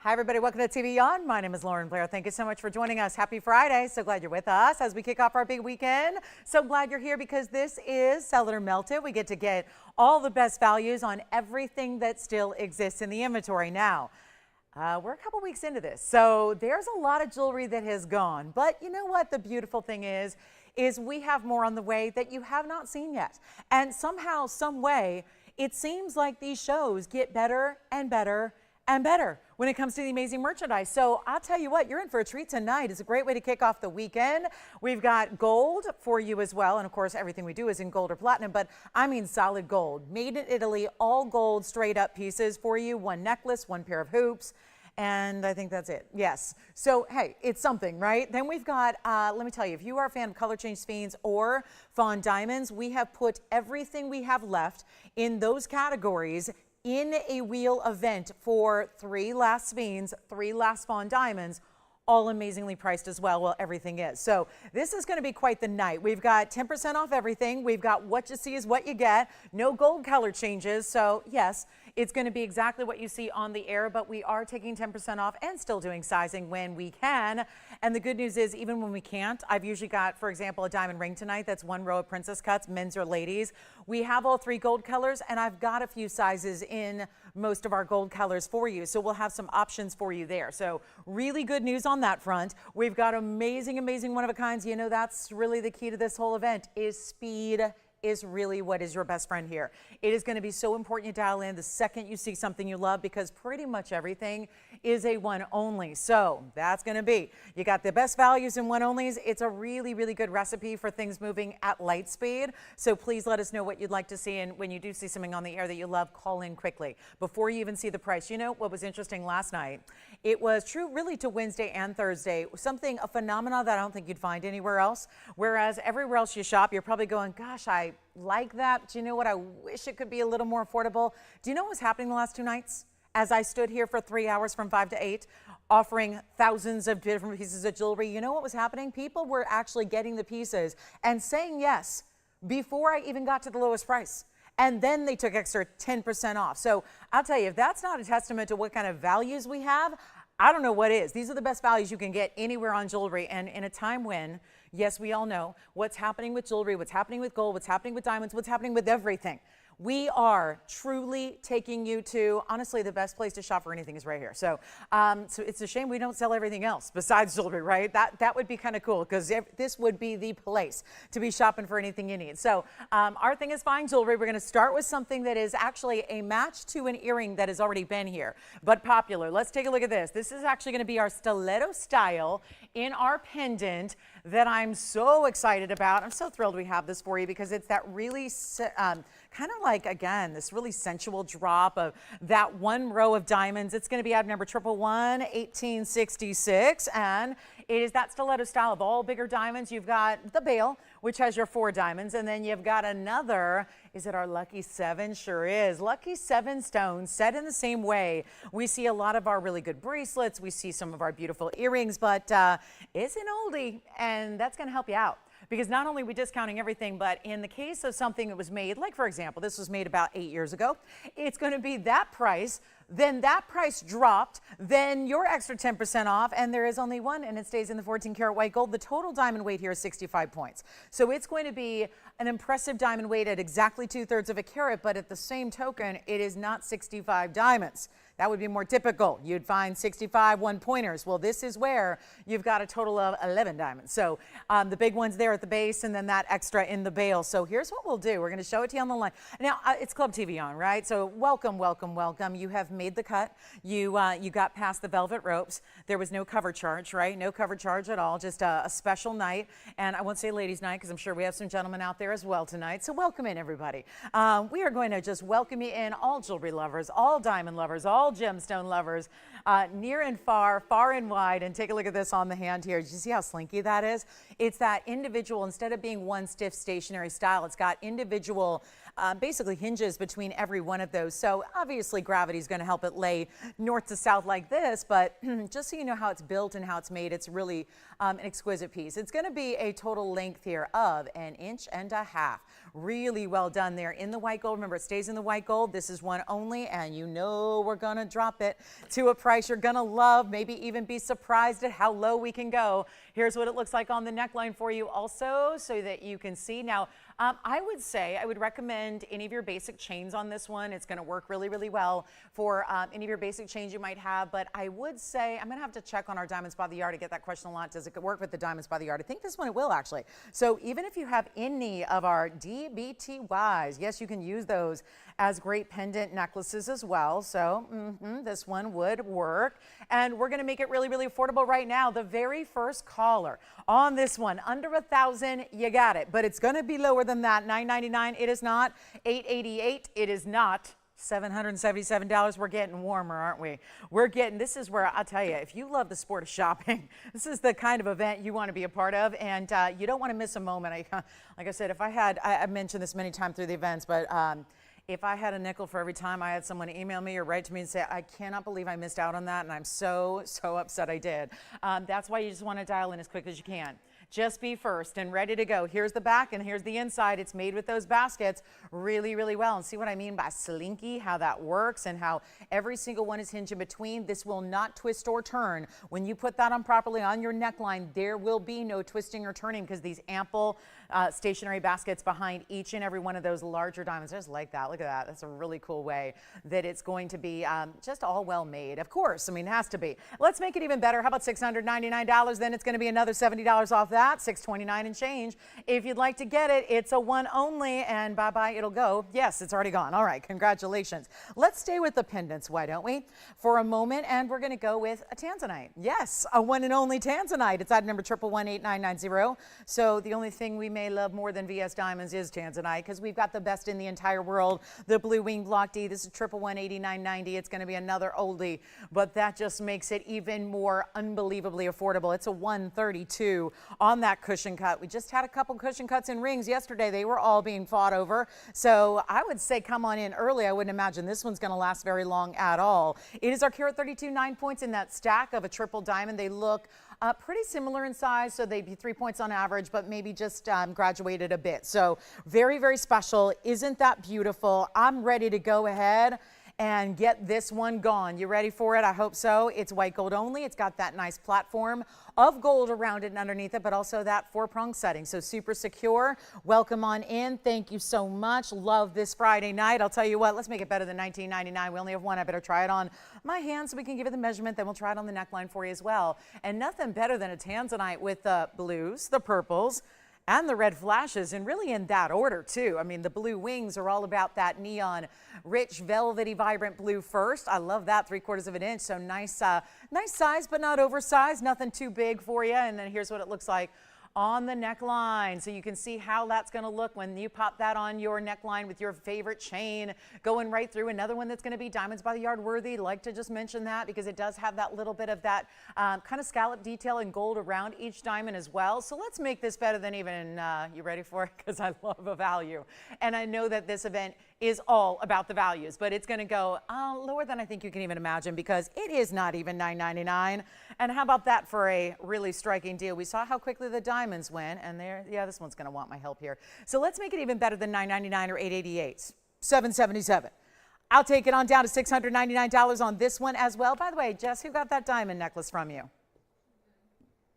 Hi, everybody. Welcome to TVON. My name is Blair. Thank you so much for joining us. Happy Friday. So glad you're with us as we kick off our big weekend. So glad you're here because this is Sell It or Melt It. We get to get all the best values on everything that still exists in the inventory. Now, we're a couple weeks into this, so there's a lot of jewelry that has gone. But you know what the beautiful thing is we have more on the way that you have not seen yet. And somehow, some way, it seems like these shows get better and better and better when it comes to the amazing merchandise. So I'll tell you what, you're in for a treat tonight. It's a great way to kick off the weekend. We've got gold for you as well. And of course, everything we do is in gold or platinum, but I mean solid gold. Made in Italy, all gold, straight up pieces for you. One necklace, one pair of hoops. And I think that's it. Yes. So, hey, it's something, right? Then we've got, let me tell you, if you are a fan of color change sphines or fawn diamonds, we have put everything we have left in those categories in a wheel event for 3 last sphines, 3 last fawn diamonds, all amazingly priced as well. Well, everything is. So this is going to be quite the night. We've got 10% off everything. We've got what you see is what you get. No gold color changes. So yes, it's going to be exactly what you see on the air, but we are taking 10% off and still doing sizing when we can. And the good news is even when we can't, I've usually got, for example, a diamond ring tonight. That's 1 row of princess cuts, men's or ladies. We have all 3 gold colors, and I've got a few sizes in most of our gold colors for you. So we'll have some options for you there. So really good news on that front. We've got amazing, amazing one-of-a-kinds. You know, that's really the key to this whole event is speed. Is really what is your best friend here. It is going to be so important you dial in the second you see something you love because pretty much everything is a one only. So that's going to be, you got the best values in one onlys. It's a really, really good recipe for things moving at light speed. So please let us know what you'd like to see. And when you do see something on the air that you love, call in quickly before you even see the price. You know what was interesting last night? It was true really to Wednesday and Thursday, a phenomenon that I don't think you'd find anywhere else. Whereas everywhere else you shop, you're probably going, gosh, I like that. Do you know what? I wish it could be a little more affordable. Do you know what was happening the last 2 nights? As I stood here for 3 hours from 5 to 8, offering thousands of different pieces of jewelry, you know what was happening? People were actually getting the pieces and saying yes before I even got to the lowest price. And then they took extra 10% off. So I'll tell you, if that's not a testament to what kind of values we have, I don't know what is. These are the best values you can get anywhere on jewelry. And in a time when, yes, we all know what's happening with jewelry, what's happening with gold, what's happening with diamonds, what's happening with everything. We are truly taking you to, honestly, the best place to shop for anything is right here. So, so it's a shame we don't sell everything else besides jewelry, right? That would be kind of cool because this would be the place to be shopping for anything you need. So our thing is fine jewelry. We're going to start with something that is actually a match to an earring that has already been here, but popular. Let's take a look at this. This is actually going to be our stiletto style in our pendant that I'm so excited about. I'm so thrilled we have this for you because it's that really kind of like, again, this really sensual drop of that 1 row of diamonds. It's going to be item number 111 1866, and it is that stiletto style of all bigger diamonds. You've got the bail, which has your 4 diamonds, and then you've got another, is it our lucky 7? Sure is. Lucky 7 stones set in the same way. We see a lot of our really good bracelets. We see some of our beautiful earrings, but it's an oldie, and that's going to help you out. Because not only are we discounting everything, but in the case of something that was made, like for example, this was made about 8 years ago, it's going to be that price, then that price dropped, then your extra 10% off, and there is only one, and it stays in the 14 karat white gold. The total diamond weight here is 65 points. So it's going to be an impressive diamond weight at exactly 2/3 of a carat, but at the same token, it is not 65 diamonds. That would be more typical. You'd find 65 one-pointers. Well, this is where you've got a total of 11 diamonds. So the big ones there at the base and then that extra in the bail. So here's what we'll do. We're going to show it to you on the line. Now, it's Club TVON, right? So welcome, welcome, welcome. You have made the cut. You got past the velvet ropes. There was no cover charge, right? No cover charge at all. Just a special night. And I won't say ladies' night because I'm sure we have some gentlemen out there as well tonight. So welcome in, everybody. We are going to just welcome you in, all jewelry lovers, all diamond lovers, all gemstone lovers, near and far, far and wide. And take a look at this on the hand here. Did you see how slinky that is? It's that individual, instead of being one stiff stationary style, it's got individual basically hinges between every one of those. So obviously gravity is going to help it lay north to south like this, but just so you know how it's built and how it's made, it's really an exquisite piece. It's going to be a total length here of 1.5 inches. Really well done there in the white gold. Remember, it stays in the white gold. This is one only, and you know we're going gonna drop it to a price you're gonna love, maybe even be surprised at how low we can go. Here's what it looks like on the neckline for you also, so that you can see. Now, I would recommend any of your basic chains on this one. It's going to work really, really well for any of your basic chains you might have. But I would say, I'm going to have to check on our diamonds by the yard to get that question a lot. Does it work with the diamonds by the yard? I think this one it will actually. So even if you have any of our DBTYs, yes, you can use those as great pendant necklaces as well. So this one would work. And we're going to make it really, really affordable right now. The very first caller on this one, under $1,000, you got it. But it's going to be lower than that. $999, it is not. $888, it is not. $777, we're getting warmer, aren't we? This is where, I'll tell you, if you love the sport of shopping, this is the kind of event you want to be a part of, and you don't want to miss a moment. Like I said, if I had, I've mentioned this many times through the events, but if I had a nickel for every time I had someone email me or write to me and say, I cannot believe I missed out on that, and I'm so upset I did. That's why you just want to dial in as quick as you can. Just be first and ready to go. Here's the back and here's the inside. It's made with those baskets really, really well. And see what I mean by slinky, how that works and how every single one is hinged in between. This will not twist or turn. When you put that on properly on your neckline, there will be no twisting or turning because these ample stationary baskets behind each and every one of those larger diamonds. Just like that. Look at that. That's a really cool way that it's going to be just all well made. Of course, I mean, it has to be. Let's make it even better. How about $699? Then it's going to be another $70 off that. $629 and change. If you'd like to get it, it's a one only, and bye-bye, it'll go. Yes, it's already gone. All right, congratulations. Let's stay with the pendants, why don't we, for a moment, and we're going to go with a Tanzanite. Yes, a one and only Tanzanite. It's item number 1118990. So the only thing we may love more than VS Diamonds is Tanzanite, because we've got the best in the entire world. The Blue Wing Block D, this is 1118990. It's going to be another oldie, but that just makes it even more unbelievably affordable. It's a 132 on that cushion cut. We just had a couple cushion cuts in rings yesterday. They were all being fought over. So I would say come on in early. I wouldn't imagine this one's going to last very long at all. It is our carat 32 9 points in that stack of a triple diamond. They look pretty similar in size, so they'd be 3 points on average, but maybe just graduated a bit. So very, very special. Isn't that beautiful? I'm ready to go ahead and get this one gone. You ready for it? I hope so. It's white gold only. It's got that nice platform of gold around it and underneath it, but also that four-prong setting. So super secure. Welcome on in. Thank you so much. Love this Friday night. I'll tell you what, let's make it better than $19.99. We only have one. I better try it on my hand so we can give it the measurement. Then we'll try it on the neckline for you as well. And nothing better than a Tanzanite with the blues, the purples, and the red flashes, and really in that order too. I mean, the blue wings are all about that neon, rich, velvety, vibrant blue first. I love that, 3/4 of an inch. So nice, nice size, but not oversized. Nothing too big for you. And then here's what it looks like on the neckline. So you can see how that's going to look when you pop that on your neckline with your favorite chain going right through. Another one that's going to be Diamonds by the Yard worthy. Like to just mention that because it does have that little bit of that kind of scallop detail in gold around each diamond as well. So let's make this better than even, you ready for it? Because I love a value. And I know that this event is all about the values, but it's going to go lower than I think you can even imagine because it is not even $9.99. And how about that for a really striking deal? We saw how quickly the diamonds went, and yeah, this one's going to want my help here. So let's make it even better than $9.99 or $8.88. $7.77. I'll take it on down to $699 on this one as well. By the way, Jess, who got that diamond necklace from you?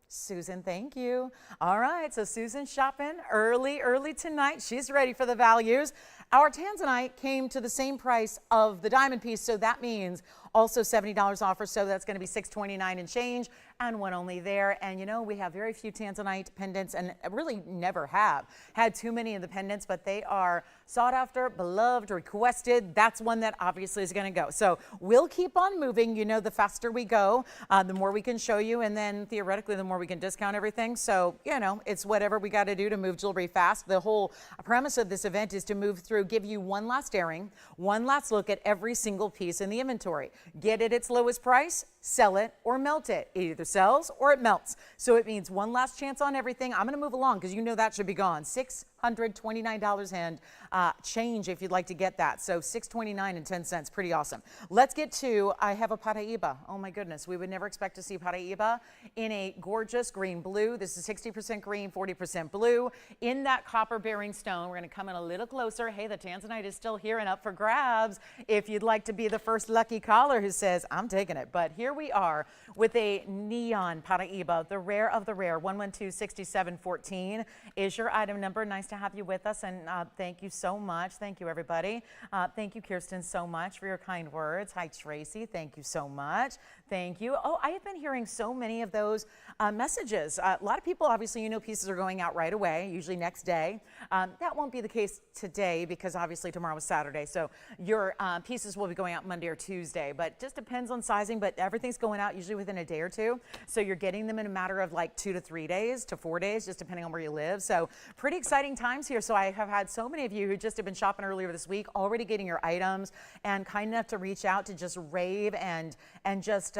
Susan, thank you. All right, so Susan's shopping early tonight. She's ready for the values. Our Tanzanite came to the same price of the diamond piece, so that means also $70 off or so. That's going to be $629 and change, and one only there. And you know, we have very few Tanzanite pendants, and really never have had too many of the pendants, but they are sought after, beloved, requested. That's one that obviously is going to go. So we'll keep on moving. You know, the faster we go, the more we can show you, and then theoretically, the more we can discount everything. So, you know, it's whatever we got to do to move jewelry fast. The whole premise of this event is to move through, give you one last airing, one last look at every single piece in the inventory. Get it its lowest price, sell it or melt it. It either sells or it melts. So it means one last chance on everything. I'm going to move along because you know that should be gone. $649. $629 and change if you'd like to get that. So $629.10, pretty awesome. Let's get to, I have a paraiba. Oh my goodness, we would never expect to see paraiba in a gorgeous green blue. This is 60% green, 40% blue. In that copper bearing stone, we're gonna come in a little closer. Hey, the Tanzanite is still here and up for grabs if you'd like to be the first lucky caller who says, I'm taking it. But here we are with a neon paraiba, the rare of the rare. 112-6714 is your item number. Nice to have you with us, and thank you so much. Thank you, everybody. Thank you, Kirsten, so much for your kind words. Hi, Tracy. Thank you so much. Thank you. Oh, I have been hearing so many of those messages. A lot of people, obviously, pieces are going out right away, usually next day. That won't be the case today because obviously tomorrow is Saturday. So your pieces will be going out Monday or Tuesday, but just depends on sizing. But everything's going out usually within a day or two. So you're getting them in a matter of like 2 to 3 days to 4 days, just depending on where you live. So pretty exciting times here. So I have had so many of you who just have been shopping earlier this week, already getting your items and kind enough to reach out to just rave and just,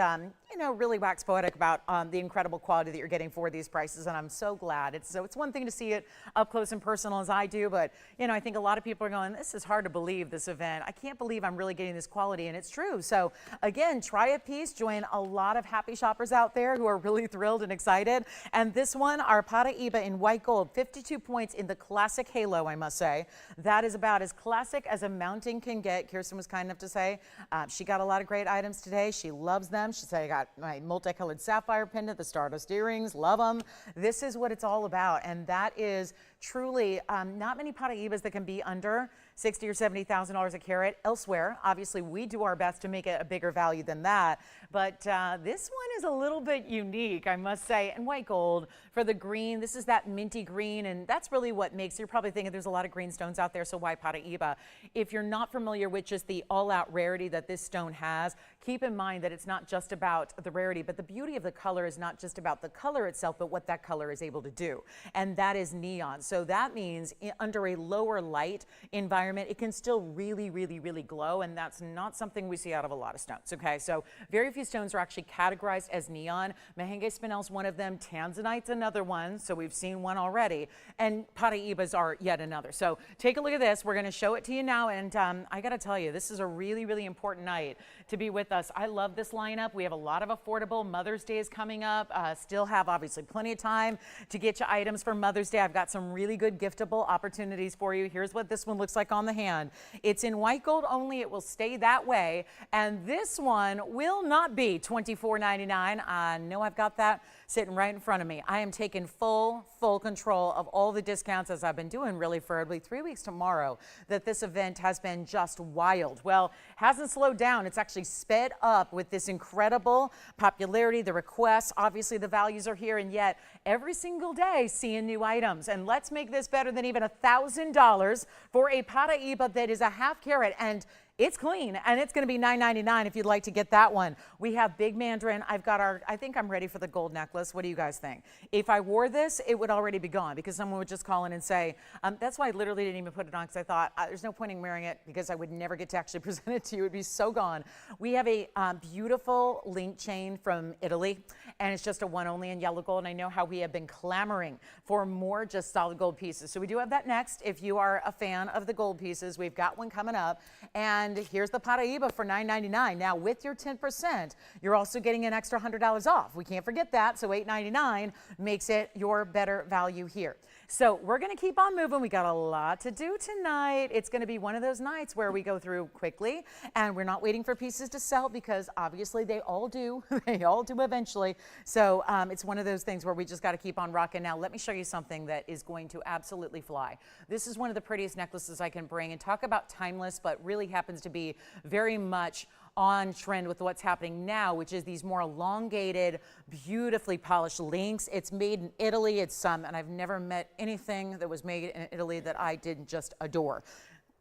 really wax poetic about the incredible quality that you're getting for these prices. And I'm so glad. It's one thing to see it up close and personal as I do, but I think a lot of people are going, this is hard to believe, this event. I can't believe I'm really getting this quality, and it's true. So again, try a piece, join a lot of happy shoppers out there who are really thrilled and excited. And this one, our paraiba in white gold, 52 points in the classic halo, I must say. That is about as classic as a mounting can get. Kirsten was kind enough to say she got a lot of great items today. She loves them. She said, I got my multicolored sapphire pendant, the stardust earrings, love them. This is what it's all about, and that is truly not many paraibas that can be under $60,000 or $70,000 a carat elsewhere. Obviously, we do our best to make it a bigger value than that, but this one is a little bit unique, I must say. And white gold for the green. This is that minty green, and that's really what makes, you're probably thinking there's a lot of green stones out there, so why paraiba? If you're not familiar with just the all-out rarity that this stone has, keep in mind that it's not just about the rarity, but the beauty of the color is not just about the color itself, but what that color is able to do, and that is neon. So that means under a lower light environment, it can still really, really, really glow, and that's not something we see out of a lot of stones, okay? So very few stones are actually categorized as neon. Mahenge spinel's one of them, Tanzanite's another one, so we've seen one already, and paraibas are yet another. So take a look at this. We're gonna show it to you now, and I gotta tell you, this is a really, really important night to be with us. I love this lineup. We have a lot of affordable. Mother's Day is coming up. Still have obviously plenty of time to get you items for Mother's Day. I've got some really good giftable opportunities for you. Here's what this one looks like on the hand. It's in white gold only. It will stay that way. And this one will not be $24.99. I know I've got that sitting right in front of me. I am taking full control of all the discounts, as I've been doing really for, I believe, 3 weeks tomorrow, that this event has been just wild. Well, hasn't slowed down. It's actually sped up with this incredible popularity, the requests. Obviously, the values are here, and yet every single day seeing new items. And let's make this better than even $1,000 for a paraiba that is a half carat, and it's clean, and it's going to be $9.99 if you'd like to get that one. We have big Mandarin. I've got I think I'm ready for the gold necklace. What do you guys think? If I wore this, it would already be gone because someone would just call in and say, that's why I literally didn't even put it on, because I thought there's no point in wearing it because I would never get to actually present it to you. It would be so gone. We have a beautiful link chain from Italy, and it's just a one only in yellow gold. And I know how we have been clamoring for more just solid gold pieces. So we do have that next. If you are a fan of the gold pieces, we've got one coming up. And here's the paraiba for $9.99. Now, with your 10%, you're also getting an extra $100 off. We can't forget that. So $8.99 makes it your better value here. So we're going to keep on moving. We got a lot to do tonight. It's going to be one of those nights where we go through quickly, and we're not waiting for pieces to sell because obviously they all do. They all do eventually. So it's one of those things where we just got to keep on rocking. Now, let me show you something that is going to absolutely fly. This is one of the prettiest necklaces I can bring, and talk about timeless, but really happens to be very much on trend with what's happening now, which is these more elongated, beautifully polished links. It's made in Italy. It's and I've never met anything that was made in Italy that I didn't just adore.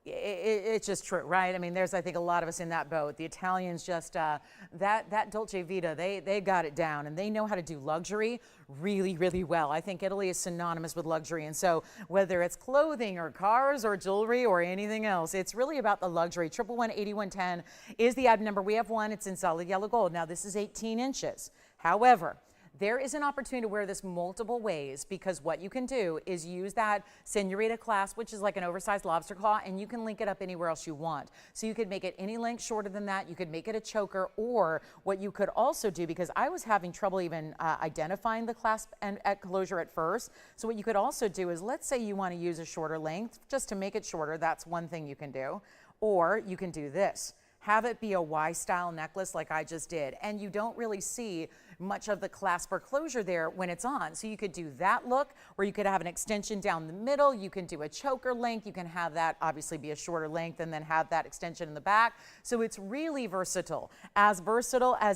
It's just true, right? I mean, there's, I think, a lot of us in that boat. The Italians just, that Dolce Vita, they got it down, and they know how to do luxury really, really well. I think Italy is synonymous with luxury, and so whether it's clothing or cars or jewelry or anything else, it's really about the luxury. 111-8110 is the item number. We have one. It's in solid yellow gold. Now, this is 18 inches. However, There is an opportunity to wear this multiple ways, because what you can do is use that senorita clasp, which is like an oversized lobster claw, and you can link it up anywhere else you want. So you could make it any length shorter than that. You could make it a choker, or what you could also do, because I was having trouble even identifying the clasp and at closure at first. So what you could also do is, let's say you want to use a shorter length, just to make it shorter. That's one thing you can do. Or you can do this. Have it be a Y-style necklace like I just did, and you don't really see much of the clasp or closure there when it's on. So you could do that look, or you could have an extension down the middle. You can do a choker length. You can have that obviously be a shorter length and then have that extension in the back. So it's really versatile as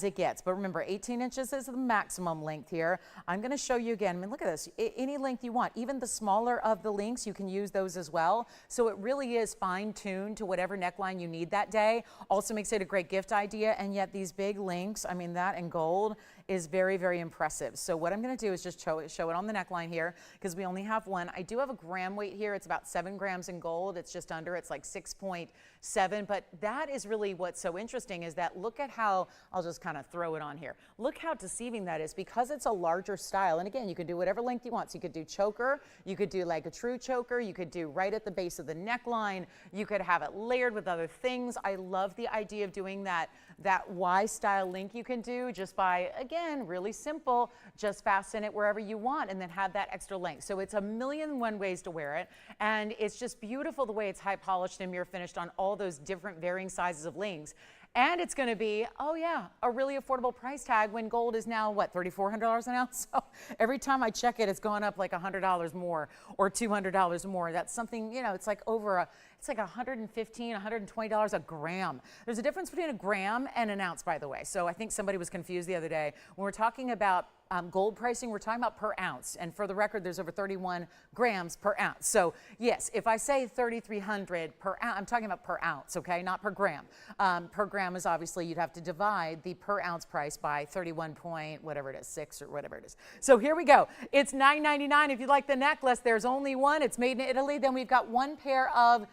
it gets. But remember, 18 inches is the maximum length here. I'm going to show you again. I mean, look at this. Any length you want, even the smaller of the links, you can use those as well. So it really is fine-tuned to whatever neckline you need that day. Also makes it a great gift idea, and yet these big links, I mean, that in gold is very, very impressive. So what I'm going to do is just show it on the neckline here, because we only have one. I do have a gram weight here. It's about 7 grams in gold. It's just under. It's like 6.7. But that is really what's so interesting, is that look at how, I'll just kind of throw it on here. Look how deceiving that is, because it's a larger style. And again, you can do whatever length you want. So you could do choker. You could do like a true choker. You could do right at the base of the neckline. You could have it layered with other things. I love the idea of doing that Y-style link you can do just by, again, really simple, just fasten it wherever you want and then have that extra length. So it's a million and one ways to wear it, and it's just beautiful the way it's high polished and mirror finished on all those different varying sizes of links. And it's going to be, oh yeah, a really affordable price tag when gold is now, what, $3,400 an ounce? So every time I check it, it's going up like $100 more or $200 more. That's something, you know, it's like it's like $115, $120 a gram. There's a difference between a gram and an ounce, by the way. So I think somebody was confused the other day. When we're talking about gold pricing, we're talking about per ounce. And for the record, there's over 31 grams per ounce. So yes, if I say 3,300 per ounce, I'm talking about per ounce, okay, not per gram. Per gram is obviously, you'd have to divide the per ounce price by 31 point, whatever it is, 6 or whatever it is. So here we go. It's $9.99 if you like the necklace. There's only one. It's made in Italy. Then we've got one pair of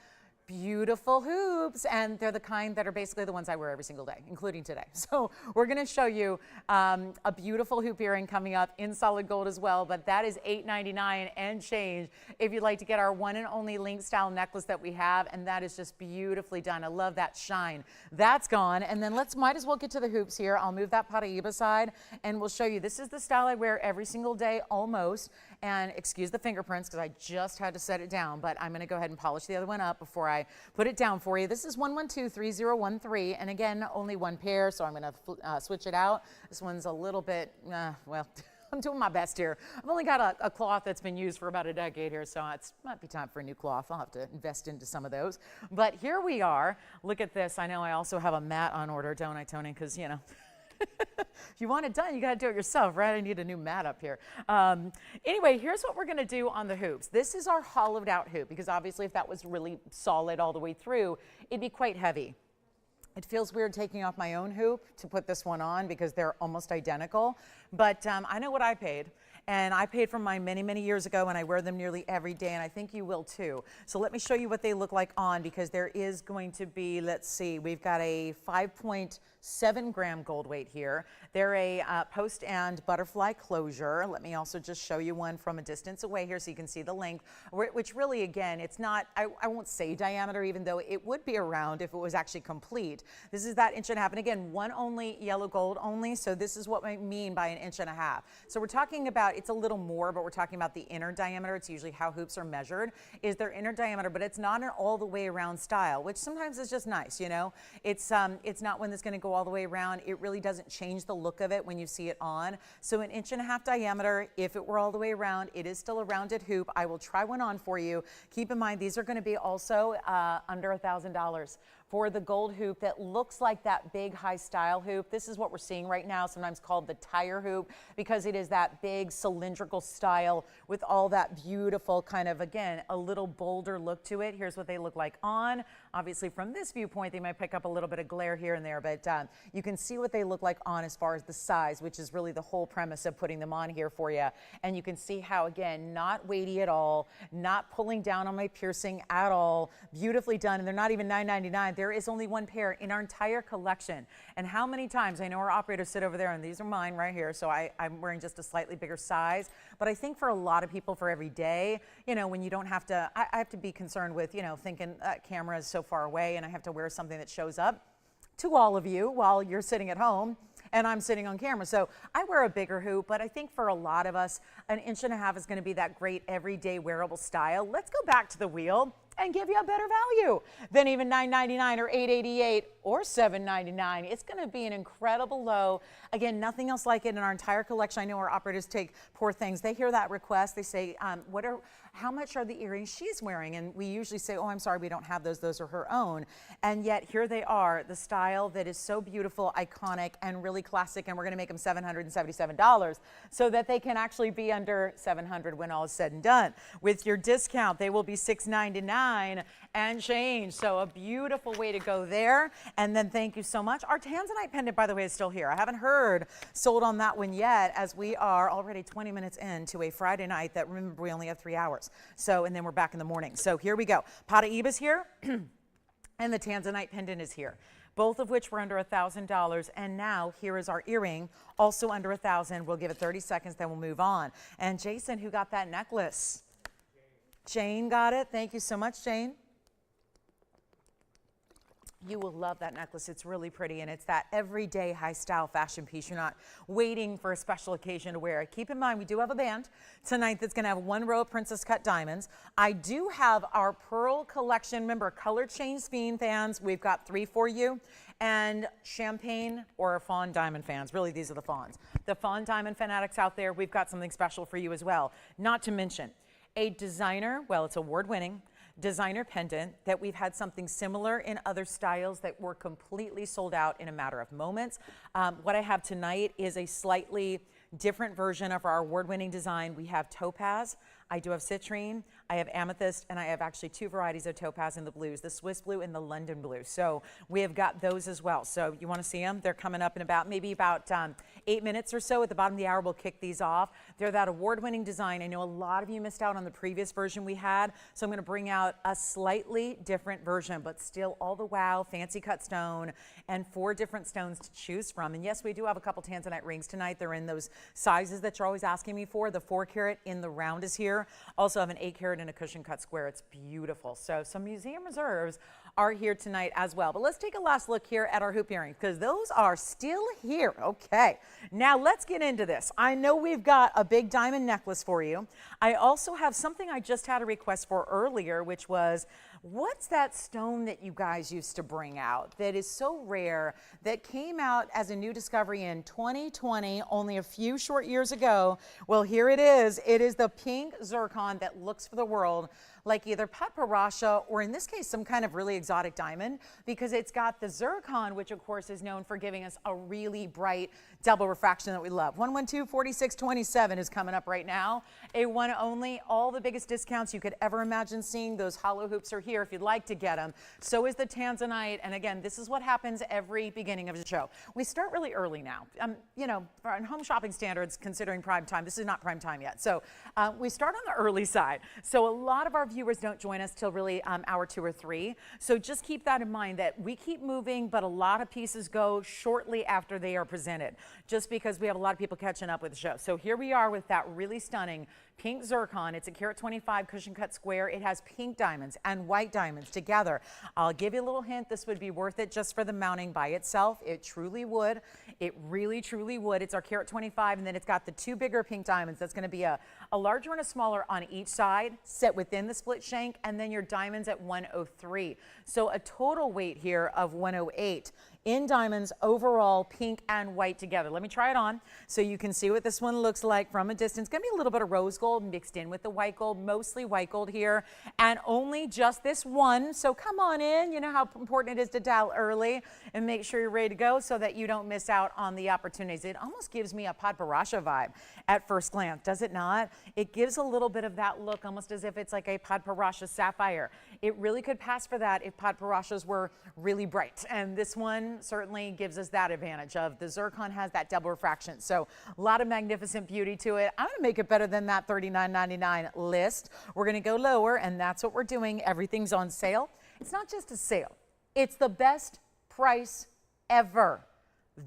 beautiful hoops, and they're the kind that are basically the ones I wear every single day, including today. So we're going to show you a beautiful hoop earring coming up in solid gold as well, but that is $8.99 and change if you'd like to get our one and only link style necklace that we have, and that is just beautifully done. I love that shine. That's gone, and then might as well get to the hoops here. I'll move that paraiba side, and we'll show you. This is the style I wear every single day almost, and excuse the fingerprints because I just had to set it down, but I'm going to go ahead and polish the other one up before I put it down for you. This is 1123013, and again, only one pair, so I'm going to switch it out. This one's a little bit, well, I'm doing my best here. I've only got a cloth that's been used for about a decade here, so it might be time for a new cloth. I'll have to invest into some of those. But here we are. Look at this. I know I also have a mat on order, don't I, Tony? Because, you know, if you want it done, you got to do it yourself, right? I need a new mat up here. Anyway, here's what we're going to do on the hoops. This is our hollowed out hoop, because obviously if that was really solid all the way through, it'd be quite heavy. It feels weird taking off my own hoop to put this one on because they're almost identical, but I know what I paid. And I paid for mine many, many years ago, and I wear them nearly every day, and I think you will too. So let me show you what they look like on, because there is going to be, let's see, we've got a 5.7 gram gold weight here. They're a post and butterfly closure. Let me also just show you one from a distance away here so you can see the length, which really, again, it's not, I won't say diameter, even though it would be around if it was actually complete. This is that 1.5 inches, and again, one only, yellow gold only, so this is what I mean by 1.5 inches. So we're talking about, it's a little more, but we're talking about the inner diameter. It's usually how hoops are measured, is their inner diameter, but it's not an all the way around style, which sometimes is just nice, you know. It's not one that's going to go all the way around. It really doesn't change the look of it when you see it on. So 1.5 inches diameter, if it were all the way around, it is still a rounded hoop. I will try one on for you. Keep in mind, these are going to be also under $1,000. For the gold hoop that looks like that big high style hoop. This is what we're seeing right now, sometimes called the tire hoop, because it is that big cylindrical style with all that beautiful kind of, again, a little bolder look to it. Here's what they look like on. Obviously from this viewpoint, they might pick up a little bit of glare here and there, but you can see what they look like on as far as the size, which is really the whole premise of putting them on here for you. And you can see how, again, not weighty at all, not pulling down on my piercing at all, beautifully done. And they're not even $9.99. there is only one pair in our entire collection. And how many times, I know our operators sit over there, and these are mine right here, so I'm wearing just a slightly bigger size. But I think for a lot of people, for every day, you know, when you don't have to, I have to be concerned with, you know, thinking camera is so far away and I have to wear something that shows up to all of you while you're sitting at home and I'm sitting on camera. So I wear a bigger hoop, but I think for a lot of us, 1.5 inches is going to be that great everyday wearable style. Let's go back to the wheel and give you a better value than even $9.99 or $8.88 or $7.99. It's going to be an incredible low. Again, nothing else like it in our entire collection. I know our operators take poor things. They hear that request. They say, how much are the earrings she's wearing? And we usually say, oh, I'm sorry, we don't have those. Those are her own. And yet here they are, the style that is so beautiful, iconic, and really classic. And we're going to make them $777 so that they can actually be under $700 when all is said and done. With your discount, they will be $699 and change. So a beautiful way to go there. And then thank you so much. Our Tanzanite pendant, by the way, is still here. I haven't heard sold on that one yet, as we are already 20 minutes into a Friday night that, remember, we only have 3 hours. So, and then we're back in the morning. So here we go. Paraiba's here and the Tanzanite pendant is here, both of which were under $1,000. And now here is our earring, also under $1,000. We'll give it 30 seconds, then we'll move on. And Jason, who got that necklace? Jane got it. Thank you so much, Jane. You will love that necklace. It's really pretty, and it's that everyday high style fashion piece. You're not waiting for a special occasion to wear it. Keep in mind, we do have a band tonight that's going to have 1 row of princess cut diamonds. I do have our pearl collection. Remember, color change sphene fans. We've got 3 for you. And champagne or fawn diamond fans. Really, these are the fawns. The fawn diamond fanatics out there, we've got something special for you as well. Not to mention a designer, well, it's award-winning, designer pendant that we've had something similar in other styles that were completely sold out in a matter of moments. What I have tonight is a slightly different version of our award-winning design. We have topaz, I do have citrine, I have amethyst, and I have actually 2 varieties of topaz in the blues, the Swiss blue and the London blue. So we have got those as well. So you want to see them? They're coming up in maybe about 8 minutes or so. At the bottom of the hour, we'll kick these off. They're that award-winning design. I know a lot of you missed out on the previous version we had, so I'm going to bring out a slightly different version, but still all the wow, fancy cut stone, and 4 different stones to choose from. And yes, we do have a couple Tanzanite rings tonight. They're in those sizes that you're always asking me for. The 4 carat in the round is here. Also have an 8 carat and a cushion cut square. It's beautiful. So some museum reserves are here tonight as well. But let's take a last look here at our hoop earrings, because those are still here. Okay, now let's get into this. I know we've got a big diamond necklace for you. I also have something I just had a request for earlier, which was, what's that stone that you guys used to bring out that is so rare, that came out as a new discovery in 2020, only a few short years ago? Well, here it is. It is the pink zircon that looks for the world like either paparasha or, in this case, some kind of really exotic diamond, because it's got the zircon, which of course is known for giving us a really bright double refraction that we love. 112-4627 is coming up right now. A one only. All the biggest discounts you could ever imagine seeing. Those hollow hoops are here if you'd like to get them. So is the Tanzanite. And again, this is what happens every beginning of the show. We start really early now. You know, on home shopping standards, considering prime time, this is not prime time yet. So we start on the early side. So a lot of our viewers don't join us till really hour 2 or 3. So just keep that in mind, that we keep moving, but a lot of pieces go shortly after they are presented, just because we have a lot of people catching up with the show. So here we are with that really stunning pink zircon. It's a carat 25 cushion cut square. It has pink diamonds and white diamonds together. I'll give you a little hint. This would be worth it just for the mounting by itself. It truly would. It really, truly would. It's our carat 25, and then it's got the 2 bigger pink diamonds. That's going to be a larger and a smaller on each side, set within the split shank, and then your diamonds at 103. So a total weight here of 108 in diamonds, overall, pink and white together. Let me try it on so you can see what this one looks like from a distance. Going to be a little bit of rose gold mixed in with the white gold, mostly white gold here, and only just this one. So come on in. You know how important it is to dial early and make sure you're ready to go so that you don't miss out on the opportunities. It almost gives me a Padparasha vibe at first glance, does it not? It gives a little bit of that look, almost as if it's like a Padparasha sapphire. It really could pass for that if Padparashas were really bright, and this one certainly gives us that advantage of the zircon has that double refraction. So a lot of magnificent beauty to it. I'm going to make it better than that $39.99 list. We're going to go lower, and that's what we're doing. Everything's on sale. It's not just a sale. It's the best price ever.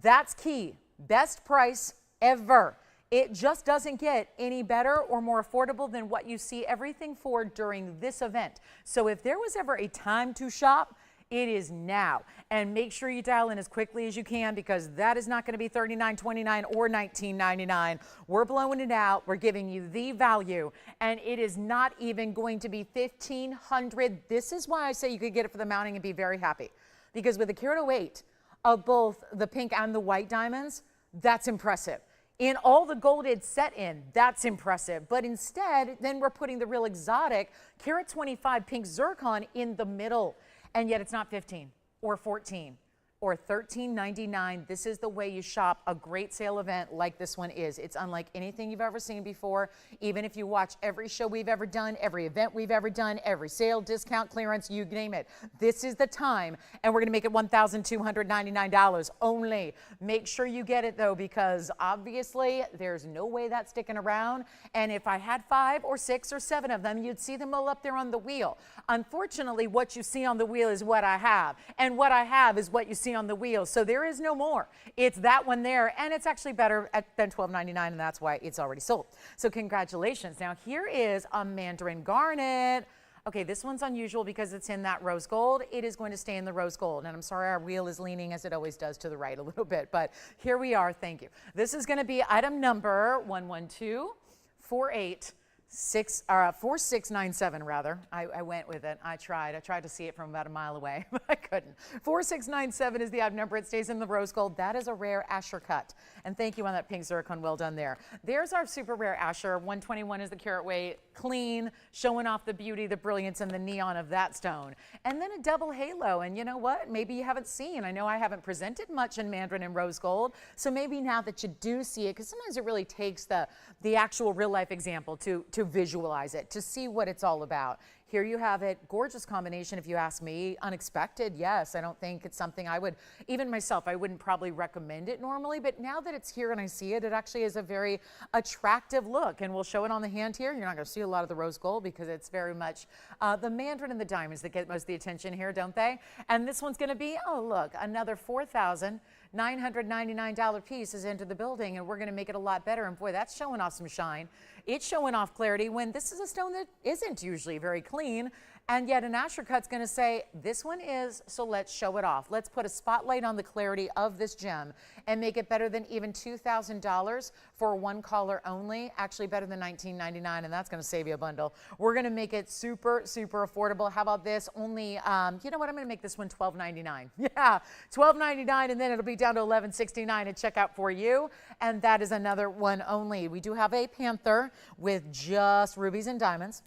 That's key. Best price ever. It just doesn't get any better or more affordable than what you see everything for during this event. So if there was ever a time to shop, it is now. And make sure you dial in as quickly as you can, because that is not going to be $39.29 or $19.99. We're blowing it out. We're giving you the value, and it is not even going to be $1,500. This is why I say you could get it for the mounting and be very happy, because with a carat weight of both the pink and the white diamonds, that's impressive. In all the gold it's set in, that's impressive. But instead, then we're putting the real exotic carat 25 pink zircon in the middle. And yet it's not 15 or 14 or $13.99. This is the way you shop a great sale event like this one is. It's unlike anything you've ever seen before. Even if you watch every show we've ever done, every event we've ever done, every sale, discount, clearance, you name it. This is the time, and we're going to make it $1,299 only. Make sure you get it, though, because obviously there's no way that's sticking around. And if I had 5 or 6 or 7 of them, you'd see them all up there on the wheel. Unfortunately, what you see on the wheel is what I have, and what I have is what you see on the wheel. So there is no more. It's that one there, and it's actually better than $12.99, and that's why it's already sold. So congratulations. Now here is a Mandarin garnet. Okay, this one's unusual because it's in that rose gold. It is going to stay in the rose gold. And I'm sorry, our wheel is leaning, as it always does, to the right a little bit, but here we are. Thank you. This is going to be item number 4697 rather. I went with it. I tried to see it from about a mile away, but I couldn't. 4697 is the item number. It stays in the rose gold. That is a rare Asher cut. And thank you on that pink zircon. Well done there. There's our super rare Asher. 121 is the carat weight. Clean, showing off the beauty, the brilliance, and the neon of that stone. And then a double halo. And you know what? Maybe you haven't seen. I know I haven't presented much in Mandarin and rose gold. So maybe now that you do see it, because sometimes it really takes the actual real life example to visualize it, to see what it's all about. Here you have it. Gorgeous combination, if you ask me. Unexpected, yes. I don't think it's something I would, even myself, I wouldn't probably recommend it normally, but now that it's here and I see it, it actually is a very attractive look. And we'll show it on the hand here. You're not going to see a lot of the rose gold because it's very much the Mandarin and the diamonds that get most of the attention here, don't they? And this one's going to be, oh, look, another $4,999 piece is into the building, and we're going to make it a lot better. And boy, that's showing off some shine. It's showing off clarity when this is a stone that isn't usually very clean. And yet an Asher cut's going to say, this one is, so let's show it off. Let's put a spotlight on the clarity of this gem and make it better than even $2,000 for one collar only. Actually better than $19.99, and that's going to save you a bundle. We're going to make it super, super affordable. How about this? Only, you know what? I'm going to make this one $12.99. Yeah, $12.99, and then it'll be down to $11.69 at checkout for you. And that is another one only. We do have a panther with just rubies and diamonds.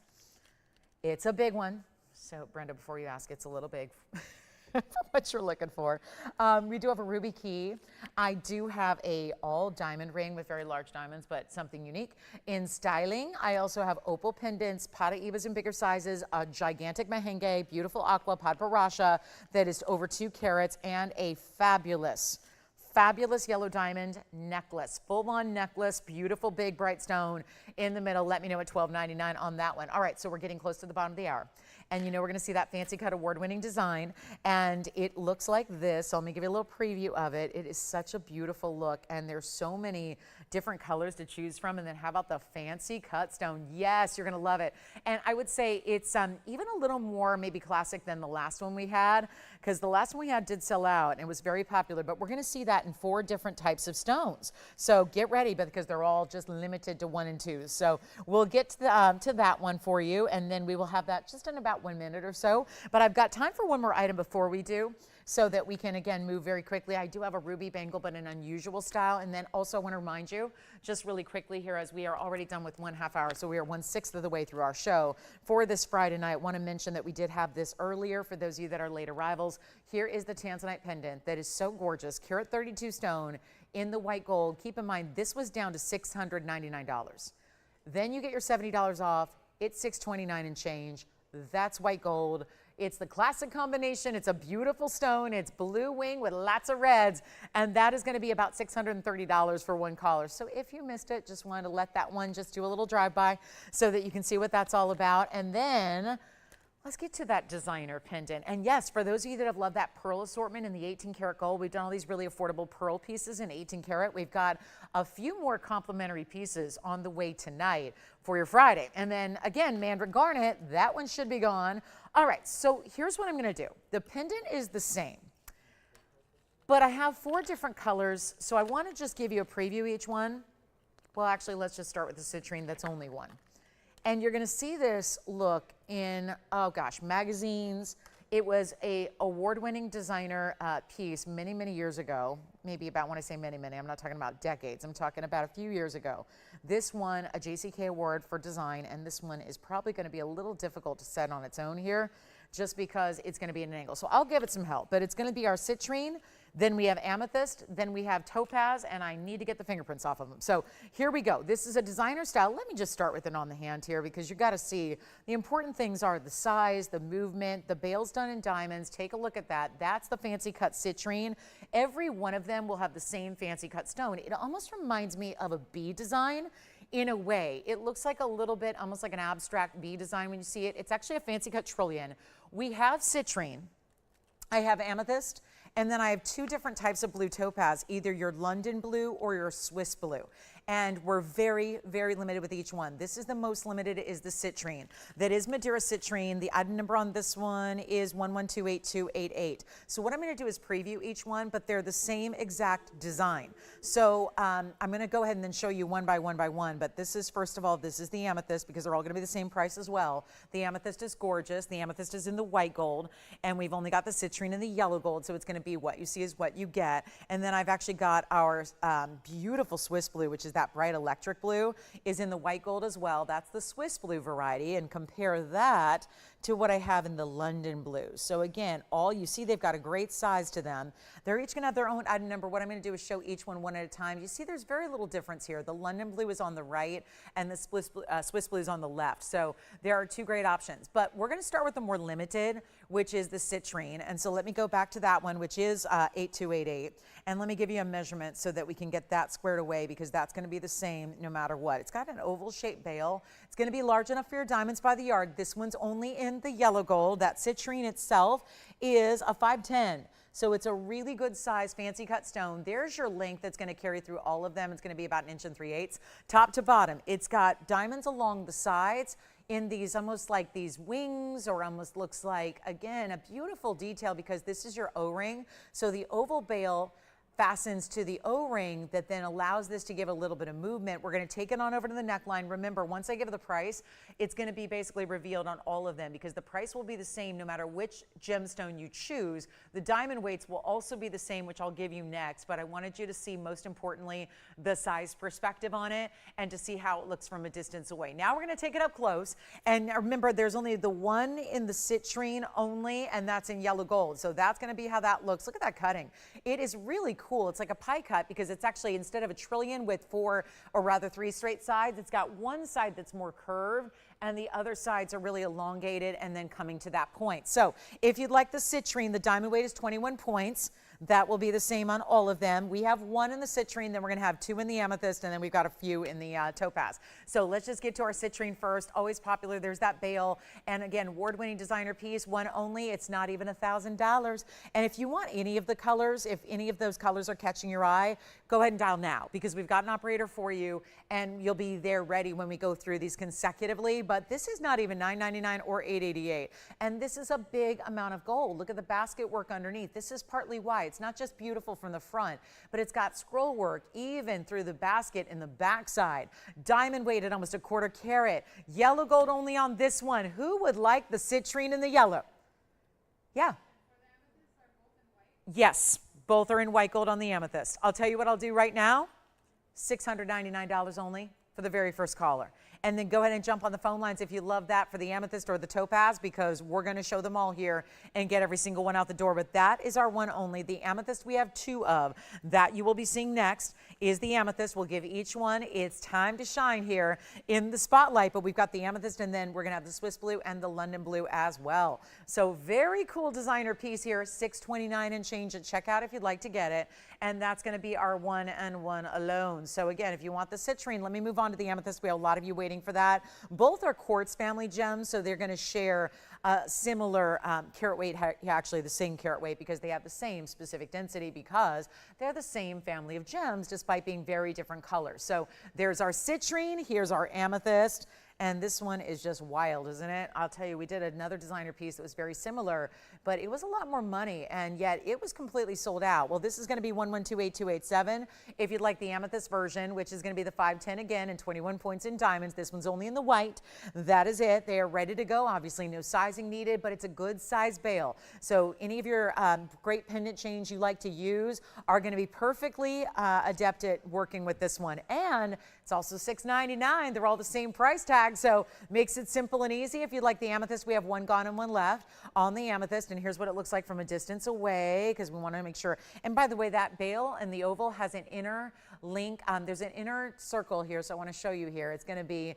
It's a big one. So, Brenda, before you ask, it's a little big for what you're looking for. We do have a ruby key. I do have a all diamond ring with very large diamonds, but something unique in styling. I also have opal pendants, paraibas in bigger sizes, a gigantic merengue, beautiful aqua padbarasha that is over 2 carats, and a fabulous yellow diamond necklace, full-on necklace, beautiful big bright stone in the middle. Let me know at $12.99 on that one. All right, so we're getting close to the bottom of the hour. And you know we're going to see that fancy cut award-winning design, and it looks like this. So let me give you a little preview of it. It is such a beautiful look, and there's so many different colors to choose from. And then how about the fancy cut stone? Yes, you're going to love it. And I would say it's even a little more maybe classic than the last one we had, because the last one we had did sell out and it was very popular, but we're going to see that in 4 different types of stones. So get ready, because they're all just limited to 1 and 2. So we'll get to that one for you, and then we will have that just in about 1 minute or so. But I've got time for one more item before we do, so that we can again move very quickly. I do have a ruby bangle, but an unusual style. And then also I want to remind you just really quickly here, as we are already done with 1/2 hour, so we are 1/6 of the way through our show for this Friday night. I want to mention that we did have this earlier for those of you that are late arrivals. Here is the Tanzanite pendant that is so gorgeous, carat 32 stone in the white gold. Keep in mind, this was down to $699. Then you get your $70 off. It's $629 and change. That's white gold. It's the classic combination. It's a beautiful stone. It's blue wing with lots of reds, and that is going to be about $630 for one collar. So if you missed it, just wanted to let that one just do a little drive-by so that you can see what that's all about. And then Let's get to that designer pendant. And yes, for those of you that have loved that pearl assortment in the 18 karat gold, we've done all these really affordable pearl pieces in 18 karat. We've got a few more complimentary pieces on the way tonight for your Friday. And then again, Mandarin garnet, that one should be gone. All right, so here's what I'm gonna do. The pendant is the same, but I have 4 different colors. So I wanna just give you a preview each one. Well, actually, let's just start with the citrine, that's only one. And you're gonna see this look in, oh gosh, magazines. It was a award-winning designer piece many, many years ago. Maybe about, when I say many, many, I'm not talking about decades. I'm talking about a few years ago. This won a JCK award for design, and this one is probably gonna be a little difficult to set on its own here, just because it's gonna be at an angle. So I'll give it some help, but it's gonna be our citrine, then we have amethyst, then we have topaz, and I need to get the fingerprints off of them. So here we go. This is a designer style. Let me just start with it on the hand here, because you gotta see the important things are the size, the movement, the bail's done in diamonds. Take a look at that. That's the fancy cut citrine. Every one of them will have the same fancy cut stone. It almost reminds me of a bee design. In a way, it looks like a little bit, almost like an abstract bee design when you see it. It's actually a fancy cut trillion. We have citrine, I have amethyst, and then I have 2 different types of blue topaz, either your London blue or your Swiss blue. And we're very, very limited with each one. This is the most limited, is the citrine. That is Madeira citrine. The item number on this one is 1128288. So what I'm gonna do is preview each one, but they're the same exact design. So I'm gonna go ahead and then show you one by one, but this is, first of all, this is the amethyst, because they're all gonna be the same price as well. The amethyst is gorgeous. The amethyst is in the white gold, and we've only got the citrine in the yellow gold, so it's gonna be what you see is what you get. And then I've actually got our beautiful Swiss blue, which is that bright electric blue, is in the white gold as well. That's the Swiss blue variety, and compare that to what I have in the London blue. So again, all you see, they've got a great size to them. They're each gonna have their own item number. What I'm gonna do is show each one at a time. You see there's very little difference here. The London blue is on the right, and the Swiss blue is on the left. So there are 2 great options, but we're gonna start with the more limited, which is the citrine. And so let me go back to that one, which is 8288. And let me give you a measurement so that we can get that squared away, because that's gonna be the same no matter what. It's got an oval shaped bail. It's gonna be large enough for your diamonds by the yard. This one's only in the yellow gold. That citrine itself is a 510. So it's a really good size, fancy cut stone. There's your length that's gonna carry through all of them. It's gonna be about 1 3/8 top to bottom. It's got diamonds along the sides in these, almost like these wings, or almost looks like, again, a beautiful detail, because this is your O-ring. So the oval bail fastens to the O-ring that then allows this to give a little bit of movement. We're gonna take it on over to the neckline. Remember, once I give the price, it's gonna be basically revealed on all of them, because the price will be the same no matter which gemstone you choose. The diamond weights will also be the same, which I'll give you next, but I wanted you to see, most importantly, the size perspective on it, and to see how it looks from a distance away. Now we're gonna take it up close, and remember, there's only the one in the citrine only, and that's in yellow gold. So that's gonna be how that looks. Look at that cutting. It is really cool. It's like a pie cut, because it's actually, instead of a trillion with 4, or rather 3 straight sides, it's got one side that's more curved, and the other sides are really elongated and then coming to that point. So if you'd like the citrine, the diamond weight is 21 points. That will be the same on all of them. We have 1 in the citrine, then we're gonna have 2 in the amethyst, and then we've got a few in the topaz. So let's just get to our citrine first. Always popular. There's that bail, and again, award-winning designer piece, one only. It's not even $1,000. And if you want any of the colors, if any of those colors are catching your eye, go ahead and dial now, because we've got an operator for you, and you'll be there ready when we go through these consecutively. But this is not even $9.99 or $8.88, and this is a big amount of gold. Look at the basket work underneath. This is partly white. It's not just beautiful from the front, but it's got scroll work even through the basket in the backside. Diamond weighted, almost a 1/4 carat. Yellow gold only on this one. Who would like the citrine in the yellow? Yeah. Yes, both are in white gold on the amethyst. I'll tell you what I'll do right now. $699 only for the very first caller. And then go ahead and jump on the phone lines if you love that for the amethyst or the topaz, because we're going to show them all here and get every single one out the door. But that is our one only. The amethyst we have 2 of. That you will be seeing next is the amethyst. We'll give each one its time to shine here in the spotlight, but we've got the amethyst, and then we're going to have the Swiss blue and the London blue as well. So very cool designer piece here, $629 and change at checkout if you'd like to get it. And that's going to be our 1 and 1 alone. So again, if you want the citrine, let me move on on to the amethyst. We have a lot of you waiting for that. Both are quartz family gems, so they're going to share similar carat weight, actually the same carat weight, because they have the same specific density, because they're the same family of gems despite being very different colors. So there's our citrine, here's our amethyst. And this one is just wild, isn't it? I'll tell you, we did another designer piece that was very similar, but it was a lot more money, and yet it was completely sold out. Well, this is going to be 1128,287. If you'd like the amethyst version, which is going to be the 510 again and 21 points in diamonds, this one's only in the white. That is it. They are ready to go. Obviously, no sizing needed, but it's a good size bail. So any of your great pendant chains you like to use are going to be perfectly adept at working with this one. And it's also $6.99. They're all the same price tag, so makes it simple and easy. If you'd like the amethyst, we have one gone and one left on the amethyst, and here's what it looks like from a distance away, because we want to make sure. And by the way, that bail and the oval has an inner link. There's an inner circle here, so I want to show you here. It's going to be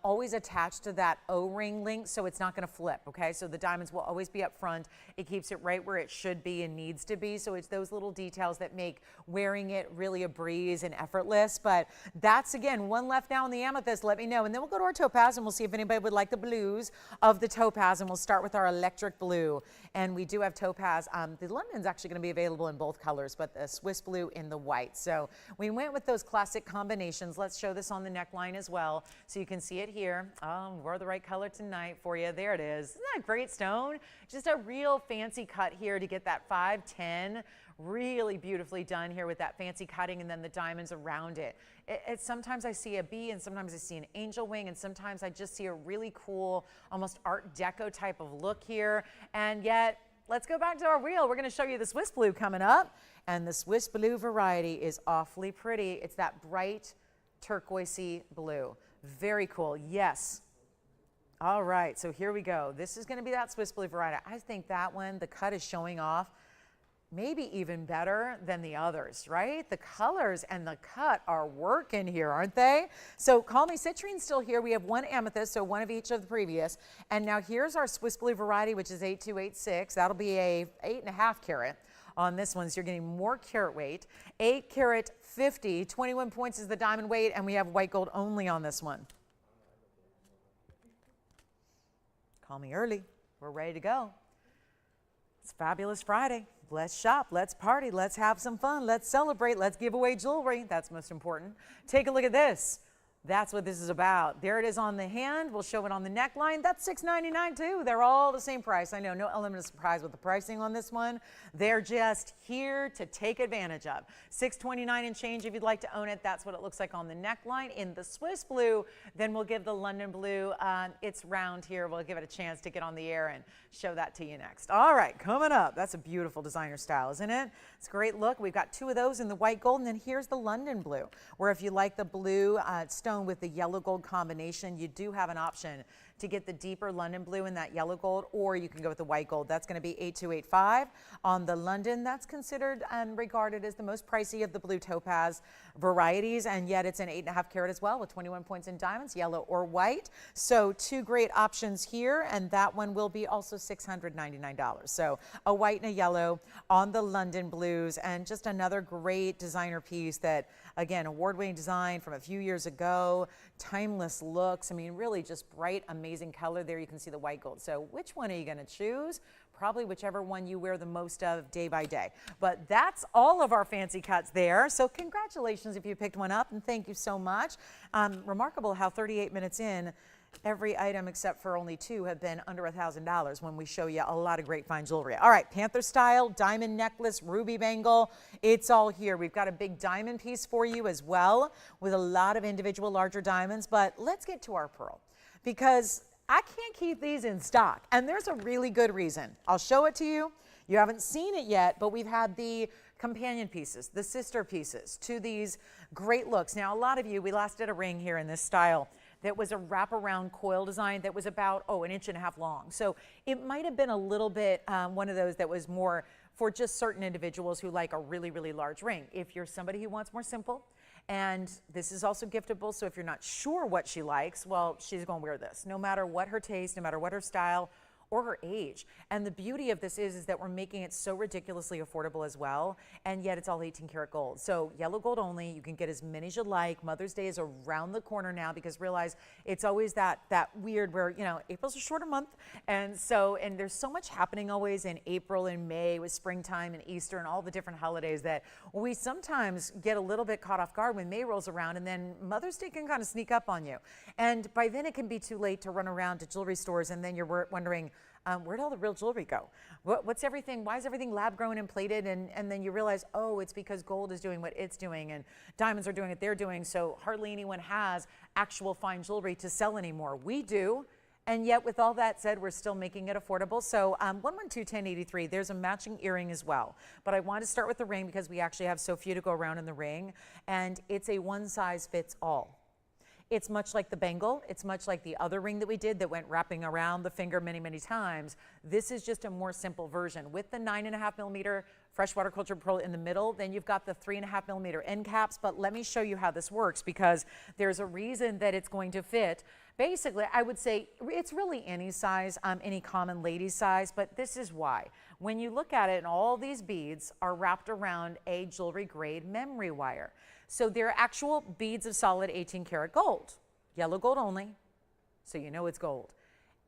always attached to that O-ring link, so it's not going to flip, okay? So the diamonds will always be up front. It keeps it right where it should be and needs to be, so it's those little details that make wearing it really a breeze and effortless. But that's, again, one left now in the amethyst. Let me know, and then we'll go to our topaz, and we'll see if anybody would like the blues of the topaz, and we'll start with our electric blue. And we do have topaz. The London's actually going to be available in both colors, but the Swiss blue in the white. So we went with those classic combinations. Let's show this on the neckline as well, so you can see it here. Oh, we're the right color tonight for you. There it is. Isn't that a great stone? Just a real fancy cut here to get that 510. Really beautifully done here with that fancy cutting, and then the diamonds around it. Sometimes I see a bee, and sometimes I see an angel wing, and sometimes I just see a really cool, almost Art Deco type of look here. And yet, let's go back to our wheel. We're going to show you the Swiss blue coming up, and the Swiss blue variety is awfully pretty. It's that bright turquoisey blue. Very cool. Yes. All right. So here we go. This is going to be that Swiss blue variety. I think that one, the cut is showing off maybe even better than the others, right? The colors and the cut are working here, aren't they? So call me citrine still here. We have one amethyst, so one of each of the previous. And now here's our Swiss blue variety, which is 8286. That'll be a 8.5 carat. On this one, so you're getting more carat weight. 8 carat 50, 21 points is the diamond weight, and we have white gold only on this one. Call me early. We're ready to go. It's Fabulous Friday. Let's shop, let's party, let's have some fun, let's celebrate, let's give away jewelry. That's most important. Take a look at this. That's what this is about. There it is on the hand. We'll show it on the neckline. That's $6.99 too. They're all the same price. I know, no element of surprise with the pricing on this one. They're just here to take advantage of. $6.29 and change if you'd like to own it. That's what it looks like on the neckline. In the Swiss blue, then we'll give the London blue. It's round here. We'll give it a chance to get on the air and show that to you next. All right, coming up. That's a beautiful designer style, isn't it? It's a great look. We've got two of those in the white gold, and then here's the London blue, where if you like the blue stone with the yellow gold combination, you do have an option to get the deeper London blue in that yellow gold, or you can go with the white gold. That's going to be 8285 on the London. That's considered and regarded as the most pricey of the blue topaz varieties, and yet it's an 8.5 carat as well with 21 points in diamonds, yellow or white. So two great options here, and that one will be also $699. So a white and a yellow on the London blues, and just another great designer piece that, again, award-winning design from a few years ago, timeless looks. I mean, really just bright, amazing color. There you can see the white gold. So which one are you going to choose? Probably whichever one you wear the most of day by day. But that's all of our fancy cuts there. So congratulations if you picked one up, and thank you so much. Remarkable how 38 minutes in, every item except for only two have been under $1,000 when we show you a lot of great fine jewelry. All right, Panther style, diamond necklace, ruby bangle, it's all here. We've got a big diamond piece for you as well with a lot of individual larger diamonds, but let's get to our pearl, because I can't keep these in stock, and there's a really good reason. I'll show it to you. You haven't seen it yet, but we've had the companion pieces, the sister pieces to these great looks. Now, a lot of you, we last did a ring here in this style that was a wraparound coil design that was about, 1.5 inches long. So it might have been a little bit one of those that was more for just certain individuals who like a really, really large ring. If you're somebody who wants more simple, and this is also giftable, so if you're not sure what she likes, well, she's going to wear this. No matter what her taste, no matter what her style, or her age. And the beauty of this is that we're making it so ridiculously affordable as well, and yet it's all 18 karat gold. So yellow gold only. You can get as many as you like. Mother's Day is around the corner now, because realize it's always that weird where, you know, April's a shorter month, and there's so much happening always in April and May with springtime and Easter and all the different holidays that we sometimes get a little bit caught off guard when May rolls around, and then Mother's Day can kind of sneak up on you. And by then it can be too late to run around to jewelry stores, and then you're wondering, where'd all the real jewelry go? What's everything? Why is everything lab grown and plated? And then you realize, oh, it's because gold is doing what it's doing and diamonds are doing what they're doing. So hardly anyone has actual fine jewelry to sell anymore. We do. And yet, with all that said, we're still making it affordable. So 112-1083, there's a matching earring as well. But I want to start with the ring because we actually have so few to go around in the ring. And it's a one size fits all. It's much like the bangle. It's much like the other ring that we did that went wrapping around the finger many, many times. This is just a more simple version. With the 9.5 millimeter freshwater cultured pearl in the middle, then you've got the 3.5 millimeter end caps. But let me show you how this works, because there's a reason that it's going to fit. Basically, I would say it's really any size, any common lady size, but this is why. When you look at it, and all these beads are wrapped around a jewelry grade memory wire. So they're actual beads of solid 18 karat gold, yellow gold only, so you know it's gold.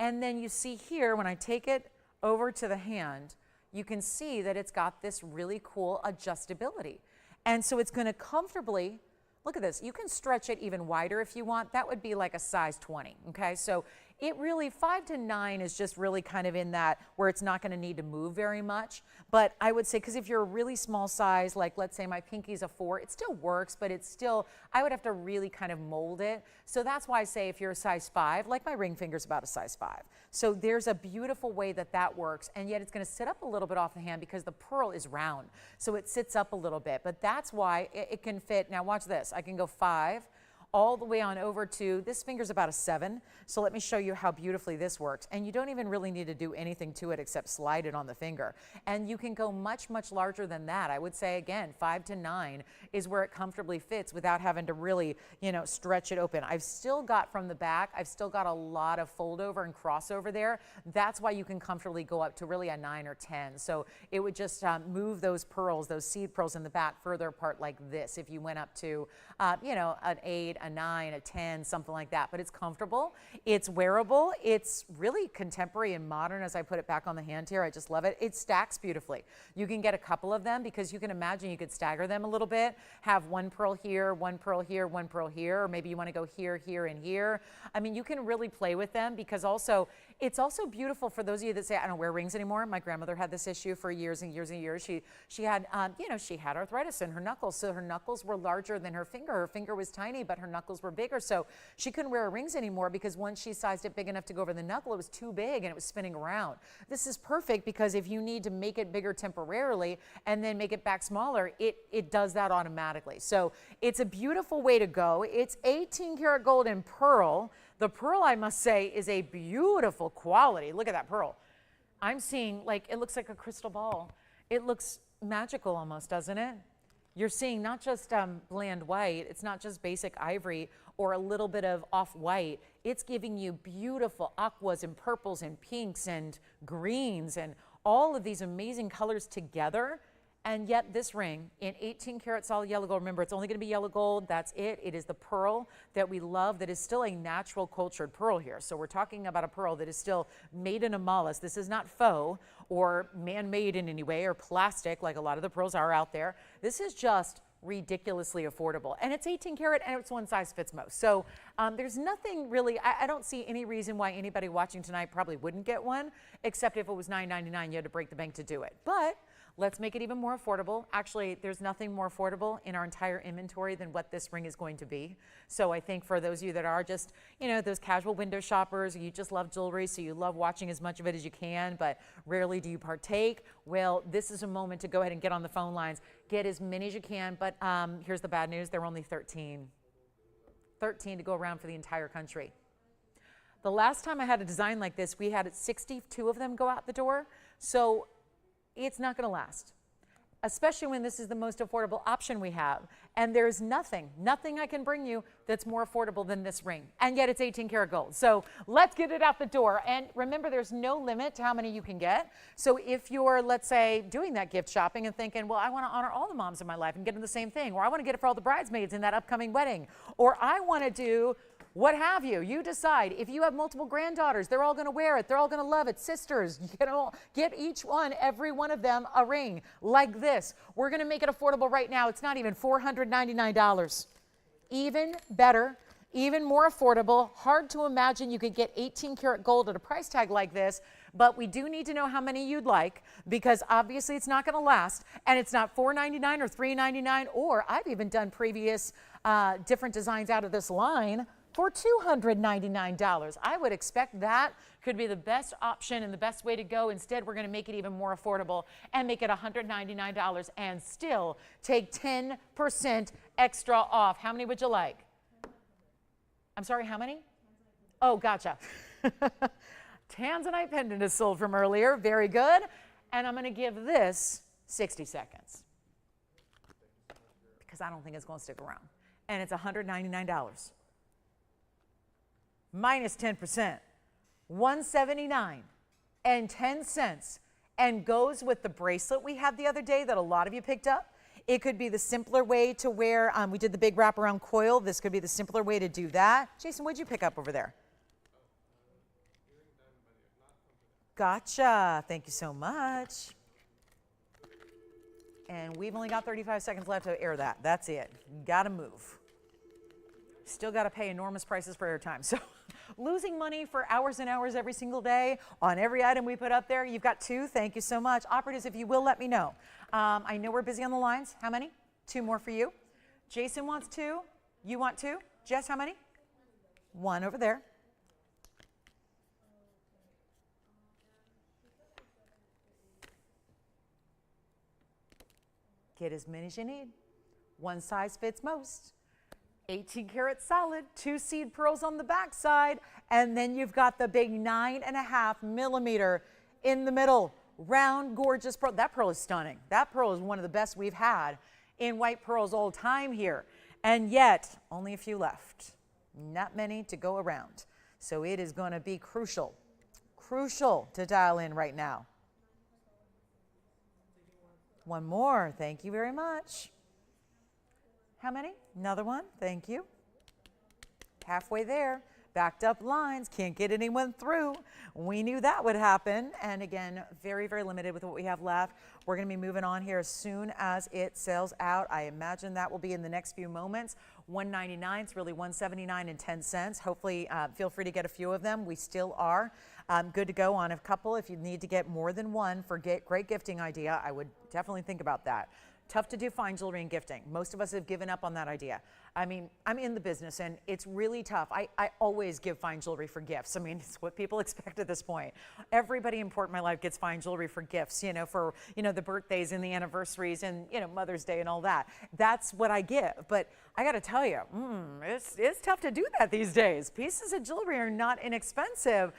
And then you see here, when I take it over to the hand, you can see that it's got this really cool adjustability. And so it's going to comfortably, look at this, you can stretch it even wider if you want. That would be like a size 20, okay? So it really, 5 to 9 is just really kind of in that where it's not going to need to move very much. But I would say, because if you're a really small size, like let's say my pinky's a 4, it still works, but it's still, I would have to really kind of mold it. So that's why I say if you're a size 5, like my ring finger's about a size 5. So there's a beautiful way that that works, and yet it's going to sit up a little bit off the hand because the pearl is round. So it sits up a little bit, but that's why it can fit. Now watch this, I can go 5, all the way on over to, this finger's about a 7. So let me show you how beautifully this works. And you don't even really need to do anything to it except slide it on the finger. And you can go much, much larger than that. I would say, again, 5 to 9 is where it comfortably fits without having to really, you know, stretch it open. I've still got from the back, I've still got a lot of fold over and crossover there. That's why you can comfortably go up to really a 9 or 10. So it would just move those pearls, those seed pearls in the back further apart like this if you went up to, you know, an 8, a 9, a 10, something like that. But it's comfortable, it's wearable, it's really contemporary and modern as I put it back on the hand here. I just love it. It stacks beautifully. You can get a couple of them because you can imagine you could stagger them a little bit, have one pearl here, one pearl here, one pearl here, or maybe you want to go here, here, and here. I mean, you can really play with them because also, it's also beautiful for those of you that say, I don't wear rings anymore. My grandmother had this issue for years and years and years. She had, you know, she had arthritis in her knuckles, so her knuckles were larger than her finger. Her finger was tiny, but her knuckles were bigger, so she couldn't wear rings anymore because once she sized it big enough to go over the knuckle, it was too big and it was spinning around. This is perfect because if you need to make it bigger temporarily and then make it back smaller, it does that automatically. So it's a beautiful way to go. It's 18 karat gold and pearl. The pearl, I must say, is a beautiful quality. Look at that pearl. I'm seeing, like, it looks like a crystal ball. It looks magical almost, doesn't it? You're seeing not just bland white, it's not just basic ivory or a little bit of off-white. It's giving you beautiful aquas and purples and pinks and greens and all of these amazing colors together. And yet this ring in 18 karat solid yellow gold, remember it's only going to be yellow gold, that's it. It is the pearl that we love that is still a natural cultured pearl here. So we're talking about a pearl that is still made in a mollusk. This is not faux or man-made in any way or plastic like a lot of the pearls are out there. This is just ridiculously affordable, and it's 18 karat and it's one size fits most. So there's nothing really, I don't see any reason why anybody watching tonight probably wouldn't get one, except if it was $9.99, you had to break the bank to do it. But let's make it even more affordable. Actually, there's nothing more affordable in our entire inventory than what this ring is going to be. So I think for those of you that are just, you know, those casual window shoppers, you just love jewelry, so you love watching as much of it as you can, but rarely do you partake. Well, this is a moment to go ahead and get on the phone lines, get as many as you can, but here's the bad news, there were only 13. 13 to go around for the entire country. The last time I had a design like this, we had 62 of them go out the door. So it's not going to last. especially when this is the most affordable option we have. And there's nothing I can bring you that's more affordable than this ring. And yet it's 18 karat gold. So let's get it out the door. And remember, there's no limit to how many you can get. So if you're, let's say, doing that gift shopping and thinking, well, I want to honor all the moms in my life and get them the same thing, or I want to get it for all the bridesmaids in that upcoming wedding, or I want to do what have you. You decide. If you have multiple granddaughters, they're all going to wear it. They're all going to love it. Sisters, get each one, every one of them, a ring like this. We're going to make it affordable right now. It's not even $499. Even better, even more affordable. Hard to imagine you could get 18 karat gold at a price tag like this, but we do need to know how many you'd like, because obviously it's not going to last, and it's not $499 or $399, or I've even done previous different designs out of this line for $299. I would expect that could be the best option and the best way to go. Instead, we're going to make it even more affordable and make it $199 and still take 10% extra off. How many would you like? I'm sorry, how many? Oh, gotcha. Tanzanite pendant is sold from earlier. Very good. And I'm going to give this 60 seconds because I don't think it's going to stick around. And it's $199. Minus 10%, $179.10, and goes with the bracelet we had the other day that a lot of you picked up. It could be the simpler way to wear, we did the big wraparound coil. This could be the simpler way to do that. Jason, what'd you pick up over there? Gotcha. Thank you so much. And we've only got 35 seconds left to air that. That's it. Gotta move. Still got to pay enormous prices for airtime. So losing money for hours and hours every single day on every item we put up there. You've got two. Thank you so much. Operatives, if you will, let me know. I know we're busy on the lines. How many? Two more for you. Jason wants two. You want two? Jess, how many? One over there. Get as many as you need. One size fits most. 18 karat solid, 2 seed pearls on the back side, and then you've got the big 9.5 millimeter in the middle. Round, gorgeous pearl. That pearl is stunning. That pearl is one of the best we've had in white pearls all time here. And yet, only a few left. Not many to go around. So it is going to be crucial to dial in right now. One more. Thank you very much. How many? Another one. Thank you. Halfway there. Backed up lines. Can't get anyone through. We knew that would happen. And again, very, very limited with what we have left. We're going to be moving on here as soon as it sells out. I imagine that will be in the next few moments. $199. It's really $179.10. Hopefully, feel free to get a few of them. We still are good to go on a couple. If you need to get more than one for great gifting idea, I would definitely think about that. Tough to do fine jewelry and gifting. Most of us have given up on that idea. I mean, I'm in the business and it's really tough. I always give fine jewelry for gifts. I mean, it's what people expect at this point. Everybody important in my life gets fine jewelry for gifts, for, the birthdays and the anniversaries and, Mother's Day and all that. That's what I give. But I got to tell you, it's tough to do that these days. Pieces of jewelry are not inexpensive.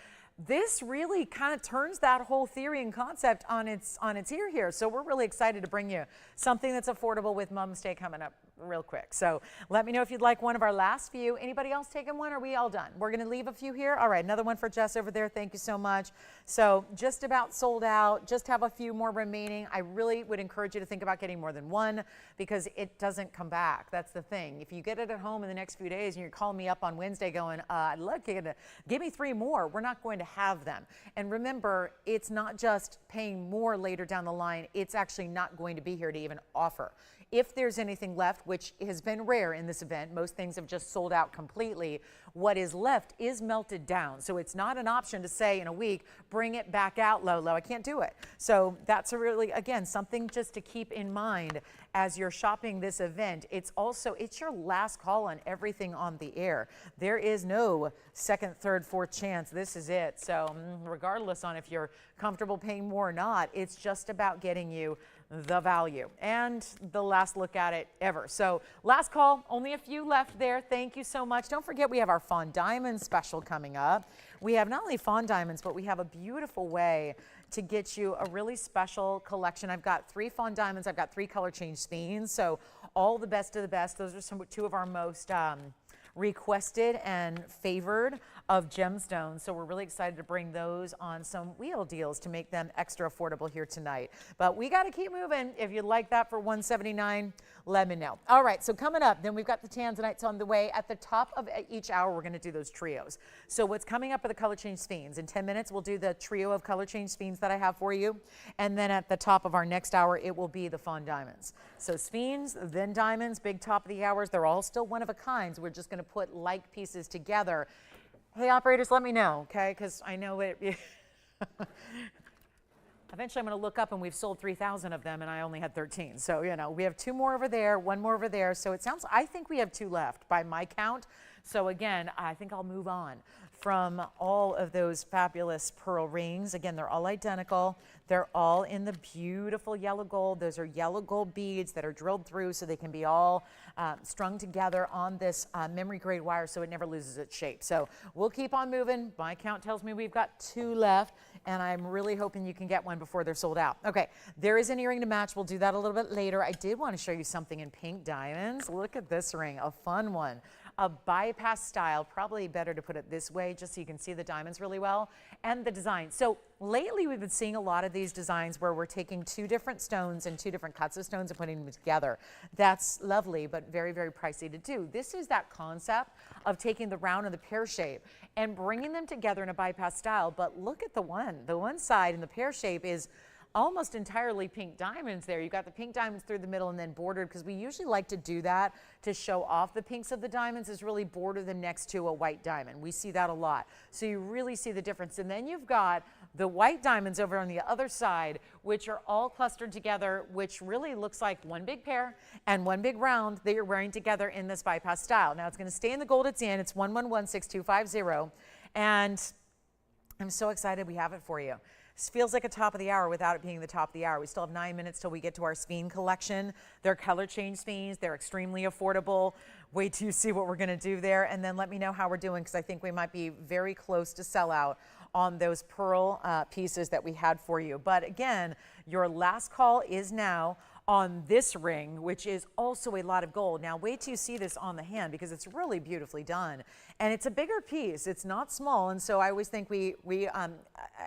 This really kind of turns that whole theory and concept on its ear here. So we're really excited to bring you something that's affordable with Mom's Day coming up real quick. So let me know if you'd like one of our last few. Anybody else taking one? Are we all done? We're going to leave a few here. All right, another one for Jess over there. Thank you so much. So just about sold out. Just have a few more remaining. I really would encourage you to think about getting more than one because it doesn't come back. That's the thing. If you get it at home in the next few days and you're calling me up on Wednesday going, I'd love you to give me 3 more, we're not going to have them. And remember, it's not just paying more later down the line. It's actually not going to be here to even offer. If there's anything left, which has been rare in this event, most things have just sold out completely. What is left is melted down. So it's not an option to say in a week, bring it back out, Lolo. I can't do it. So that's really, again, something just to keep in mind as you're shopping this event. It's your last call on everything on the air. There is no second, third, fourth chance. This is it. So regardless on if you're comfortable paying more or not, it's just about getting you the value and the last look at it ever. So last call, only a few left there. Thank you so much. Don't forget we have our Fawn Diamond special coming up. We have not only Fawn Diamonds, but we have a beautiful way to get you a really special collection. I've got 3 Fawn Diamonds. I've got 3 color change sphens. So all the best of the best. Those are 2 of our most requested and favored of gemstones. So we're really excited to bring those on some wheel deals to make them extra affordable here tonight. But we got to keep moving. If you'd like that for $179, let me know. All right, so coming up, then we've got the Tanzanites on the way. At the top of each hour, we're going to do those trios. So what's coming up are the color change sphens. In 10 minutes, we'll do the trio of color change sphens that I have for you. And then at the top of our next hour, it will be the Fawn Diamonds. So sphens, then diamonds, big top of the hours. They're all still one of a kind. So we're just going to put like pieces together. Hey, operators, let me know, okay? Because I know it. Eventually, I'm going to look up, and we've sold 3,000 of them, and I only had 13. So, you know, we have 2 more over there, 1 more over there. So it sounds, I think we have 2 left by my count. So again, I think I'll move on from all of those fabulous pearl rings. Again, they're all identical. They're all in the beautiful yellow gold. Those are yellow gold beads that are drilled through so they can be all strung together on this memory grade wire so it never loses its shape. So we'll keep on moving. My count tells me we've got 2 left, and I'm really hoping you can get one before they're sold out. Okay, there is an earring to match. We'll do that a little bit later. I did want to show you something in pink diamonds. Look at this ring, a fun one. A bypass style, probably better to put it this way, just so you can see the diamonds really well, and the design. So lately we've been seeing a lot of these designs where we're taking 2 different stones and 2 different cuts of stones and putting them together. That's lovely, but very, very pricey to do. This is that concept of taking the round and the pear shape and bringing them together in a bypass style. But look at the one side in the pear shape is almost entirely pink diamonds there. You've got the pink diamonds through the middle and then bordered, because we usually like to do that to show off the pinks of the diamonds, is really border them next to a white diamond. We see that a lot. So you really see the difference. And then you've got the white diamonds over on the other side, which are all clustered together, which really looks like one big pair and one big round that you're wearing together in this bypass style. Now it's going to stay in the gold it's in. It's 1116250. And I'm so excited we have it for you. Feels like a top of the hour without it being the top of the hour. We still have 9 minutes till we get to our sphene collection. They're color change sphens. They're extremely affordable. Wait till you see what we're going to do there, and then let me know how we're doing, because I think we might be very close to sell out on those pearl pieces that we had for you. But again, your last call is now on this ring, which is also a lot of gold. Now wait till you see this on the hand, because it's really beautifully done, and it's a bigger piece. It's not small, and so I always think I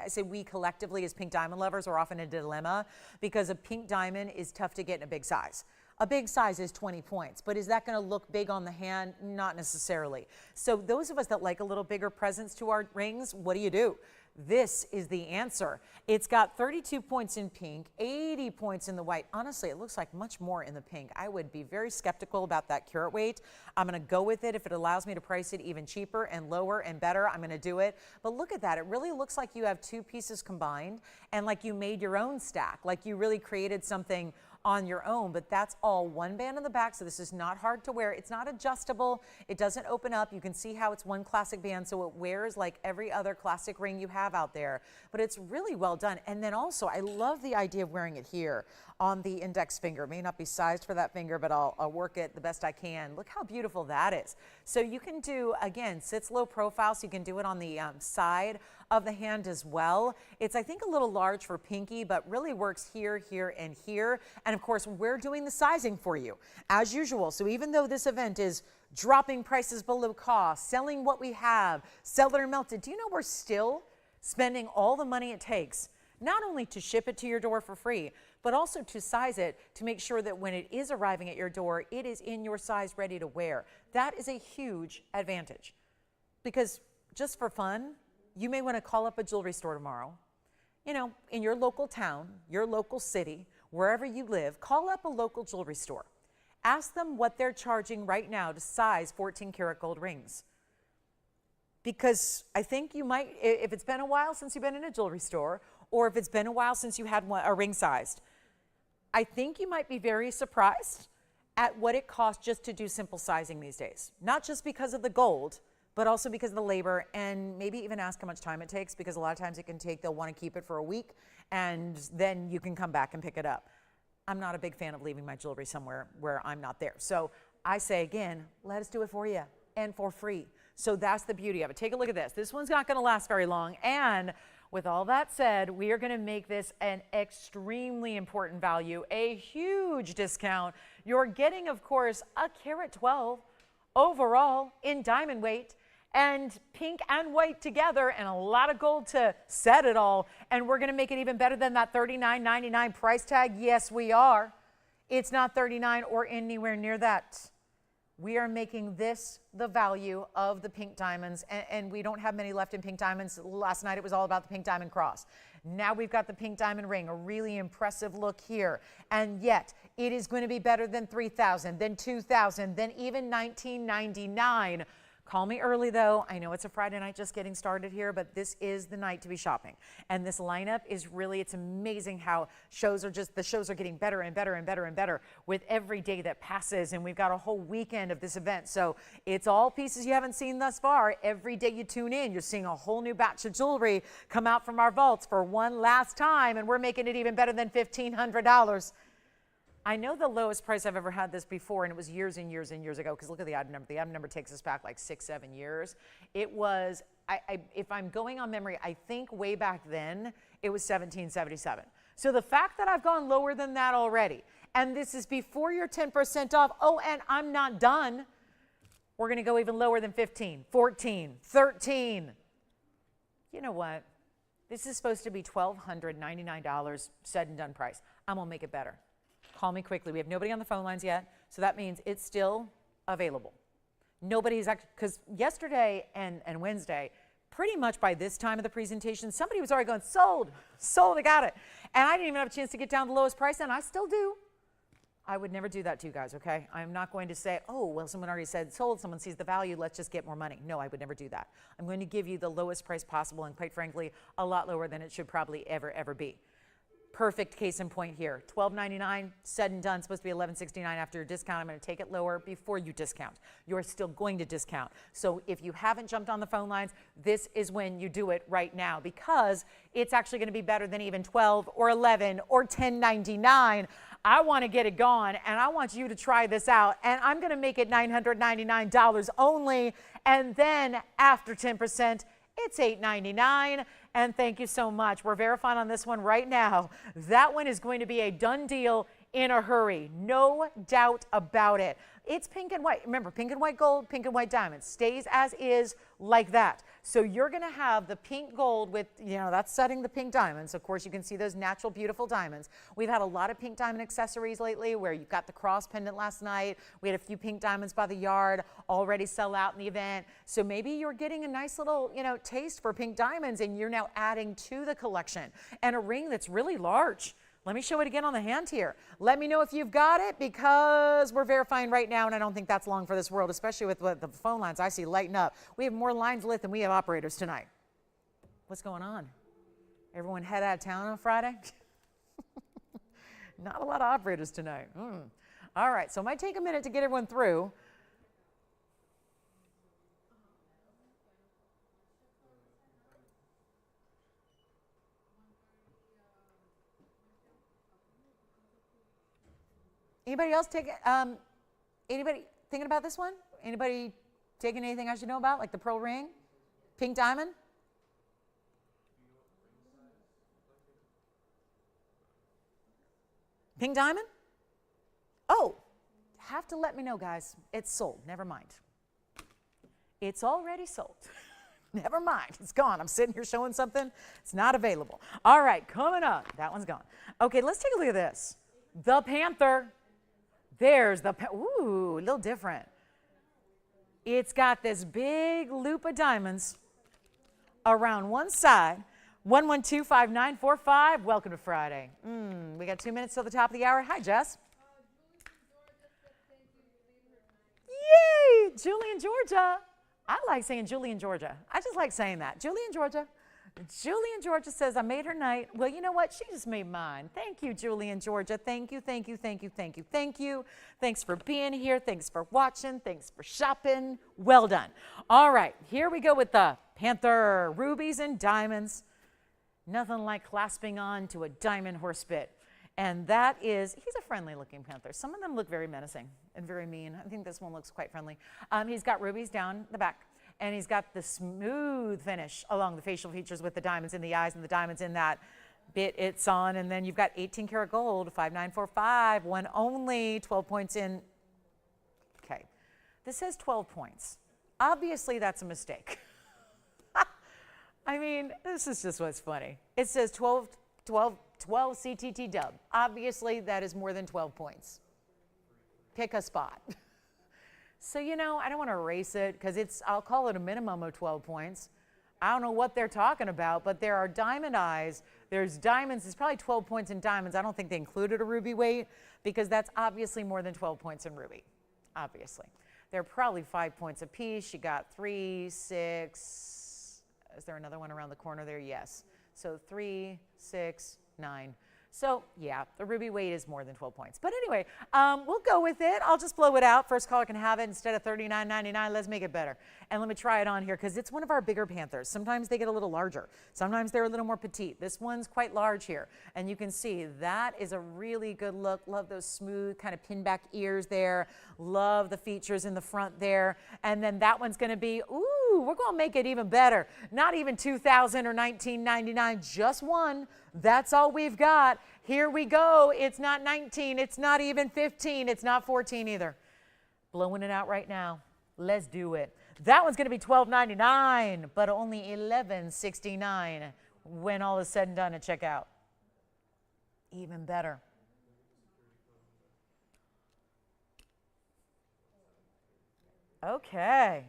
say we collectively as pink diamond lovers are often in a dilemma, because a pink diamond is tough to get in a big size. A big size is 20 points, but is that going to look big on the hand? Not necessarily. So those of us that like a little bigger presence to our rings, what do? This is the answer. It's got 32 points in pink, 80 points in the white. Honestly, it looks like much more in the pink. I would be very skeptical about that carat weight. I'm going to go with it. If it allows me to price it even cheaper and lower and better, I'm going to do it. But look at that. It really looks like you have 2 pieces combined, and like you made your own stack, like you really created something on your own. But that's all one band in the back, so this is not hard to wear. It's not adjustable. It doesn't open up. You can see how it's one classic band, so it wears like every other classic ring you have out there. But it's really well done. And then also, I love the idea of wearing it here on the index finger. It may not be sized for that finger, but I'll work it the best I can. Look how beautiful that is. So you can do, again, sits low profile, so you can do it on the side of the hand as well. It's, I think, a little large for pinky, but really works here, here, and here. And of course, we're doing the sizing for you as usual. So even though this event is dropping prices below cost, selling what we have, seller melted, do you know we're still spending all the money it takes, not only to ship it to your door for free, but also to size it to make sure that when it is arriving at your door, it is in your size, ready to wear. That is a huge advantage, because just for fun, you may want to call up a jewelry store tomorrow, you know, in your local town, your local city, wherever you live. Call up a local jewelry store. Ask them what they're charging right now to size 14 karat gold rings. Because I think you might, if it's been a while since you've been in a jewelry store, or if it's been a while since you had a ring sized, I think you might be very surprised at what it costs just to do simple sizing these days. Not just because of the gold, but also because of the labor, and maybe even ask how much time it takes, because a lot of times it can take, they'll want to keep it for a week, and then you can come back and pick it up. I'm not a big fan of leaving my jewelry somewhere where I'm not there. So I say again, let us do it for you and for free. So that's the beauty of it. Take a look at this. This one's not going to last very long. And with all that said, we are going to make this an extremely important value, a huge discount. You're getting, of course, a carat 12 overall in diamond weight, and pink and white together, and a lot of gold to set it all. And we're going to make it even better than that $39.99 price tag. Yes, we are. It's not $39 or anywhere near that. We are making this the value of the pink diamonds, and we don't have many left in pink diamonds. Last night it was all about the pink diamond cross. Now we've got the pink diamond ring, a really impressive look here. And yet it is going to be better than $3,000, then $2,000, then even $19.99. Call me early though. I know it's a Friday night just getting started here, but this is the night to be shopping. And this lineup is really, it's amazing how the shows are getting better and better and better and better with every day that passes. And we've got a whole weekend of this event. So it's all pieces you haven't seen thus far. Every day you tune in, you're seeing a whole new batch of jewelry come out from our vaults for one last time. And we're making it even better than $1,500. I know the lowest price I've ever had this before, and it was years and years and years ago, because look at the item number. The item number takes us back like 6-7 years. It was, if I'm going on memory, I think way back then, it was $1,777. So the fact that I've gone lower than that already, and this is before your 10% off, oh, and I'm not done. We're going to go even lower than 15, 14, 13. You know what? This is supposed to be $1,299 said and done price. I'm going to make it better. Call me quickly. We have nobody on the phone lines yet, so that means it's still available. Nobody's actually, because yesterday and Wednesday, pretty much by this time of the presentation, somebody was already going, sold, I got it. And I didn't even have a chance to get down to the lowest price, and I still do. I would never do that to you guys, okay? I'm not going to say, oh, well, someone already said sold, someone sees the value, let's just get more money. No, I would never do that. I'm going to give you the lowest price possible, and quite frankly, a lot lower than it should probably ever be. Perfect case in point here. $12.99 said and done, supposed to be $11.69 after your discount. I'm going to take it lower before you discount. You're still going to discount. So if you haven't jumped on the phone lines, this is when you do it right now, because it's actually going to be better than even $12 or $11 or $10.99. I want to get it gone, and I want you to try this out, and I'm going to make it $999 only, and then after 10%, it's $8.99, and thank you so much. We're verifying on this one right now. That one is going to be a done deal in a hurry. No doubt about it. It's pink and white. Remember, pink and white gold, pink and white diamonds. Stays as is like that. So you're going to have the pink gold with, you know, that's setting the pink diamonds. Of course, you can see those natural, beautiful diamonds. We've had a lot of pink diamond accessories lately where you've got the cross pendant last night. We had a few pink diamonds by the yard already sell out in the event. So maybe you're getting a nice little, you know, taste for pink diamonds, and you're now adding to the collection. And a ring that's really large. Let me show it again on the hand here. Let me know if you've got it, because we're verifying right now, and I don't think that's long for this world, especially with what the phone lines I see lighting up. We have more lines lit than we have operators tonight. What's going on? Everyone head out of town on Friday? Not a lot of operators tonight. All right, so it might take a minute to get everyone through. Anybody else anybody thinking about this one? Anybody taking anything I should know about, like the pearl ring? Pink diamond? Pink diamond? Oh, have to let me know, guys. It's sold. Never mind. It's already sold. Never mind. It's gone. I'm sitting here showing something. It's not available. All right, coming up. That one's gone. Okay, let's take a look at this. The Panther. There's the, ooh, a little different. It's got this big loop of diamonds around one side. 1125945. Welcome to Friday. We got 2 minutes till the top of the hour. Hi, Jess. Yay, Julie in Georgia. I like saying Julie in Georgia. I just like saying that. Julie in Georgia. Julie in Georgia says, I made her night. Well, you know what? She just made mine. Thank you, Julie in Georgia. Thank you, thank you, thank you, thank you, thank you. Thanks for being here. Thanks for watching. Thanks for shopping. Well done. All right, here we go with the Panther. Rubies and diamonds. Nothing like clasping on to a diamond horse bit. And that is, he's a friendly looking panther. Some of them look very menacing and very mean. I think this one looks quite friendly. He's got rubies down the back, and he's got the smooth finish along the facial features with the diamonds in the eyes and the diamonds in that bit it's on. And then you've got 18 karat gold, 5945, one only, 12 points in. Okay, this says 12 points. Obviously, that's a mistake. I mean, this is just what's funny. It says 12 CTT dub. Obviously, that is more than 12 points. Pick a spot. So, you know, I don't want to erase it because I'll call it a minimum of 12 points. I don't know what they're talking about, but there are diamond eyes. There's diamonds. It's probably 12 points in diamonds. I don't think they included a ruby weight because that's obviously more than 12 points in ruby, obviously. They're probably 5 points apiece. You got 3, 6. Is there another one around the corner there? Yes. So 3, 6, 9. So yeah, the ruby weight is more than 12 points. But anyway, we'll go with it. I'll just blow it out. First caller can have it instead of $39.99. Let's make it better. And let me try it on here because it's one of our bigger panthers. Sometimes they get a little larger. Sometimes they're a little more petite. This one's quite large here. And you can see that is a really good look. Love those smooth kind of pin back ears there. Love the features in the front there. And then that one's going to be, ooh, we're going to make it even better. Not even $2,000 or $19.99, just one. That's all we've got. Here we go. It's not 19. It's not even 15. It's not 14 either. Blowing it out right now. Let's do it. That one's going to be $12.99, but only $11.69 when all is said and done at checkout. Even better. Okay.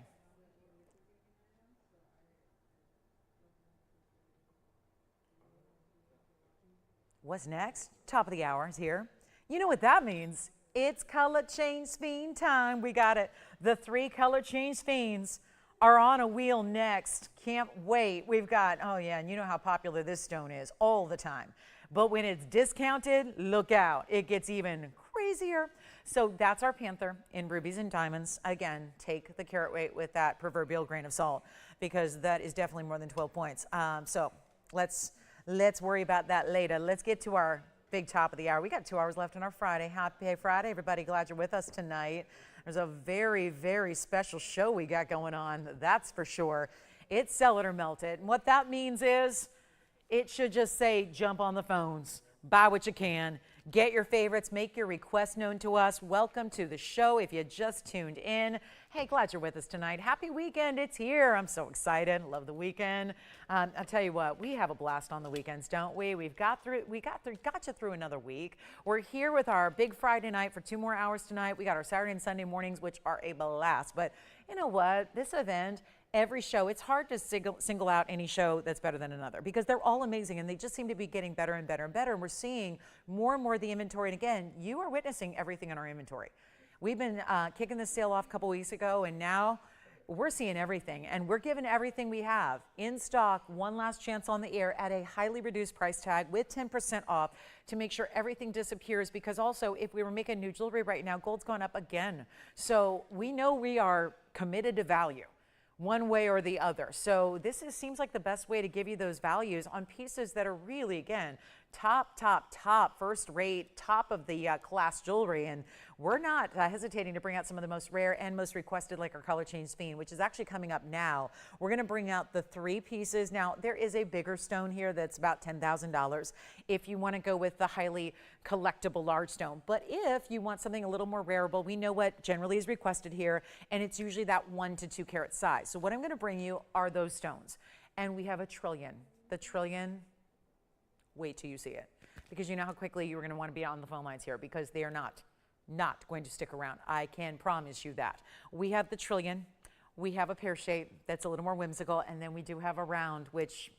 What's next? Top of the hour is here. You know what that means. It's color change sphene time. We got it. The 3 color change sphenes are on a wheel next. Can't wait. We've got, oh yeah, and you know how popular this stone is all the time. But when it's discounted, look out. It gets even crazier. So that's our panther in rubies and diamonds. Again, take the carat weight with that proverbial grain of salt because that is definitely more than 12 points. So let's worry about that later. Let's get to our big top of the hour. We got 2 hours left on our Friday. Happy Friday, everybody. Glad you're with us tonight. There's a very, very special show we got going on, that's for sure. It's Sell It or Melt It. And what that means is it should just say jump on the phones, buy what you can, get your favorites, make your requests known to us. Welcome to the show if you just tuned in. Hey, glad you're with us tonight. Happy weekend, it's here. I'm so excited, love the weekend. I'll tell you what, we have a blast on the weekends, don't we? We got you through another week. We're here with our big Friday night for 2 more hours tonight. We got our Saturday and Sunday mornings, which are a blast. But you know what, this event, every show, it's hard to single out any show that's better than another because they're all amazing and they just seem to be getting better and better and better. And we're seeing more and more of the inventory. And again, you are witnessing everything in our inventory. We've been kicking this sale off a couple weeks ago, and now we're seeing everything. And we're giving everything we have in stock, one last chance on the air at a highly reduced price tag with 10% off to make sure everything disappears. Because also, if we were making new jewelry right now, gold's gone up again. So we know we are committed to value one way or the other. So this seems like the best way to give you those values on pieces that are really, again, top, first rate, top of the class jewelry. And we're not hesitating to bring out some of the most rare and most requested, like our color change sphene, which is actually coming up now. We're going to bring out the 3 pieces. Now, there is a bigger stone here that's about $10,000 if you want to go with the highly collectible large stone. But if you want something a little more rareable, we know what generally is requested here, and it's usually that 1 to 2 carat size. So what I'm going to bring you are those stones. And we have a trillion. The trillion, wait till you see it. Because you know how quickly you're going to want to be on the phone lines here because they are not going to stick around. I can promise you that. We have the trillion. We have a pear shape that's a little more whimsical. And then we do have a round, which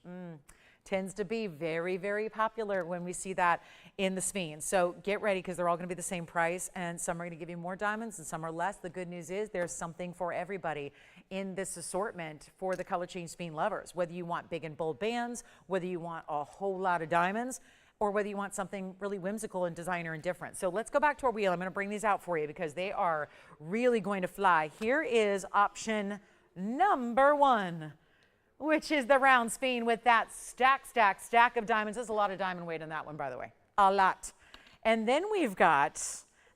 tends to be very, very popular when we see that in the sphene. So get ready because they're all going to be the same price. And some are going to give you more diamonds and some are less. The good news is there's something for everybody in this assortment for the color change sphene lovers. Whether you want big and bold bands, whether you want a whole lot of diamonds, or whether you want something really whimsical and designer and different. So let's go back to our wheel. I'm going to bring these out for you because they are really going to fly. Here is option number 1, which is the round sphene with that stack of diamonds. There's a lot of diamond weight in that one, by the way. A lot. And then we've got,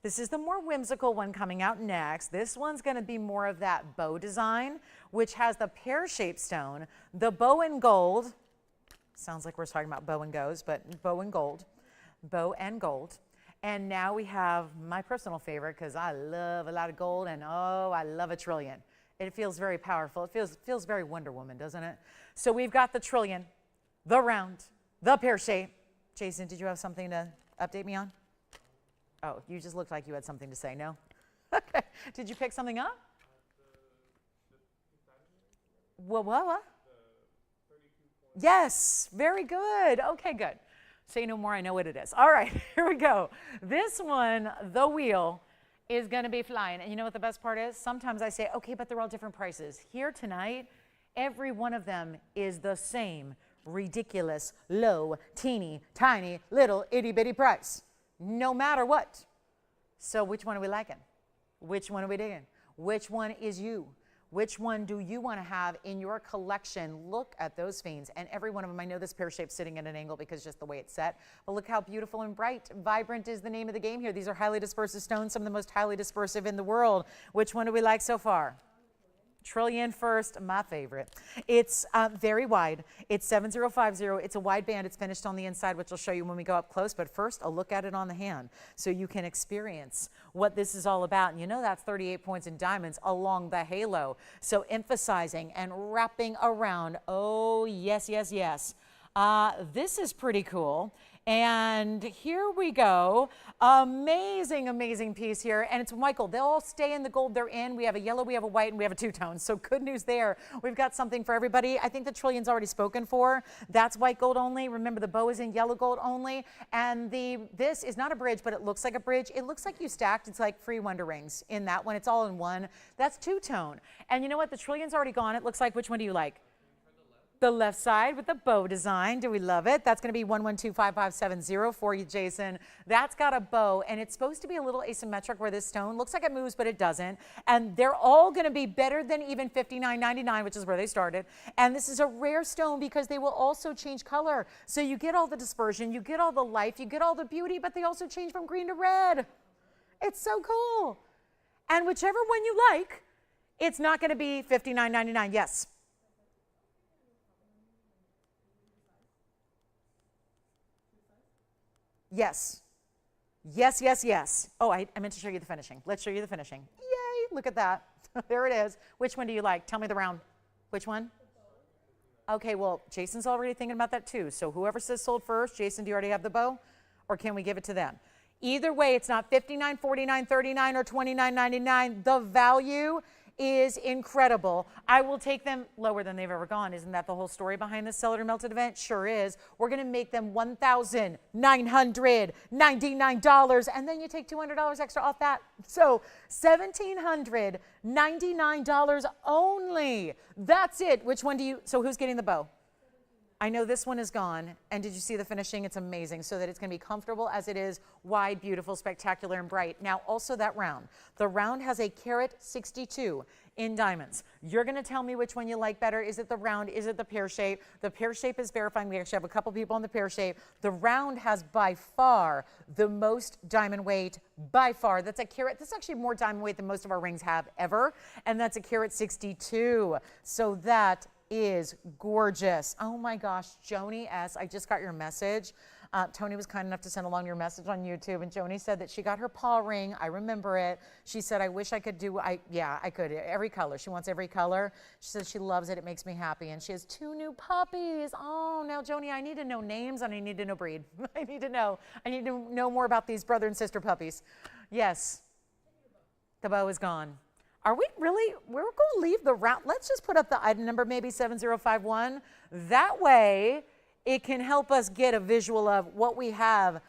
this is the more whimsical one coming out next. This one's going to be more of that bow design, which has the pear-shaped stone, the bow and gold. Sounds like we're talking about bow and goes, but bow and gold. Bow and gold. And now we have my personal favorite, because I love a lot of gold, and oh, I love a trillion. It feels very powerful. It feels very Wonder Woman, doesn't it? So we've got the trillion, the round, the pear shape. Jason, did you have something to update me on? Oh, you just looked like you had something to say, no? Okay. Did you pick something up? What? Yes, very good. Okay, good. Say no more, I know what it is. All right, here we go. This one, the wheel, is gonna be flying. And you know what the best part is? Sometimes I say, okay, but they're all different prices. Here tonight, every one of them is the same ridiculous, low, teeny, tiny, little, itty bitty price, no matter what. So which one are we liking? Which one are we digging? Which one is you? Which one do you want to have in your collection? Look at those sphines, and every one of them. I know this pear shape's sitting at an angle because just the way it's set, but look how beautiful and bright. Vibrant is the name of the game here. These are highly dispersive stones, some of the most highly dispersive in the world. Which one do we like so far? Trillion first, my favorite. It's very wide. It's 7050. It's a wide band. It's finished on the inside, which I'll show you when we go up close. But first, I'll look at it on the hand so you can experience what this is all about. And you know that's 38 points in diamonds along the halo. So emphasizing and wrapping around. Oh, yes, yes, yes. This is pretty cool. And here we go. Amazing, amazing piece here. And it's white gold. They'll all stay in the gold they're in. We have a yellow, we have a white, and we have a two-tone. So good news there. We've got something for everybody. I think the trillion's already spoken for. That's white gold only. Remember, the bow is in yellow gold only. And this is not a bridge, but it looks like a bridge. It looks like you stacked. It's like free Wonder Rings in that one. It's all in one. That's two-tone. And you know what? The trillion's already gone. It looks like, which one do you like? The left side with the bow design. Do we love it? That's going to be 1125570 for you, Jason. That's got a bow, and it's supposed to be a little asymmetric where this stone looks like it moves, but it doesn't. And they're all going to be better than even $59.99, which is where they started. And this is a rare stone because they will also change color. So you get all the dispersion, you get all the life, you get all the beauty, but they also change from green to red. It's so cool. And whichever one you like, it's not going to be $59.99. Yes. Yes. Yes, yes, yes. Oh, I meant to show you the finishing. Let's show you the finishing. Yay, look at that. There it is. Which one do you like? Tell me the round. Which one? Okay, well, Jason's already thinking about that too. So whoever says sold first, Jason, do you already have the bow? Or can we give it to them? Either way, it's not $59, $49, $39, or $29.99. The value is incredible. I will take them lower than they've ever gone. Isn't that the whole story behind this Cellar Melted event? Sure is. We're going to make them $1,999, and then you take $200 extra off that. So $1,799 only. That's it. Which one do you, so who's getting the bow? I know this one is gone, and did you see the finishing? It's amazing, so that it's going to be comfortable as it is, wide, beautiful, spectacular, and bright. Now, also that round. The round has a carat 62 in diamonds. You're going to tell me which one you like better. Is it the round? Is it the pear shape? The pear shape is verifying. We actually have a couple people on the pear shape. The round has by far the most diamond weight, by far. That's a carat. That's actually more diamond weight than most of our rings have ever, and that's a carat 62. So that is gorgeous. Oh my gosh, Joni S., I just got your message. Tony was kind enough to send along your message on YouTube, and Joni said that she got her paw ring. I remember it. She said, I wish I could do, yeah, I could, every color. She wants every color. She says she loves it. It makes me happy. And she has 2 new puppies. Oh, now Joni, I need to know names and I need to know breed. I need to know more about these brother and sister puppies. Yes, the bow is gone. Are we really, we're going to leave the round, let's just put up the item number, maybe 7051. That way, it can help us get a visual of what we have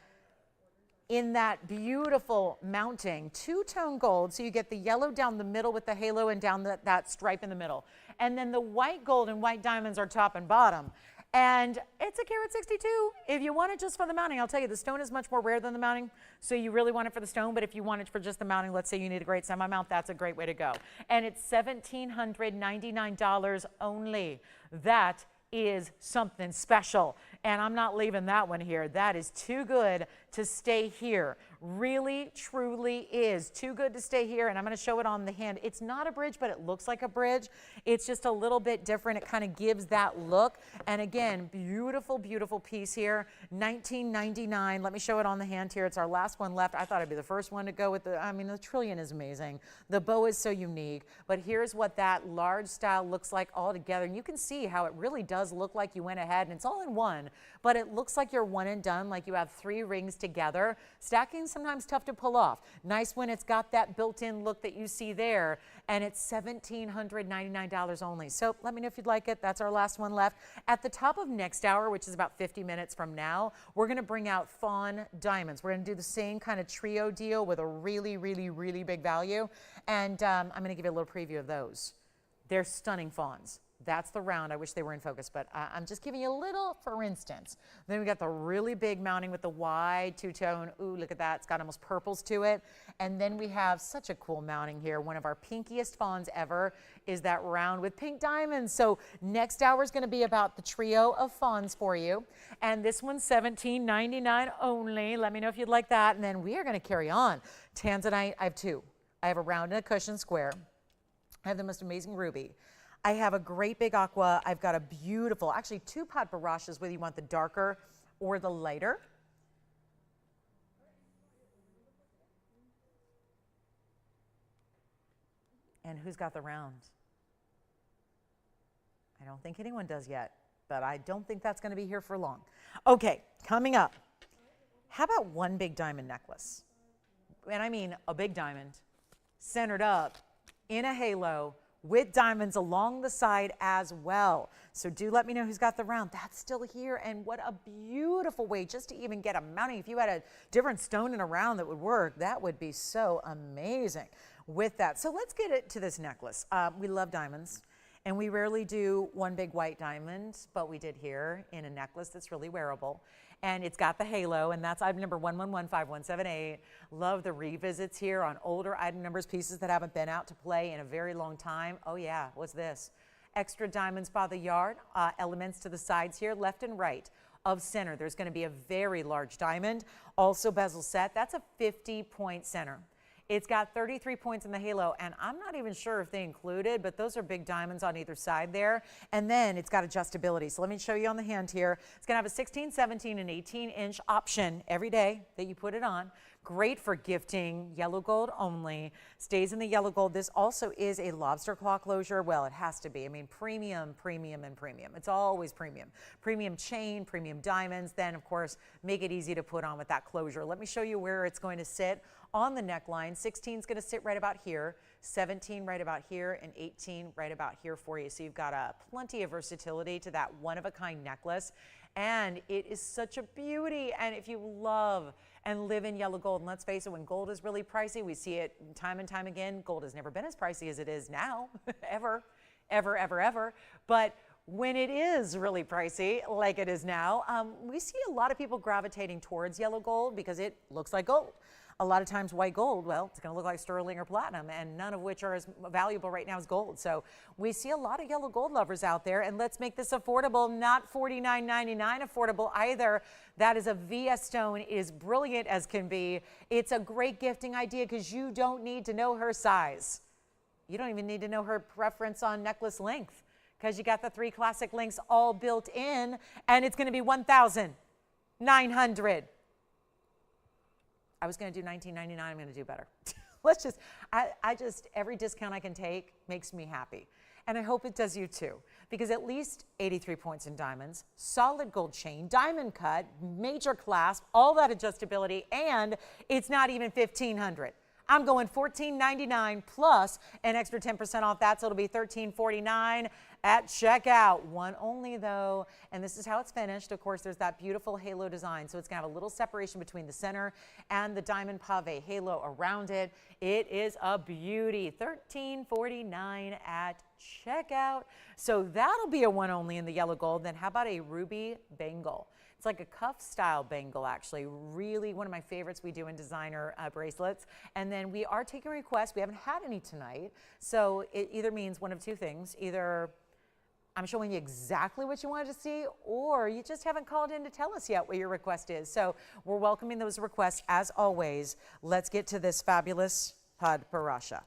in that beautiful mounting. 2-tone gold, so you get the yellow down the middle with the halo and down that stripe in the middle. And then the white gold and white diamonds are top and bottom. And it's a carat 62. If you want it just for the mounting, I'll tell you, the stone is much more rare than the mounting, so you really want it for the stone, but if you want it for just the mounting, let's say you need a great semi-mount, that's a great way to go. And it's $1,799 only. That is something special. and I'm not leaving that one here. That is too good to stay here. Really, truly is too good to stay here, and I'm going to show it on the hand. It's not a bridge, but it looks like a bridge. It's just a little bit different. It kind of gives that look. And again, beautiful, beautiful piece here. $19.99. Let me show it on the hand here. It's our last one left. I thought I'd be the first one to go with the, I mean, the trillion is amazing. The bow is so unique, but here's what that large style looks like all together. And you can see how it really does look like you went ahead, and it's all in one, but it looks like you're one and done, like you have 3 rings together. Stacking sometimes tough to pull off. Nice when it's got that built-in look that you see there, and it's $1,799 only. So let me know if you'd like it. That's our last one left. At the top of next hour, which is about 50 minutes from now, we're going to bring out fawn diamonds. We're going to do the same kind of trio deal with a really, really, really big value, and I'm going to give you a little preview of those. They're stunning fawns. That's the round. I wish they were in focus, but I'm just giving you a little for instance. Then we got the really big mounting with the wide two-tone. Ooh, look at that. It's got almost purples to it. And then we have such a cool mounting here. One of our pinkiest fawns ever is that round with pink diamonds. So next hour is going to be about the trio of fawns for you. And this one's $17.99 only. Let me know if you'd like that. And then we are going to carry on. Tanzanite, I have 2. I have a round and a cushion square. I have the most amazing ruby. I have a great big aqua. I've got a beautiful, actually 2 pot barrages, whether you want the darker or the lighter. And who's got the round? I don't think anyone does yet, but I don't think that's going to be here for long. Okay, coming up. How about one big diamond necklace? And I mean a big diamond, centered up in a halo, with diamonds along the side as well. So do let me know who's got the round. That's still here, and what a beautiful way just to even get a mounting. If you had a different stone in a round that would work, that would be so amazing with that. So let's get it to this necklace. We love diamonds, and we rarely do one big white diamond, but we did here in a necklace that's really wearable. And it's got the halo, and that's item number 1115-178. Love the revisits here on older item numbers, pieces that haven't been out to play in a very long time. Oh yeah, what's this? Extra diamonds by the yard, elements to the sides here, left and right of center. There's going to be a very large diamond, also bezel set. That's a 50-point center. It's got 33 points in the halo, and I'm not even sure if they included, but those are big diamonds on either side there. And then it's got adjustability. So let me show you on the hand here. It's going to have a 16, 17, and 18-inch option every day that you put it on. Great for gifting, yellow gold only. Stays in the yellow gold. This also is a lobster claw closure. Well, it has to be. I mean, premium, premium, and premium. It's always premium. Premium chain, premium diamonds. Then, of course, make it easy to put on with that closure. Let me show you where it's going to sit on the neckline. 16 is going to sit right about here, 17 right about here, and 18 right about here for you. So you've got plenty of versatility to that one-of-a-kind necklace. And it is such a beauty. And if you love and live in yellow gold, and let's face it, when gold is really pricey, we see it time and time again. Gold has never been as pricey as it is now, ever, ever, ever, ever. But when it is really pricey, like it is now, we see a lot of people gravitating towards yellow gold because it looks like gold. A lot of times white gold, well, it's going to look like sterling or platinum, and none of which are as valuable right now as gold. So we see a lot of yellow gold lovers out there, and let's make this affordable, not $49.99 affordable either. That is a VS stone, is brilliant as can be. It's a great gifting idea because you don't need to know her size. You don't even need to know her preference on necklace length because you got the 3 classic links all built in, and it's going to be $1,900. I was going to do $19.99. I'm going to do better. Let's just, I just, every discount I can take makes me happy. And I hope it does you too, because at least 83 points in diamonds, solid gold chain, diamond cut, major clasp, all that adjustability, and it's not even $1,500. I'm going $14.99 plus an extra 10% off that, so it'll be $13.49 at checkout. One only though, and this is how it's finished. Of course, there's that beautiful halo design, so it's gonna have a little separation between the center and the diamond pave halo around it. It is a beauty. $13.49 at checkout. So that'll be a one only in the yellow gold. Then how about a ruby bangle? It's like a cuff style bangle, actually. Really one of my favorites we do in designer bracelets. And then we are taking requests. We haven't had any tonight. So it either means one of two things. Either I'm showing you exactly what you wanted to see, or you just haven't called in to tell us yet what your request is. So we're welcoming those requests as always. Let's get to this fabulous padparasha.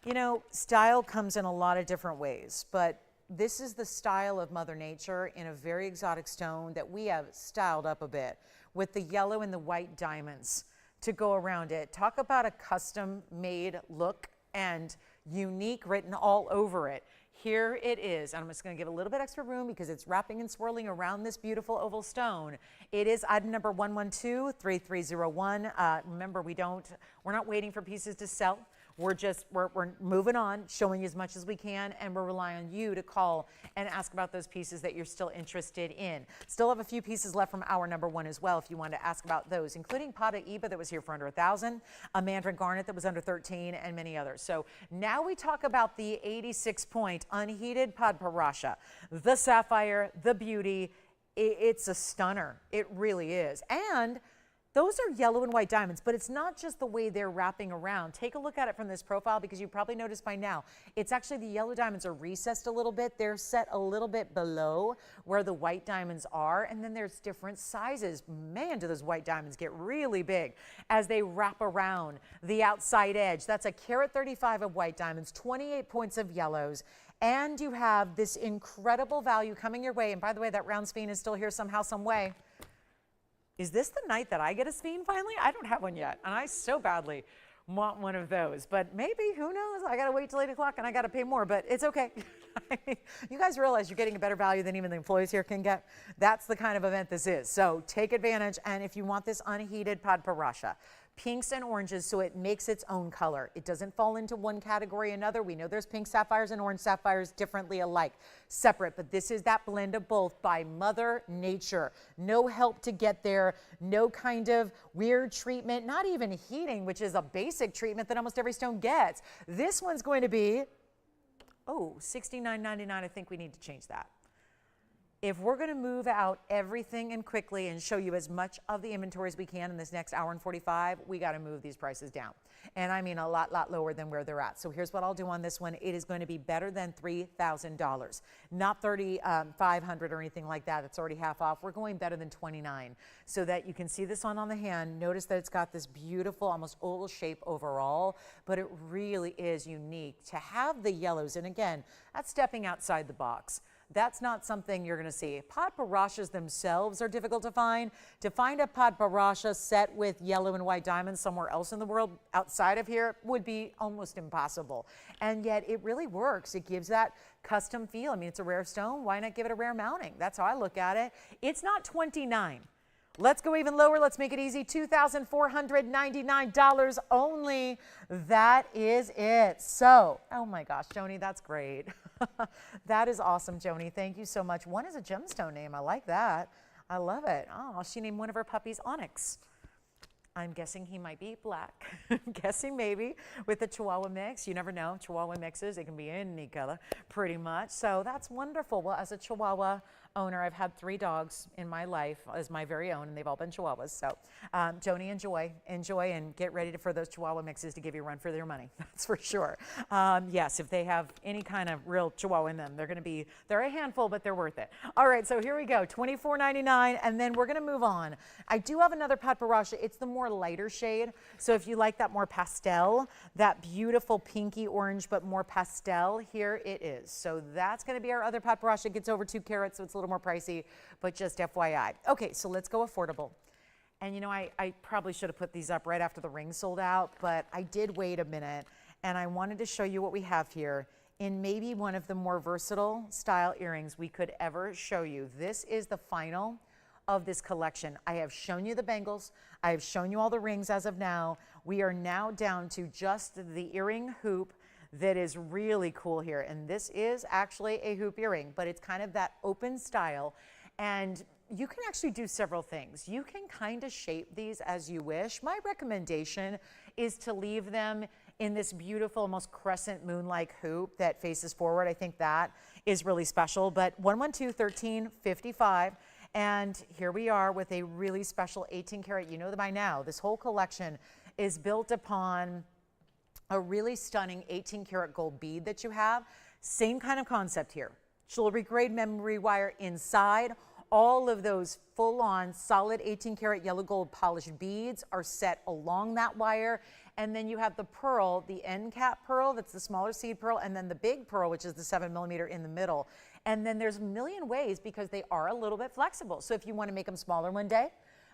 You know, style comes in a lot of different ways, but this is the style of Mother Nature in a very exotic stone that we have styled up a bit with the yellow and the white diamonds to go around it. Talk about a custom made look and unique written all over it. Here it is. And I'm just going to give a little bit extra room because it's wrapping and swirling around this beautiful oval stone. It is item number 1123301. Remember, we're not waiting for pieces to sell. We're moving on, showing you as much as we can, and we're relying on you to call and ask about those pieces that you're still interested in. Still have a few pieces left from hour number 1 as well if you want to ask about those, including paraiba that was here for under 1,000, a Mandarin garnet that was under 13, and many others. So now we talk about the 86-point unheated padparasha, the sapphire, the beauty. It's a stunner. It really is. And those are yellow and white diamonds, but it's not just the way they're wrapping around. Take a look at it from this profile because you probably noticed by now, it's actually the yellow diamonds are recessed a little bit. They're set a little bit below where the white diamonds are, and then there's different sizes. Man, do those white diamonds get really big as they wrap around the outside edge. That's a carat 35 of white diamonds, 28 points of yellows, and you have this incredible value coming your way. And by the way, that round sphene is still here somehow, some way. Is this the night that I get a sphene finally? I don't have one yet, and I so badly want one of those. But maybe, who knows? I got to wait till 8 o'clock, and I got to pay more, but it's okay. You guys realize you're getting a better value than even the employees here can get? That's the kind of event this is. So take advantage, and if you want this unheated padparasha, pinks and oranges, so it makes its own color. It doesn't fall into one category or another. We know there's pink sapphires and orange sapphires differently alike, separate, but this is that blend of both by Mother Nature. No help to get there, no kind of weird treatment, not even heating, which is a basic treatment that almost every stone gets. This one's going to be, $69.99. I think we need to change that. If we're going to move out everything and quickly and show you as much of the inventory as we can in this next hour and 45, we got to move these prices down. And I mean a lot lower than where they're at. So here's what I'll do on this one. It is going to be better than $3,000, not $3,500 or anything like that. It's already half off. We're going better than $29 so that you can see this on the hand. Notice that it's got this beautiful, almost oval shape overall, but it really is unique to have the yellows. And again, that's stepping outside the box. That's not something you're going to see. Padparashas themselves are difficult to find. To find a padparasha set with yellow and white diamonds somewhere else in the world outside of here would be almost impossible. And yet it really works. It gives that custom feel. I mean, it's a rare stone. Why not give it a rare mounting? That's how I look at it. It's not $29. Let's go even lower. Let's make it easy. $2,499 only. That is it. So, oh my gosh, Joni, that's great. That is awesome, Joni. Thank you so much. One is a gemstone name. I like that. I love it. Oh, she named one of her puppies Onyx. I'm guessing he might be black. I'm guessing maybe with the Chihuahua mix. You never know. Chihuahua mixes, it can be any color pretty much. So that's wonderful. Well, as a Chihuahua owner, I've had 3 dogs in my life as my very own, and they've all been Chihuahuas. So Joni, enjoy and get ready for those Chihuahua mixes to give you a run for their money. That's for sure. Yes, if they have any kind of real Chihuahua in them, they're a handful, but they're worth it. All right, so here we go, $24.99, and then we're gonna move on. I do have another padparasha. It's the more lighter shade. So if you like that more pastel, that beautiful pinky orange, but more pastel, here it is. So that's gonna be our other padparasha. It gets over 2 carats, so it's a little more pricey, but just FYI. Okay, so let's go affordable. And you know, I probably should have put these up right after the ring sold out, but I did wait a minute, and I wanted to show you what we have here in maybe one of the more versatile style earrings we could ever show you. This is the final of this collection. I have shown you the bangles. I have shown you all the rings as of now. We are now down to just the earring hoop that is really cool here. And this is actually a hoop earring, but it's kind of that open style. And you can actually do several things. You can kind of shape these as you wish. My recommendation is to leave them in this beautiful, almost crescent moon-like hoop that faces forward. I think that is really special. But 112-1355. And here we are with a really special 18 karat. You know that by now, this whole collection is built upon a really stunning 18 karat gold bead that you have. Same kind of concept here. jewelry grade memory wire inside. All of those full-on solid 18 karat yellow gold polished beads are set along that wire. And then you have the pearl, the end cap pearl, that's the smaller seed pearl, and then the big pearl, which is the 7mm in the middle. And then there's a million ways because they are a little bit flexible. So if you want to make them smaller one day,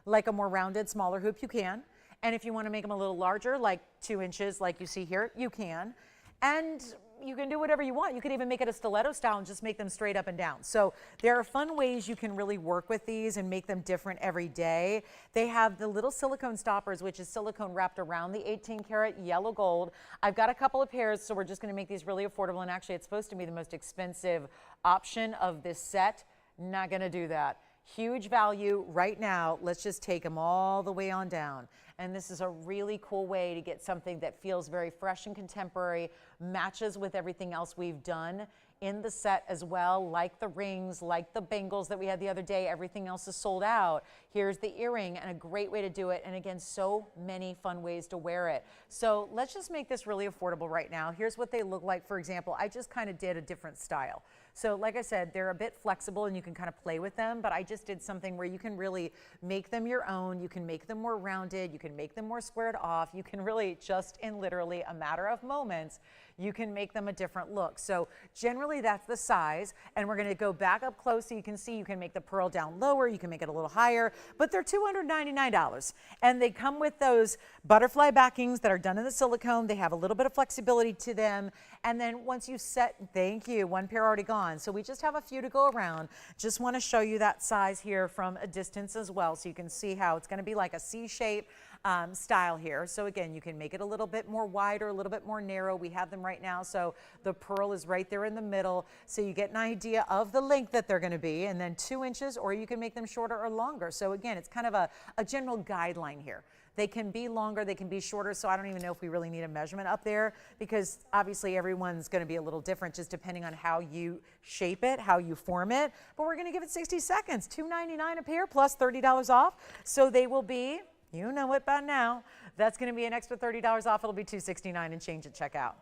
like a more rounded, smaller hoop, you can. And if you want to make them a little larger, like 2 inches, like you see here, you can. And you can do whatever you want. You could even make it a stiletto style and just make them straight up and down. So there are fun ways you can really work with these and make them different every day. They have the little silicone stoppers, which is silicone wrapped around the 18 karat yellow gold. I've got a couple of pairs, so we're just going to make these really affordable. And actually, it's supposed to be the most expensive option of this set. Not going to do that. Huge value right now. Let's just take them all the way on down. And this is a really cool way to get something that feels very fresh and contemporary, matches with everything else we've done in the set as well, like the rings, like the bangles that we had the other day. Everything else is sold out. Here's the earring, and a great way to do it. And again, so many fun ways to wear it. So let's just make this really affordable right now. Here's what they look like. For example, I just kind of did a different style. So like I said, they're a bit flexible and you can kind of play with them, but I just did something where you can really make them your own. You can make them more rounded. You can make them more squared off. You can really just in literally a matter of moments, you can make them a different look. So generally that's the size, and we're going to go back up close so you can see you can make the pearl down lower, you can make it a little higher, but they're $299. And they come with those butterfly backings that are done in the silicone. They have a little bit of flexibility to them. And then once you set, thank you, one pair already gone. So we just have a few to go around. Just want to show you that size here from a distance as well, so you can see how it's going to be like a C-shape style here. So again, you can make it a little bit more wider, a little bit more narrow. We have them right now, so the pearl is right there in the middle, so you get an idea of the length that they're going to be, and then 2 inches, or you can make them shorter or longer. So again, it's kind of a general guideline here. They can be longer, they can be shorter, so I don't even know if we really need a measurement up there, because obviously everyone's going to be a little different just depending on how you shape it, how you form it. But we're going to give it 60 seconds, $2.99 a pair plus $30 off. So they will be, you know it by now, that's going to be an extra $30 off. It'll be $269 and change at checkout.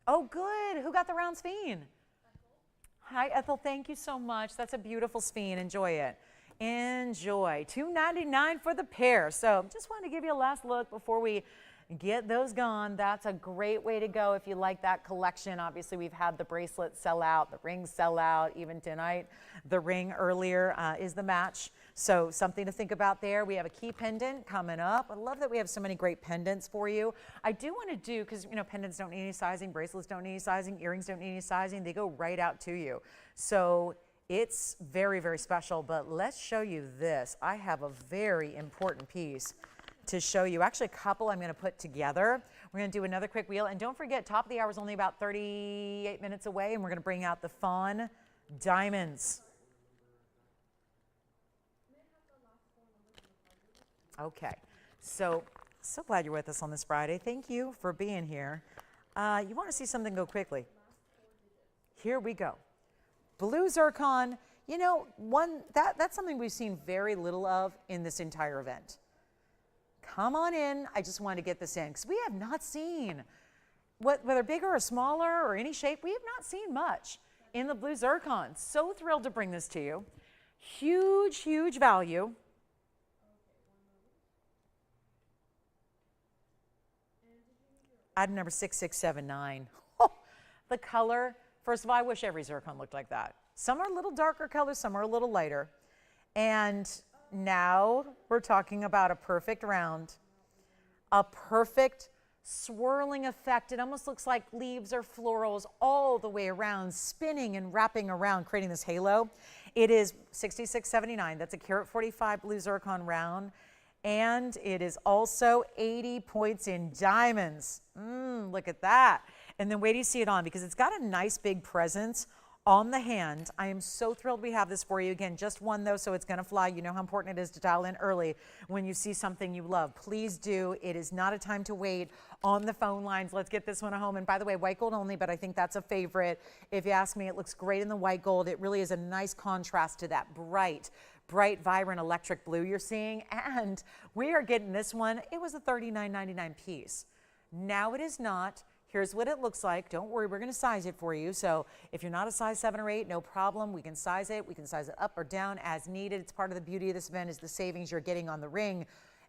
Oh, good. Who got the round sphene? Hi, Ethel. Thank you so much. That's a beautiful sphene. Enjoy it. Enjoy. $2.99 for the pair. So just wanted to give you a last look before we get those gone. That's a great way to go if you like that collection. Obviously, we've had the bracelets sell out, the rings sell out. Even tonight, the ring earlier is the match. So something to think about there. We have a key pendant coming up. I love that we have so many great pendants for you. I do want to do, because you know, pendants don't need any sizing, bracelets don't need any sizing, earrings don't need any sizing. They go right out to you. So it's very, very special. But let's show you this. I have a very important piece to show you. Actually, a couple I'm going to put together. We're going to do another quick wheel. And don't forget, top of the hour is only about 38 minutes away, and we're going to bring out the fawn diamonds. Okay, so glad you're with us on this Friday. Thank you for being here. You want to see something go quickly? Here we go. Blue zircon. You know, that's something we've seen very little of in this entire event. Come on in. I just wanted to get this in because we have not seen, whether bigger or smaller or any shape, we have not seen much in the blue zircon. So thrilled to bring this to you. Huge, huge value. Item number 6679. Oh, the color. First of all, I wish every zircon looked like that. Some are a little darker colors, some are a little lighter. And now we're talking about a perfect round, a perfect swirling effect. It almost looks like leaves or florals all the way around, spinning and wrapping around, creating this halo. It is $66.79. That's a carat 45 blue zircon round. And it is also 80 points in diamonds. Look at that. And then wait till you see it on, because it's got a nice big presence on the hand. I am so thrilled we have this for you. Again, just one though, so it's going to fly. You know how important it is to dial in early when you see something you love. Please do. It is not a time to wait on the phone lines. Let's get this one home. And by the way, white gold only, but I think that's a favorite. If you ask me, it looks great in the white gold. It really is a nice contrast to that bright bright, vibrant electric blue you're seeing. And we are getting this one. It was a $39.99 piece. Now it is not. Here's what it looks like. Don't worry, we're going to size it for you. So if you're not a size 7 or 8, no problem. We can size it. We can size it up or down as needed. It's part of the beauty of this event is the savings you're getting on the ring,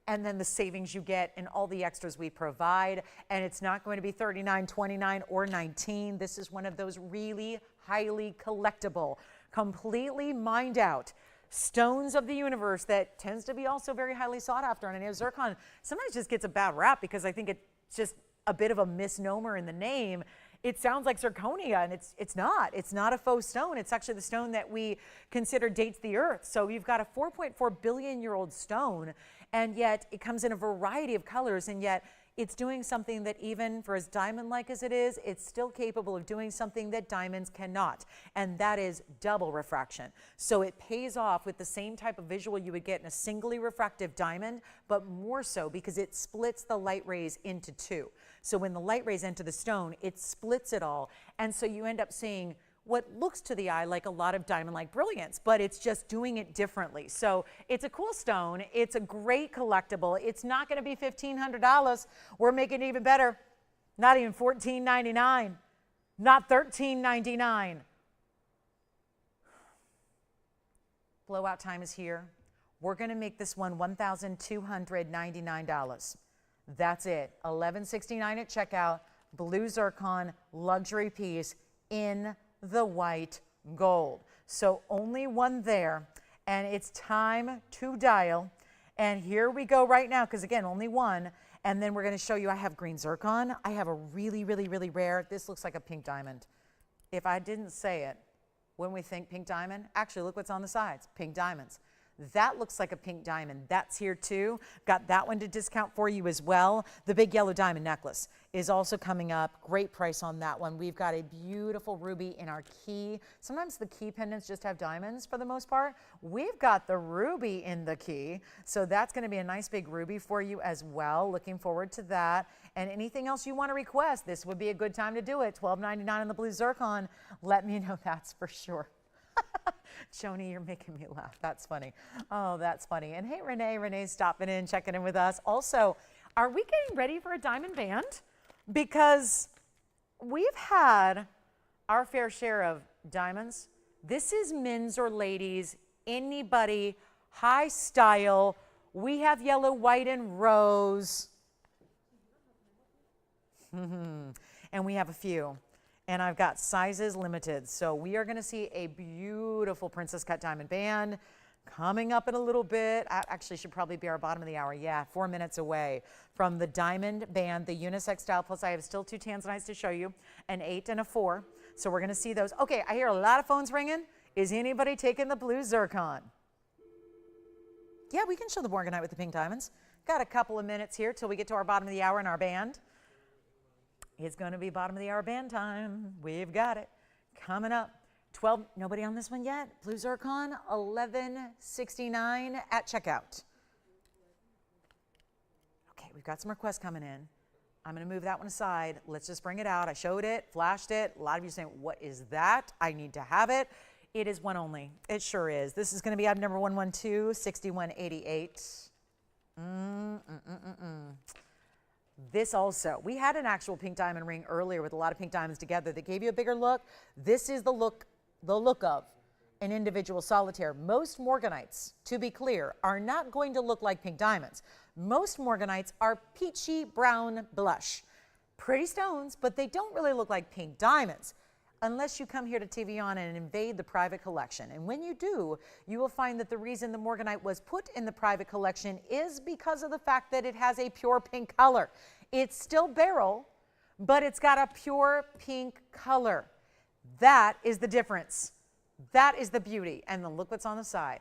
and then the savings you get in all the extras we provide. And it's not going to be $39, $29, or $19. This is one of those really highly collectible, completely mined out stones of the universe that tends to be also very highly sought after. And I know zircon sometimes just gets a bad rap because I think it's just a bit of a misnomer in the name. It sounds like zirconia, and it's not. It's not a faux stone. It's actually the stone that we consider dates the earth. So you've got a 4.4 billion year old stone, and yet it comes in a variety of colors, and yet it's doing something that even for as diamond-like as it is, it's still capable of doing something that diamonds cannot, and that is double refraction. So it pays off with the same type of visual you would get in a singly refractive diamond, but more so because it splits the light rays into two. So when the light rays enter the stone, it splits it all, and so you end up seeing what looks to the eye like a lot of diamond-like brilliance, but it's just doing it differently. So it's a cool stone. It's a great collectible. It's not going to be $1,500. We're making it even better. Not even $14.99. Not $13.99. Blowout time is here. We're going to make this one $1,299. That's it. $11.69 at checkout. Blue zircon luxury piece in the white gold. So only one there, and it's time to dial. And here we go right now, because again, only one. And then we're going to show you, I have green zircon. I have a really, really, really rare, this looks like a pink diamond. If I didn't say it, when we think pink diamond, actually look what's on the sides, pink diamonds. That looks like a pink diamond. That's here too. Got that one to discount for you as well. The big yellow diamond necklace is also coming up. Great price on that one. We've got a beautiful ruby in our key. Sometimes the key pendants just have diamonds for the most part. We've got the ruby in the key. So that's going to be a nice big ruby for you as well. Looking forward to that. And anything else you want to request, this would be a good time to do it. $12.99 on the blue zircon. Let me know, that's for sure. Joni, you're making me laugh. That's funny. Oh, that's funny. And hey, Renee. Renee's stopping in, checking in with us. Also, are we getting ready for a diamond band? Because we've had our fair share of diamonds. This is men's or ladies, anybody, high style. We have yellow, white, and rose. And we have a few. And I've got sizes limited. So we are going to see a beautiful princess cut diamond band coming up in a little bit. Actually, should probably be our bottom of the hour. Yeah, 4 minutes away from the diamond band, the unisex style. Plus, I have still 2 Tanzanites to show you, an 8 and a 4. So we're going to see those. Okay, I hear a lot of phones ringing. Is anybody taking the blue zircon? Yeah, we can show the morganite with the pink diamonds. Got a couple of minutes here till we get to our bottom of the hour in our band. It's going to be bottom of the hour band time. We've got it coming up. 12, nobody on this one yet. Blue zircon, $11.69 at checkout. Okay, we've got some requests coming in. I'm going to move that one aside. Let's just bring it out. I showed it, flashed it. A lot of you are saying, what is that? I need to have it. It is one only. It sure is. This is going to be item number 112, 6188. This also, we had an actual pink diamond ring earlier with a lot of pink diamonds together that gave you a bigger look. This is the look of an individual solitaire. Most morganites, to be clear, are not going to look like pink diamonds. Most morganites are peachy brown blush. Pretty stones, but they don't really look like pink diamonds unless you come here to TVON and invade the private collection. And when you do, you will find that the reason the morganite was put in the private collection is because of the fact that it has a pure pink color. It's still beryl, but it's got a pure pink color. That is the difference. That is the beauty. And then look what's on the side.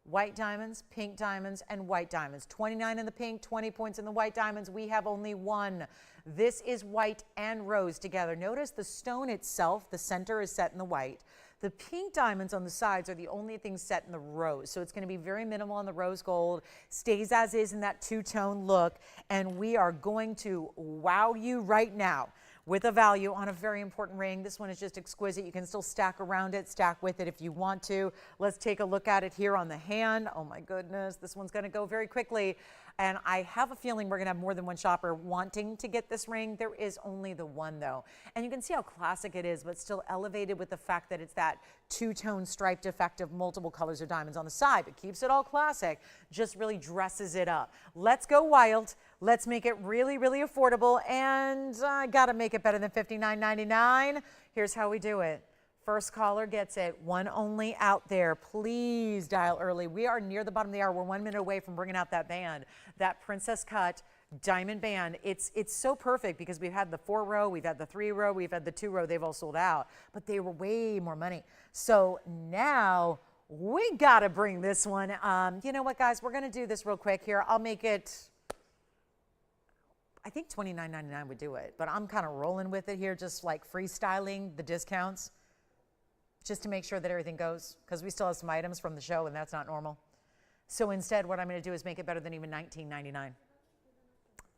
White diamonds, pink diamonds, and white diamonds. 29 in the pink, 20 points in the white diamonds. We have only one. This is white and rose together. Notice the stone itself, the center is set in the white. The pink diamonds on the sides are the only things set in the rose. So it's going to be very minimal on the rose gold, stays as is in that two-tone look. And we are going to wow you right now with a value on a very important ring. This one is just exquisite. You can still stack around it, stack with it if you want to. Let's take a look at it here on the hand. Oh my goodness, this one's going to go very quickly. And I have a feeling we're going to have more than one shopper wanting to get this ring. There is only the one though. And you can see how classic it is, but still elevated with the fact that it's that two-tone striped effect of multiple colors of diamonds on the side. It keeps it all classic, just really dresses it up. Let's go wild. Let's make it really, really affordable. And I got to make it better than $59.99. Here's how we do it. First caller gets it. One only out there. Please dial early. We are near the bottom of the hour. We're 1 minute away from bringing out that band, that princess cut diamond band. It's so perfect because we've had the 4-row, we've had the 3-row, we've had the 2-row. They've all sold out, but they were way more money. So now we got to bring this one. You know what, guys? We're going to do this real quick here. I'll make it, I think $29.99 would do it, but I'm kind of rolling with it here, just like freestyling the discounts, just to make sure that everything goes, because we still have some items from the show, and that's not normal. So instead, what I'm going to do is make it better than even $19.99.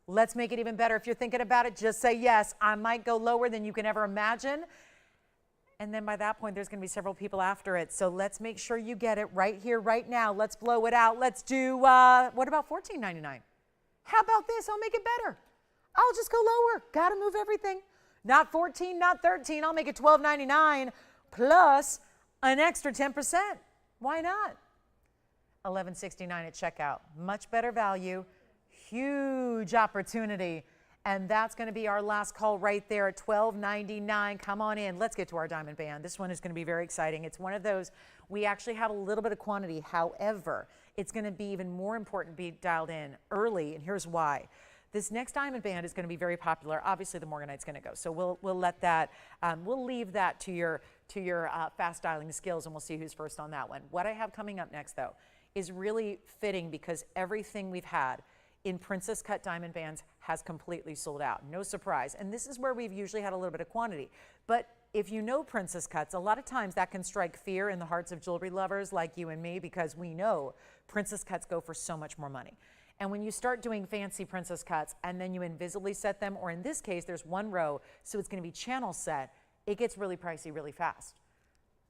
Let's make it even better. If you're thinking about it, just say yes. I might go lower than you can ever imagine. And then by that point, there's going to be several people after it. So let's make sure you get it right here, right now. Let's blow it out. Let's do, what about $14.99? How about this? I'll make it better. I'll just go lower. Got to move everything. Not 14, not 13. I'll make it $12.99. Plus an extra 10%. Why not? $11.69 at checkout. Much better value. Huge opportunity. And that's going to be our last call right there at $12.99. Come on in. Let's get to our diamond band. This one is going to be very exciting. It's one of those, we actually have a little bit of quantity. However, it's going to be even more important to be dialed in early. And here's why. This next diamond band is going to be very popular. Obviously, the Morganite's going to go. So we'll let that, we'll leave that to your fast dialing skills, and we'll see who's first on that one. What I have coming up next, though, is really fitting because everything we've had in princess cut diamond bands has completely sold out. No surprise. And this is where we've usually had a little bit of quantity. But if you know princess cuts, a lot of times that can strike fear in the hearts of jewelry lovers like you and me, because we know princess cuts go for so much more money. And when you start doing fancy princess cuts and then you invisibly set them, or in this case, there's 1 row, so it's going to be channel set, it gets really pricey really fast.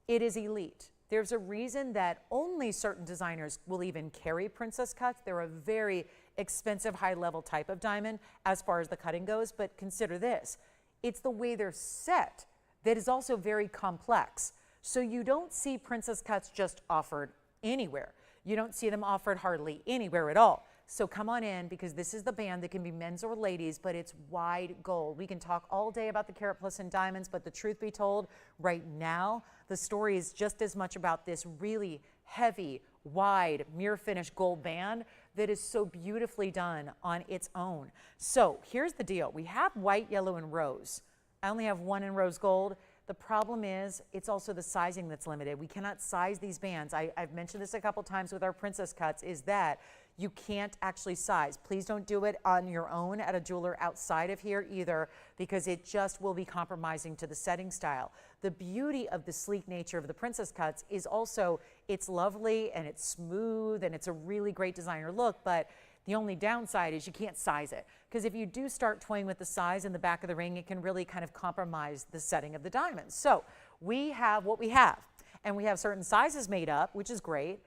It is elite. There's a reason that only certain designers will even carry princess cuts. They're a very expensive, high-level type of diamond as far as the cutting goes, but consider this. It's the way they're set that is also very complex. So you don't see princess cuts just offered anywhere. You don't see them offered hardly anywhere at all. So come on in, because this is the band that can be men's or ladies, but it's wide gold. We can talk all day about the carat plus and diamonds, but the truth be told, right now, the story is just as much about this really heavy, wide, mirror finish gold band that is so beautifully done on its own. So here's the deal. We have white, yellow, and rose. I only have 1 in rose gold. The problem is it's also the sizing that's limited. We cannot size these bands. I've mentioned this a couple times with our princess cuts, is that you can't actually size. Please don't do it on your own at a jeweler outside of here either, because it just will be compromising to the setting style. The beauty of the sleek nature of the princess cuts is also it's lovely and it's smooth and it's a really great designer look, but the only downside is you can't size it, because if you do start toying with the size in the back of the ring, it can really kind of compromise the setting of the diamonds. So we have what we have, and we have certain sizes made up, which is great,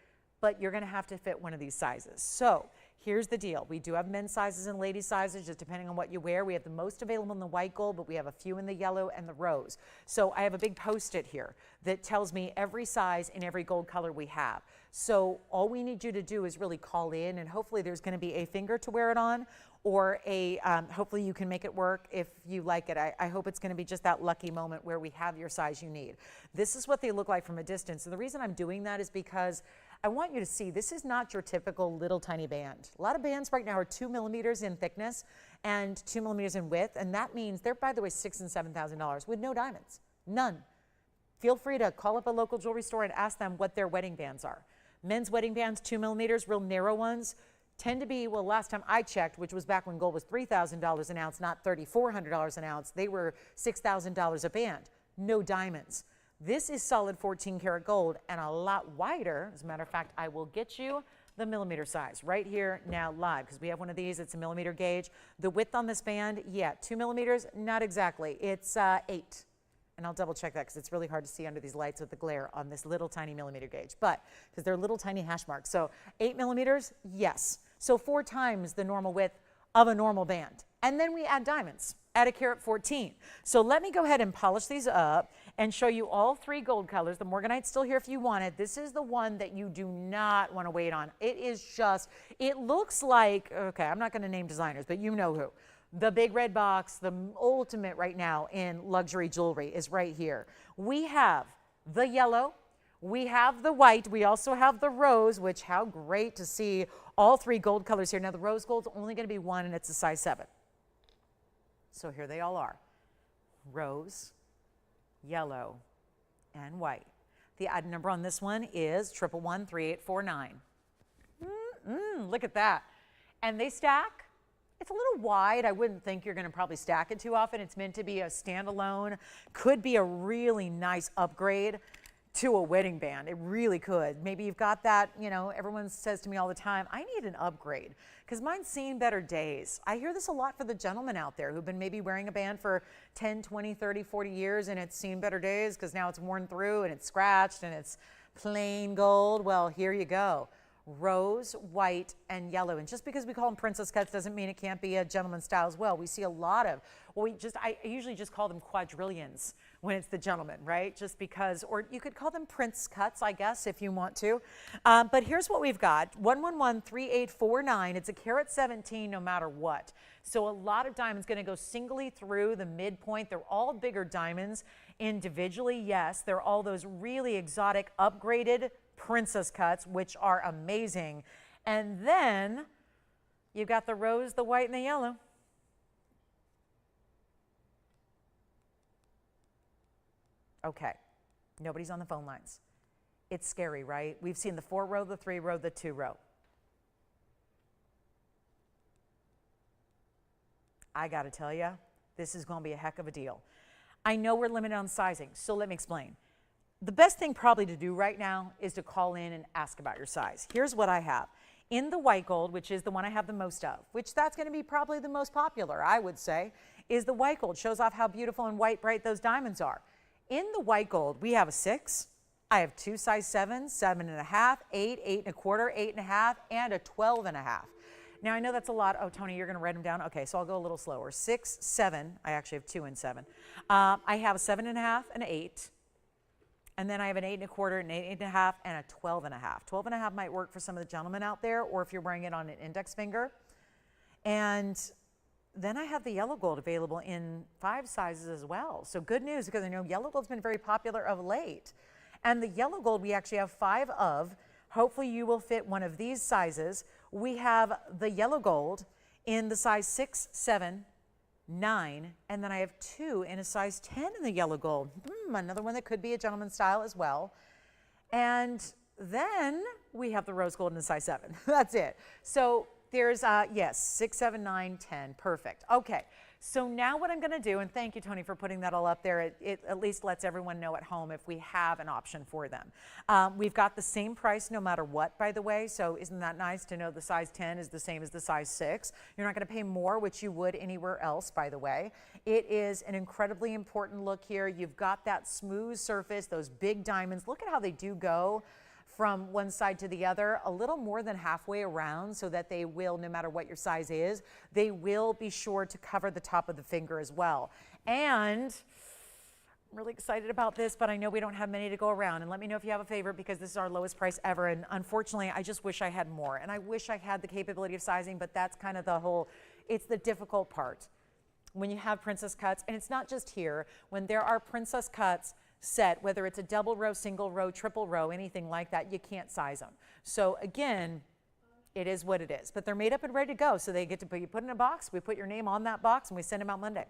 but you're going to have to fit one of these sizes. So here's the deal. We do have men's sizes and ladies sizes, just depending on what you wear. We have the most available in the white gold, but we have a few in the yellow and the rose. So I have a big Post-it here that tells me every size in every gold color we have. So all we need you to do is really call in, and hopefully there's going to be a finger to wear it on, or a hopefully you can make it work if you like it. I hope it's going to be just that lucky moment where we have your size you need. This is what they look like from a distance. And the reason I'm doing that is because I want you to see this is not your typical little tiny band. A lot of bands right now are 2 millimeters in thickness and 2 millimeters in width, and that means they're, by the way, $6,000 and $7,000 with no diamonds, none. Feel free to call up a local jewelry store and ask them what their wedding bands are. Men's wedding bands, 2 millimeters, real narrow ones, tend to be, well, last time I checked, which was back when gold was $3,000 an ounce, not $3,400 an ounce, they were $6,000 a band, no diamonds. This is solid 14 karat gold and a lot wider. As a matter of fact, I will get you the millimeter size right here now live, because we have one of these. It's a millimeter gauge. The width on this band, yeah, 2 millimeters, not exactly. It's 8. And I'll double check that because it's really hard to see under these lights with the glare on this little tiny millimeter gauge, but because they're little tiny hash marks. So 8 millimeters, yes. So 4 times the normal width of a normal band. And then we add diamonds at a carat 14. So let me go ahead and polish these up and show you all 3 gold colors. The Morganite's still here if you want it. This is the one that you do not want to wait on. It is just, it looks like, okay, I'm not going to name designers, but you know who. The big red box, the ultimate right now in luxury jewelry is right here. We have the yellow, we have the white, we also have the rose, which how great to see all 3 gold colors here. Now the rose gold's only going to be 1 and it's a size 7. So here they all are. Rose, yellow, and white. The item number on this one is 1113849. Look at that. And they stack. It's a little wide. I wouldn't think you're going to probably stack it too often. It's meant to be a standalone. Could be a really nice upgrade to a wedding band. It really could. Maybe you've got that, you know, everyone says to me all the time, I need an upgrade because mine's seen better days. I hear this a lot for the gentlemen out there who've been maybe wearing a band for 10, 20, 30, 40 years and it's seen better days because now it's worn through and it's scratched and it's plain gold. Well, here you go. Rose, white, and yellow. And just because we call them princess cuts doesn't mean it can't be a gentleman style as well. We see a lot of, well, I usually just call them quadrillions when it's the gentleman, right? Just because, or you could call them prince cuts, I guess, if you want to. But here's what we've got, 1113849. It's a carat 17 no matter what. So a lot of diamonds going to go singly through the midpoint. They're all bigger diamonds individually, yes. They're all those really exotic, upgraded princess cuts, which are amazing. And then you've got the rose, the white, and the yellow. Okay, nobody's on the phone lines. It's scary, right? We've seen the 4 row, the 3 row, the 2 row. I got to tell you, this is going to be a heck of a deal. I know we're limited on sizing, so let me explain. The best thing probably to do right now is to call in and ask about your size. Here's what I have. In the white gold, which is the one I have the most of, which that's going to be probably the most popular, I would say, is the white gold. Shows off how beautiful and white bright those diamonds are. In the white gold, we have a 6. I have 2 size 7s, 7.5, 8, 8.25, 8.5, and a 12.5. Now, I know that's a lot. Oh, Tony, you're going to write them down? Okay, so I'll go a little slower. 6, 7. I actually have 2 and 7. I have a 7.5 and an 8. And then I have an 8.25, an 8.5, and a 12.5. 12.5 might work for some of the gentlemen out there, or if you're wearing it on an index finger. And then I have the yellow gold available in 5 sizes as well. So good news, because I know yellow gold's been very popular of late. And the yellow gold we actually have 5 of. Hopefully you will fit one of these sizes. We have the yellow gold in the size 6, 7, 9, and then I have 2 in a size 10 in the yellow gold. Another one that could be a gentleman's style as well. And then we have the rose gold in a size 7. That's it. So there's, yes, 6, 7, 9, 10. Perfect. Okay. So now what I'm going to do, and thank you, Tony, for putting that all up there. It at least lets everyone know at home if we have an option for them. We've got the same price no matter what, by the way. So isn't that nice to know the size 10 is the same as the size 6? You're not going to pay more, which you would anywhere else, by the way. It is an incredibly important look here. You've got that smooth surface, those big diamonds. Look at how they do go from one side to the other, a little more than halfway around, so that they will, no matter what your size is, they will be sure to cover the top of the finger as well. And I'm really excited about this, but I know we don't have many to go around. And let me know if you have a favorite, because this is our lowest price ever. And unfortunately, I just wish I had more. And I wish I had the capability of sizing, but that's kind of the whole, it's the difficult part. When you have princess cuts, and it's not just here, when there are princess cuts set, whether it's a double row, single row, triple row, anything like that, you can't size them. So again, it is what it is. But they're made up and ready to go. So they get to be put in a box. We put your name on that box and we send them out Monday.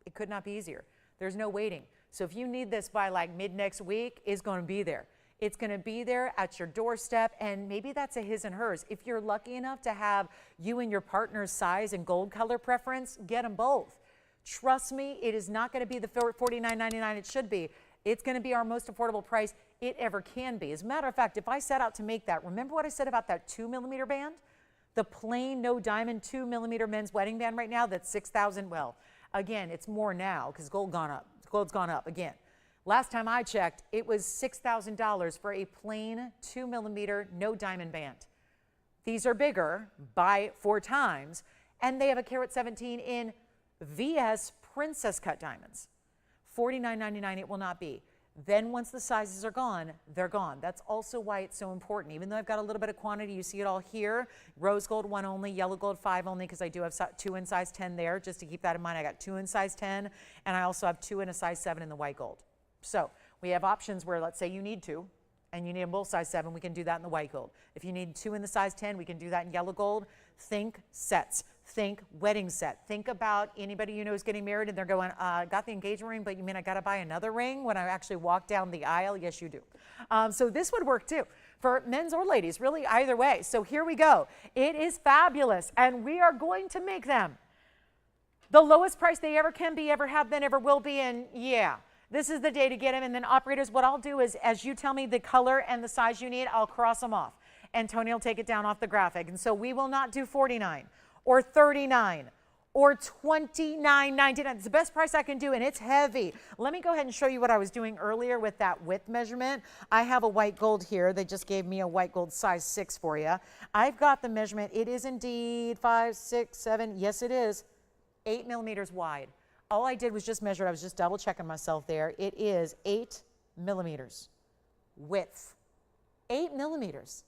It could not be easier. There's no waiting. So if you need this by like mid next week, it's going to be there. It's going to be there at your doorstep, and maybe that's a his and hers. If you're lucky enough to have you and your partner's size and gold color preference, get them both. Trust me, it is not going to be the $49.99 it should be. It's going to be our most affordable price it ever can be. As a matter of fact, if I set out to make that, remember what I said about that 2mm band? The plain no diamond 2mm men's wedding band right now, that's $6,000. Well, again, it's more now because gold's gone up again. Last time I checked, it was $6,000 for a plain 2mm no diamond band. These are bigger by 4 times, and they have a carat 17 in VS princess cut diamonds. $49.99 it will not be. Then once the sizes are gone, they're gone. That's also why it's so important. Even though I've got a little bit of quantity, you see it all here. Rose gold 1 only, yellow gold 5 only, because I do have 2 in size 10 there. Just to keep that in mind, I got 2 in size 10, and I also have 2 in a size 7 in the white gold. So we have options where, let's say you need 2, and you need them both size 7, we can do that in the white gold. If you need 2 in the size 10, we can do that in yellow gold. Think sets. Think wedding set. Think about anybody you know is getting married and they're going, got the engagement ring, but you mean I got to buy another ring when I actually walk down the aisle? Yes, you do. So this would work too for men's or ladies, really either way. So here we go. It is fabulous, and we are going to make them the lowest price they ever can be, ever have been, ever will be, and yeah. This is the day to get them. And then operators, what I'll do is as you tell me the color and the size you need, I'll cross them off. And Tony will take it down off the graphic. And so we will not do $49 or $39 or $29.99. It's the best price I can do, and it's heavy. Let me go ahead and show you what I was doing earlier with that width measurement. I have a white gold here. They just gave me a white gold size 6 for you. I've got the measurement. It is indeed 5, 6, 7. Yes, it is 8 millimeters wide. All I did was just measure. I was just double checking myself there. It is 8 millimeters width. 8 millimeters.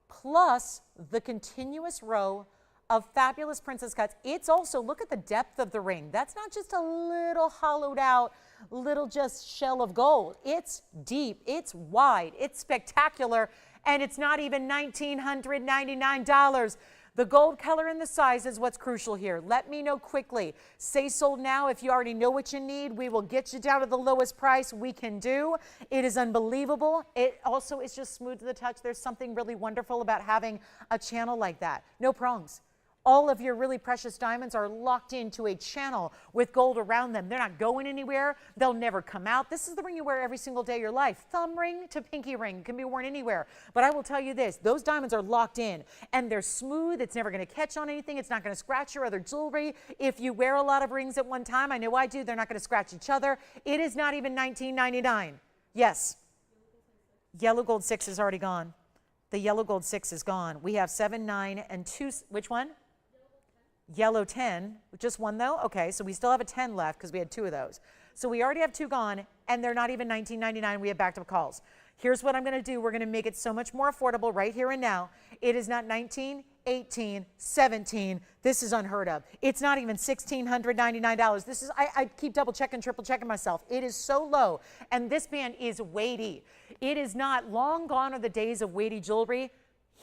Plus the continuous row of fabulous princess cuts. It's also, look at the depth of the ring. That's not just a little hollowed out, little just shell of gold. It's deep, it's wide, it's spectacular, and it's not even $1,999. The gold color and the size is what's crucial here. Let me know quickly. Say sold now. If you already know what you need, we will get you down to the lowest price we can do. It is unbelievable. It also is just smooth to the touch. There's something really wonderful about having a channel like that. No prongs. All of your really precious diamonds are locked into a channel with gold around them. They're not going anywhere. They'll never come out. This is the ring you wear every single day of your life. Thumb ring to pinky ring. It can be worn anywhere. But I will tell you this, those diamonds are locked in and they're smooth. It's never going to catch on anything. It's not going to scratch your other jewelry. If you wear a lot of rings at one time, I know I do, they're not going to scratch each other. It is not even $19.99. Yes. Yellow gold 6 is already gone. The yellow gold 6 is gone. We have 7, 9, and 2. Which one? Yellow 10, just 1 though? Okay, so we still have a 10 left because we had 2 of those. So we already have 2 gone, and they're not even $19.99. We have backed-up calls. Here's what I'm going to do. We're going to make it so much more affordable right here and now. It is not $19, $18, $17. This is unheard of. It's not even $1,699. This is, I keep double checking, triple checking myself. It is so low, and this band is weighty. It is not, long gone are the days of weighty jewelry.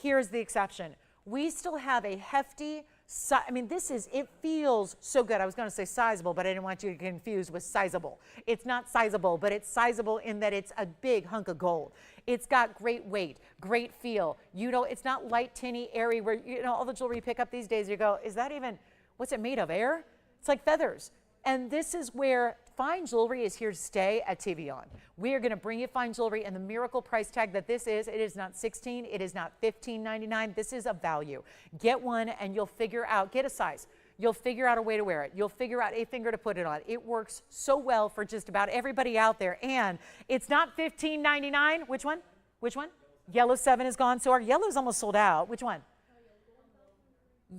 Here's the exception. We still have a hefty, I mean, this is, it feels so good. I was going to say sizable, but I didn't want you to get confused with sizable. It's not sizable, but it's sizable in that it's a big hunk of gold. It's got great weight, great feel. You know, it's not light, tinny, airy, where, you know, all the jewelry you pick up these days, you go, is that even, what's it made of, air? It's like feathers. And this is where fine jewelry is here to stay at TVON. We are going to bring you fine jewelry, and the miracle price tag that this is, it is not $16, it is not $15.99. This is a value. Get one and you'll figure out, get a size. You'll figure out a way to wear it. You'll figure out a finger to put it on. It works so well for just about everybody out there. And it's not $15.99. Which one? Which one? Yellow 7 is gone. So our yellow is almost sold out. Which one?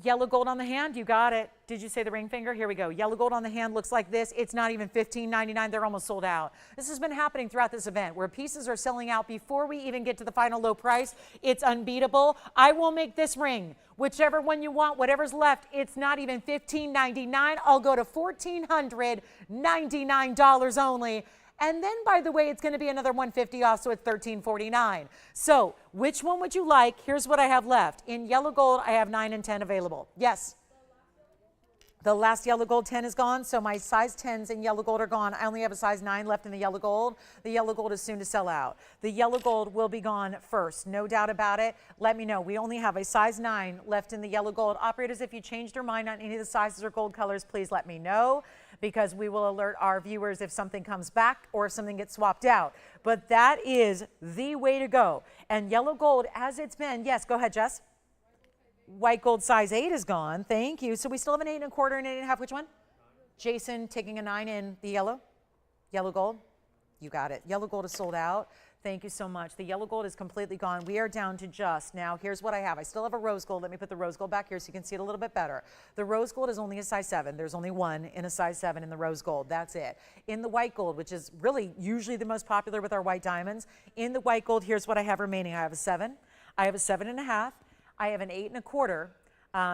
Yellow gold on the hand, you got it. Did you say the ring finger? Here we go. Yellow gold on the hand looks like this. It's not even $15.99. They're almost sold out. This has been happening throughout this event where pieces are selling out before we even get to the final low price. It's unbeatable. I will make this ring. Whichever one you want, whatever's left, it's not even $15.99. I'll go to $1,499 only. And then, by the way, it's going to be another $150 off, so it's $13.49. So which one would you like? Here's what I have left. In yellow gold, I have 9 and 10 available. Yes? The last yellow gold 10 is gone, so my size 10s in yellow gold are gone. I only have a size 9 left in the yellow gold. The yellow gold is soon to sell out. The yellow gold will be gone first, no doubt about it. Let me know. We only have a size 9 left in the yellow gold. Operators, if you changed your mind on any of the sizes or gold colors, please let me know, because we will alert our viewers if something comes back or if something gets swapped out. But that is the way to go. And yellow gold, as it's been, yes, go ahead, Jess. White gold size 8 is gone. Thank you. So we still have an 8 1/4 and 8 1/2. Which one? Jason taking a 9 in the yellow. Yellow gold. You got it. Yellow gold is sold out. Thank you so much. The yellow gold is completely gone. We are down to just, now here's what I have. I still have a rose gold. Let me put the rose gold back here so you can see it a little bit better. The rose gold is only a size 7. There's only one in a size 7 in the rose gold. That's it. In the white gold, which is really usually the most popular with our white diamonds, in the white gold, here's what I have remaining. I have a 7. I have a 7 1/2. I have an 8 1/4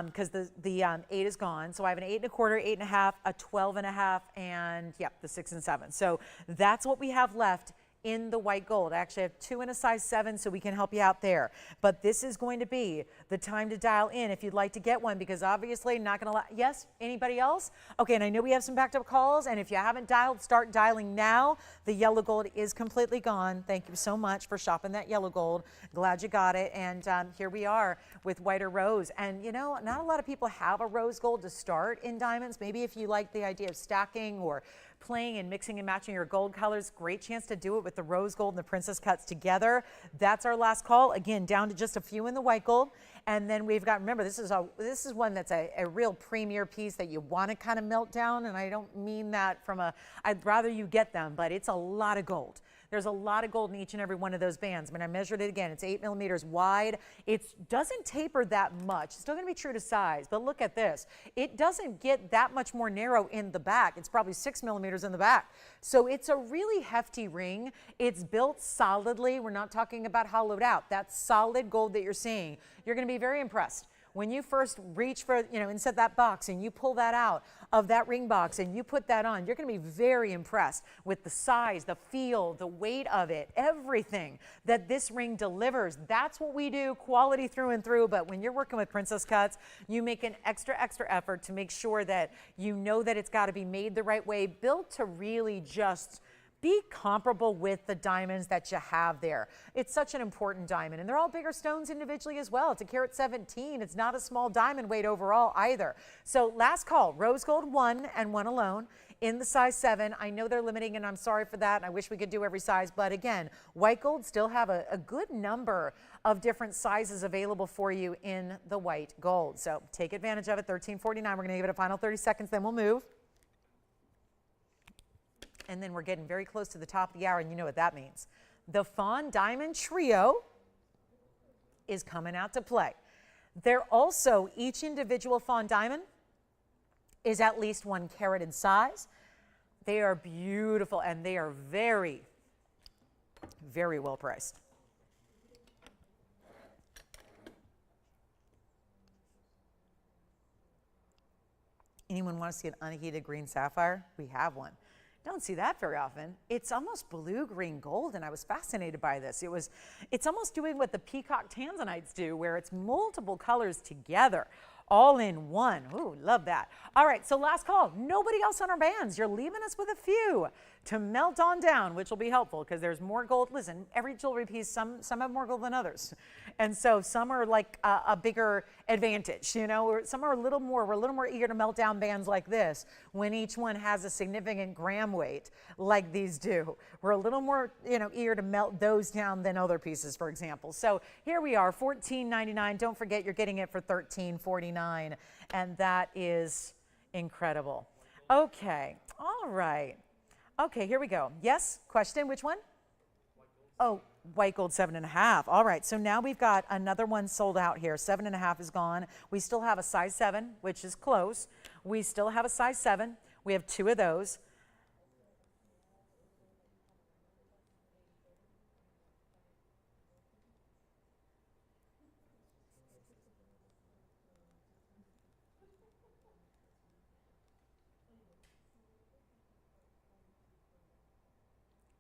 because the 8 is gone. So I have an 8 1/4, 8 1/2, a 12 1/2, and yep, the 6 and 7. So that's what we have left in the white gold. I actually have 2 in a size 7, so we can help you out there. But this is going to be the time to dial in if you'd like to get one, because obviously not going to, yes, anybody else? Okay, and I know we have some backed up calls, and if you haven't dialed, start dialing now. The yellow gold is completely gone. Thank you so much for shopping that yellow gold. Glad you got it. And here we are with white or rose. And you know, not a lot of people have a rose gold to start in diamonds. Maybe if you like the idea of stacking or playing and mixing and matching your gold colors, great chance to do it with the rose gold and the princess cuts together. That's our last call. Again, down to just a few in the white gold. And then we've got, remember, this is one that's a real premier piece that you want to kind of melt down. And I don't mean that from I'd rather you get them, but it's a lot of gold. There's a lot of gold in each and every one of those bands. I mean, I measured it again. It's 8 millimeters wide. It doesn't taper that much. It's still going to be true to size, but look at this. It doesn't get that much more narrow in the back. It's probably 6 millimeters in the back. So it's a really hefty ring. It's built solidly. We're not talking about hollowed out. That solid gold that you're seeing, you're going to be very impressed. When you first reach for, inside that box and you pull that out of that ring box and you put that on, you're going to be very impressed with the size, the feel, the weight of it, everything that this ring delivers. That's what we do, quality through and through. But when you're working with princess cuts, you make an extra effort to make sure that you know that it's got to be made the right way, built to really just be comparable with the diamonds that you have there. It's such an important diamond, and they're all bigger stones individually as well. It's a carat 17. It's not a small diamond weight overall either. So last call, rose gold 1 and 1 alone in the size 7. I know they're limiting, and I'm sorry for that. I wish we could do every size, but again, white gold still have a good number of different sizes available for you in the white gold. So take advantage of it. $13.49. We're going to give it a final 30 seconds, then we'll move. And then we're getting very close to the top of the hour, and you know what that means. The Fawn Diamond Trio is coming out to play. They're also, each individual Fawn Diamond is at least 1 carat in size. They are beautiful, and they are very, very well priced. Anyone want to see an unheated green sapphire? We have one. Don't see that very often. It's almost blue-green gold, and I was fascinated by this. It's almost doing what the peacock Tanzanites do, where it's multiple colors together, all in one. Ooh, love that. All right, so last call. Nobody else on our bands. You're leaving us with a few to melt on down, which will be helpful because there's more gold. Listen, every jewelry piece, some have more gold than others. And so some are like a bigger advantage, some are we're a little more eager to melt down bands like this when each one has a significant gram weight like these do. We're a little more, eager to melt those down than other pieces, for example. So here we are, $14.99. Don't forget you're getting it for $13.49, and that is incredible. Okay, all right. Okay, here we go. Yes, question, which one? Oh, white gold 7 1/2. All right, so now we've got another one sold out here. 7 1/2 is gone. We still have a size 7, which is close. We still have a size 7. We have 2 of those.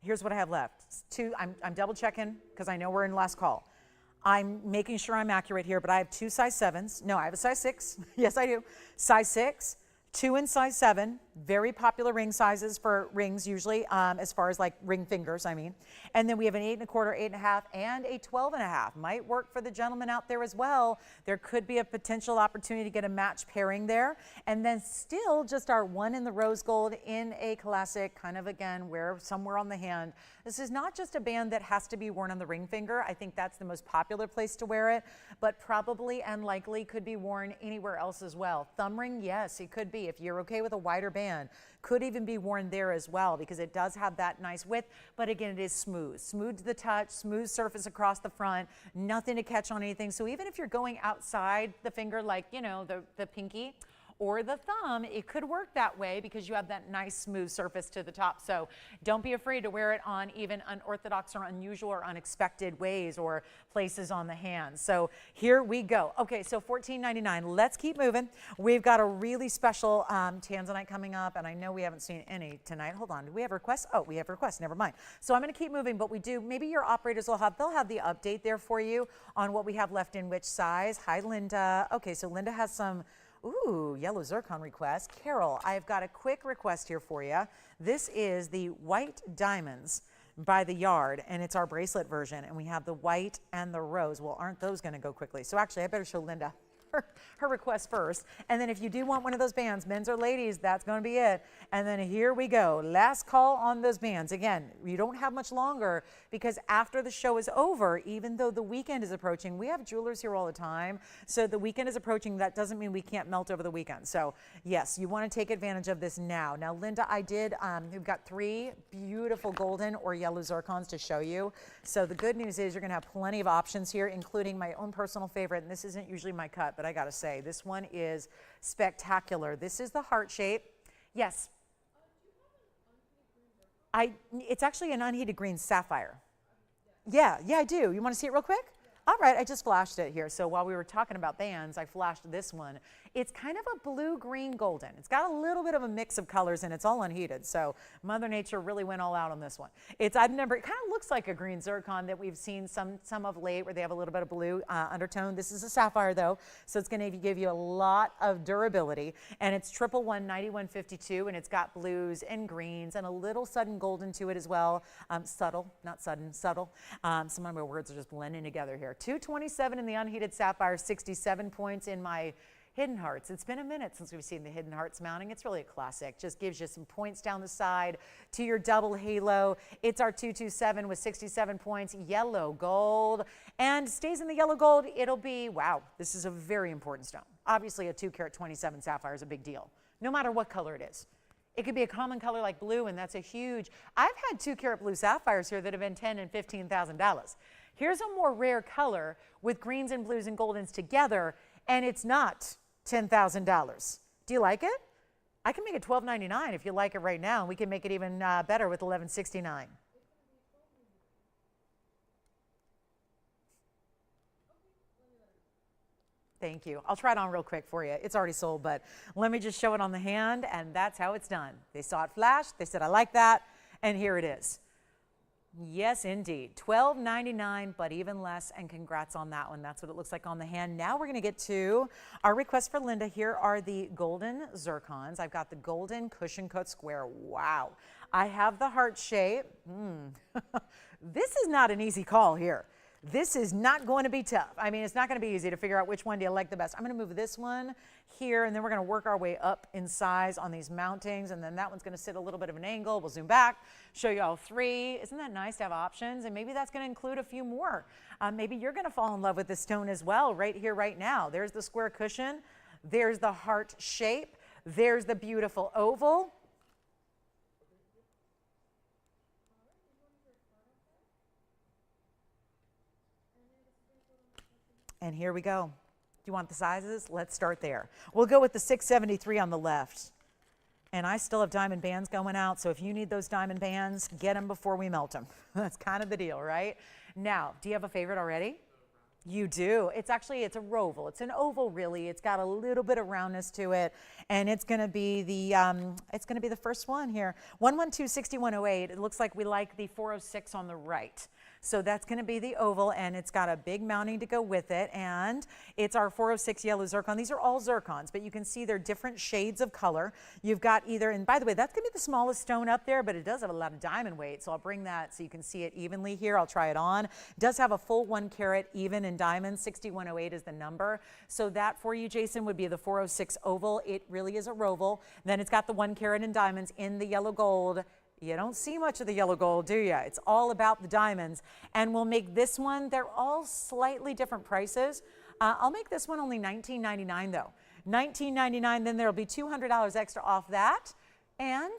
Here's what I have left. 2, I'm double checking because I know we're in last call. I'm making sure I'm accurate here, but I have 2 size 7s. No, I have a size 6. Yes, I do. Size 6, 2 in size 7, very popular ring sizes for rings usually, as far as like ring fingers, I mean. And then we have an 8 1/4, 8 1/2, and a 12 1/2. Might work for the gentleman out there as well. There could be a potential opportunity to get a match pairing there. And then still just our 1 in the rose gold in a classic, kind of again, wear somewhere on the hand. This is not just a band that has to be worn on the ring finger. I think that's the most popular place to wear it, but probably and likely could be worn anywhere else as well. Thumb ring, yes, it could be. If you're okay with a wider band, could even be worn there as well because it does have that nice width, but again, it is smooth. Smooth to the touch, smooth surface across the front, nothing to catch on anything. So even if you're going outside the finger, like, you know, the pinky, or the thumb, it could work that way because you have that nice smooth surface to the top. So don't be afraid to wear it on even unorthodox or unusual or unexpected ways or places on the hand. So here we go. Okay, so $14.99. Let's keep moving. We've got a really special Tanzanite coming up, and I know we haven't seen any tonight. Hold on, do we have requests? Oh, we have requests, never mind. So I'm gonna keep moving, but we do, maybe your operators they'll have the update there for you on what we have left in which size. Hi, Linda. Okay, so Linda has some yellow zircon request. Carol, I've got a quick request here for you. This is the white diamonds by the yard, and it's our bracelet version, and we have the white and the rose. Well, aren't those going to go quickly? So actually, I better show Linda her request first. And then if you do want one of those bands, men's or ladies, that's going to be it. And then here we go. Last call on those bands. Again, you don't have much longer because after the show is over, even though the weekend is approaching, we have jewelers here all the time. So the weekend is approaching. That doesn't mean we can't melt over the weekend. So yes, you want to take advantage of this now. Now, Linda, we've got 3 beautiful golden or yellow zircons to show you. So the good news is you're going to have plenty of options here, including my own personal favorite. And this isn't usually my cut, but I got to say, this one is spectacular. This is the heart shape. Yes. It's actually an unheated green sapphire. Yeah, I do. You want to see it real quick? All right, I just flashed it here. So while we were talking about bands, I flashed this one. It's kind of a blue-green golden. It's got a little bit of a mix of colors and it's all unheated. So Mother Nature really went all out on this one. It kind of looks like a green zircon that we've seen some of late where they have a little bit of blue undertone. This is a sapphire though, so it's going to give you a lot of durability. And it's 111 9152, and it's got blues and greens and a little sudden golden to it as well. Subtle, not sudden, subtle. Some of my words are just blending together here. 227 in the unheated sapphire, 67 points in my hidden hearts. It's been a minute since we've seen the hidden hearts mounting. It's really a classic. Just gives you some points down the side to your double halo. It's our 227 with 67 points, yellow gold, and stays in the yellow gold. It'll be, wow, this is a very important stone. Obviously a 2 carat 27 sapphire is a big deal, no matter what color it is. It could be a common color like blue, and that's a huge, I've had 2 carat blue sapphires here that have been $10,000 and $15,000. Here's a more rare color with greens and blues and goldens together, and it's not $10,000. Do you like it? I can make it $12.99 if you like it right now, and we can make it even better with $11.69. Thank you. I'll try it on real quick for you. It's already sold, but let me just show it on the hand, and that's how it's done. They saw it flash, they said, I like that, and here it is. Yes, indeed. $12.99, but even less, and congrats on that one. That's what it looks like on the hand. Now we're going to get to our request for Linda. Here are the golden zircons. I've got the golden cushion cut square. Wow. I have the heart shape. This is not an easy call here. This is not going to be tough. I mean, it's not going to be easy to figure out which one do you like the best. I'm going to move this one here, and then we're going to work our way up in size on these mountings, and then that one's going to sit a little bit of an angle. We'll zoom back, show you all 3. Isn't that nice to have options? And maybe that's going to include a few more. Maybe you're going to fall in love with this stone as well right here, right now. There's the square cushion. There's the heart shape. There's the beautiful oval. And here we go. Do you want the sizes? Let's start there. We'll go with the 673 on the left. And I still have diamond bands going out, so if you need those diamond bands, get them before we melt them. That's kind of the deal, right? Now, do you have a favorite already? You do. It's a roval. It's an oval, really. It's got a little bit of roundness to it, and it's going to be the first one here. 112-6108. It looks like we like the 406 on the right. So that's going to be the oval, and it's got a big mounting to go with it, and it's our 406 yellow zircon. These are all zircons, but you can see they're different shades of color. You've got either, and by the way, that's going to be the smallest stone up there, but it does have a lot of diamond weight, so I'll bring that so you can see it evenly here. I'll try it on. It does have a full 1 carat even in diamonds. 6108 is the number. So that for you, Jason, would be the 406 oval. It really is a roval. Then it's got the 1 carat in diamonds in the yellow gold. You don't see much of the yellow gold, do you? It's all about the diamonds. And we'll make this one, they're all slightly different prices. I'll make this one only $19.99 though. $19.99, then there'll be $200 extra off that. And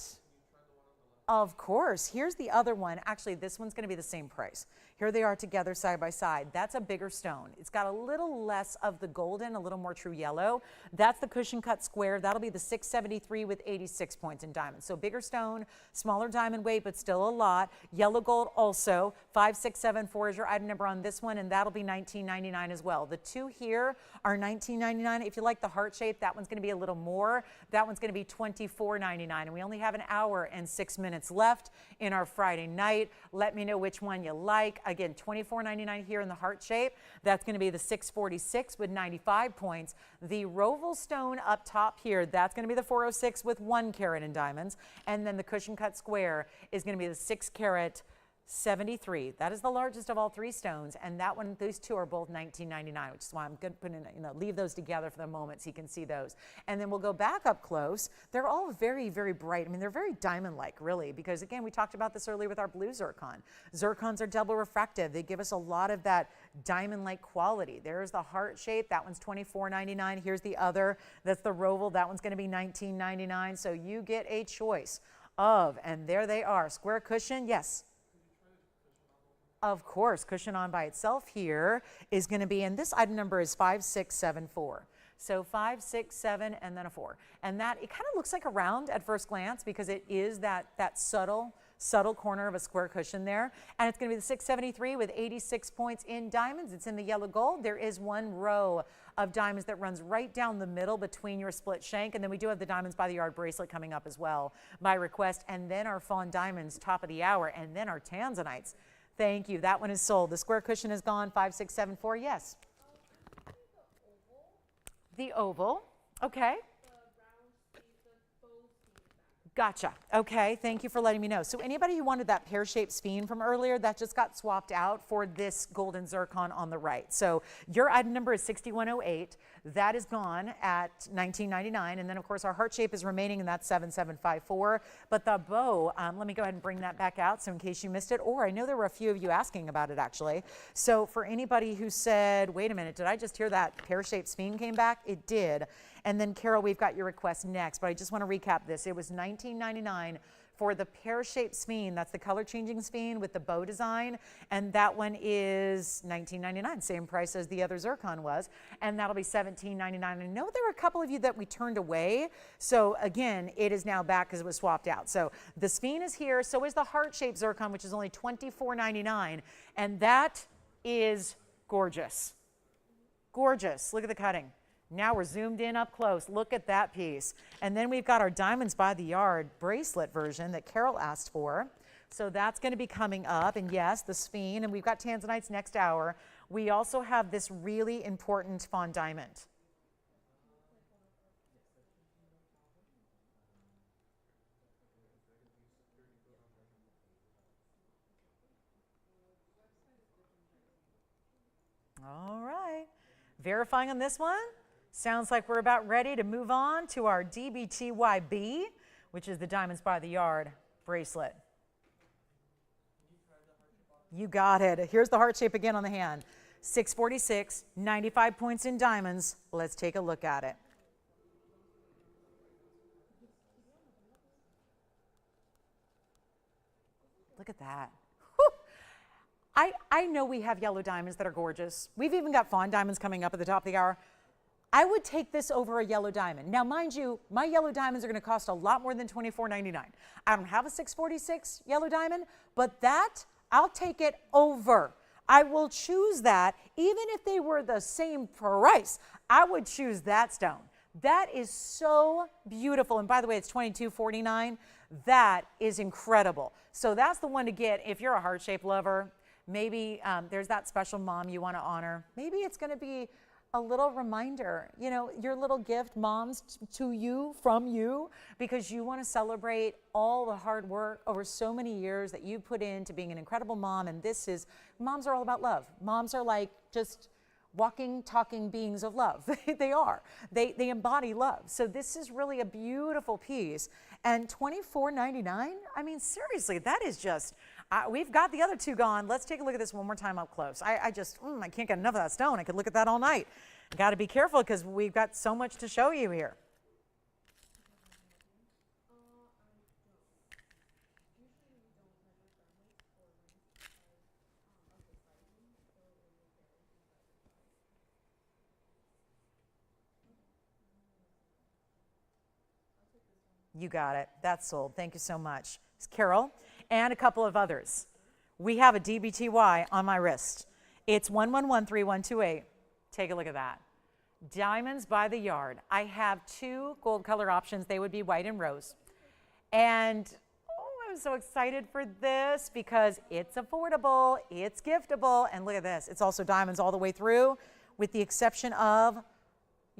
of course, here's the other one. Actually, this one's going to be the same price. Here they are together side by side. That's a bigger stone. It's got a little less of the golden, a little more true yellow. That's the cushion cut square. That'll be the 673 with 86 points in diamonds. So bigger stone, smaller diamond weight, but still a lot. Yellow gold also. 5674 is your item number on this one, and that'll be $19.99 as well. The two here are $19.99. If you like the heart shape, that one's going to be a little more. That one's going to be $24.99, and we only have an hour and 6 minutes left in our Friday night. Let me know which one you like. Again, $24.99 here in the heart shape. That's going to be the 646 with 95 points. The roval stone up top here, that's going to be the 406 with 1 carat in diamonds. And then the cushion cut square is going to be the 6 carat 73. That is the largest of all 3 stones, and that one, those two are both $19.99, which is why I'm going to put in, leave those together for the moment so you can see those. And then we'll go back up close. They're all very, very bright. I mean, they're very diamond-like, really, because again, we talked about this earlier with our blue zircon. Zircons are double refractive. They give us a lot of that diamond-like quality. There's the heart shape. That one's $24.99. Here's the other. That's the roval. That one's going to be $19.99. So you get a choice of, and there they are. Square cushion, yes. Of course, cushion on by itself here is going to be, and this item number is 5674. So 567 and then a 4. And that, it kind of looks like a round at first glance because it is that subtle corner of a square cushion there. And it's going to be the 673 with 86 points in diamonds. It's in the yellow gold. There is one row of diamonds that runs right down the middle between your split shank. And then we do have the diamonds by the yard bracelet coming up as well by request. And then our fawn diamonds top of the hour. And then our Tanzanites. Thank you. That one is sold. The square cushion is gone. 5674. Yes. The oval. Okay. Gotcha. Okay. Thank you for letting me know. So anybody who wanted that pear-shaped sphene from earlier, that just got swapped out for this golden zircon on the right. So your item number is 6108. That is gone at $19.99. And then, of course, our heart shape is remaining, and that's 7754. But the bow, let me go ahead and bring that back out so in case you missed it. Or I know there were a few of you asking about it, actually. So for anybody who said, wait a minute, did I just hear that pear-shaped sphene came back? It did. And then, Carol, we've got your request next. But I just want to recap this. It was $19.99 for the pear-shaped sphene. That's the color-changing sphene with the bow design. And that one is $19.99, same price as the other zircon was. And that'll be $17.99. I know there were a couple of you that we turned away. So, again, it is now back because it was swapped out. So the sphene is here. So is the heart-shaped zircon, which is only $24.99. And that is gorgeous. Gorgeous. Look at the cutting. Now we're zoomed in up close. Look at that piece. And then we've got our diamonds by the yard bracelet version that Carol asked for. So that's going to be coming up. And yes, the sphene. And we've got Tanzanites next hour. We also have this really important fawn diamond. All right. Verifying on this one. Sounds like we're about ready to move on to our DBTY, which is the Diamonds by the Yard bracelet. You got it. Here's the heart shape again on the hand. 646, 95 points in diamonds. Let's take a look at it. Look at that. I know we have yellow diamonds that are gorgeous. We've even got fawn diamonds coming up at the top of the hour. I would take this over a yellow diamond. Now, mind you, my yellow diamonds are going to cost a lot more than $24.99. I don't have a 646 yellow diamond, but that, I'll take it over. I will choose that. Even if they were the same price, I would choose that stone. That is so beautiful. And by the way, it's $22.49. That is incredible. So that's the one to get if you're a heart-shaped lover. Maybe there's that special mom you want to honor. Maybe it's going to be a little reminder, you know, your little gift, moms, to you, from you, because you want to celebrate all the hard work over so many years that you put into being an incredible mom. And moms are all about love. Moms are like just walking, talking beings of love. They are. They embody love. So this is really a beautiful piece. And $24.99, I mean, seriously, that is just, we've got the other two gone. Let's take a look at this one more time up close. I can't get enough of that stone. I could look at that all night. Got to be careful because we've got so much to show you here. You got it. That's sold. Thank you so much. It's Carol and a couple of others. We have a DBTY on my wrist. It's 1113128. Take a look at that. Diamonds by the yard. I have two gold color options. They would be white and rose. And I'm so excited for this because it's affordable, it's giftable, and look at this. It's also diamonds all the way through, with the exception of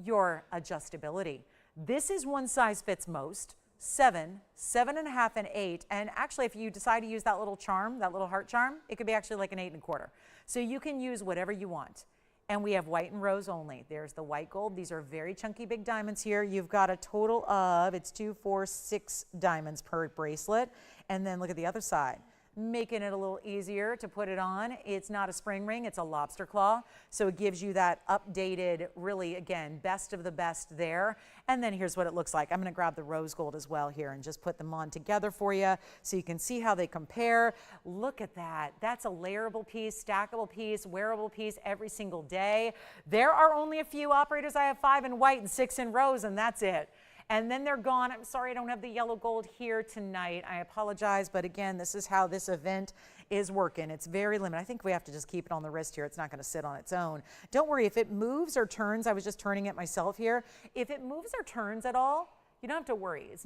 your adjustability. This is one size fits most. 7, 7.5, and 8. And actually, if you decide to use that little charm, that little heart charm, it could be actually like an 8.25. So you can use whatever you want. And we have white and rose only. There's the white gold. These are very chunky, big diamonds here. You've got a total of, it's 2, 4, 6 diamonds per bracelet. And then look at the other side, making it a little easier to put it on. It's not a spring ring, it's a lobster claw. So it gives you that updated, really, again, best of the best there. And then here's what it looks like. I'm gonna grab the rose gold as well here and just put them on together for you so you can see how they compare. Look at that. That's a layerable piece, stackable piece, wearable piece every single day. There are only a few operators. I have 5 in white and 6 in rose, and that's it. And then they're gone. I'm sorry I don't have the yellow gold here tonight. I apologize, but again, this is how this event is working. It's very limited. I think we have to just keep it on the wrist here. It's not going to sit on its own. Don't worry, if it moves or turns, I was just turning it myself here. If it moves or turns at all, you don't have to worry. It's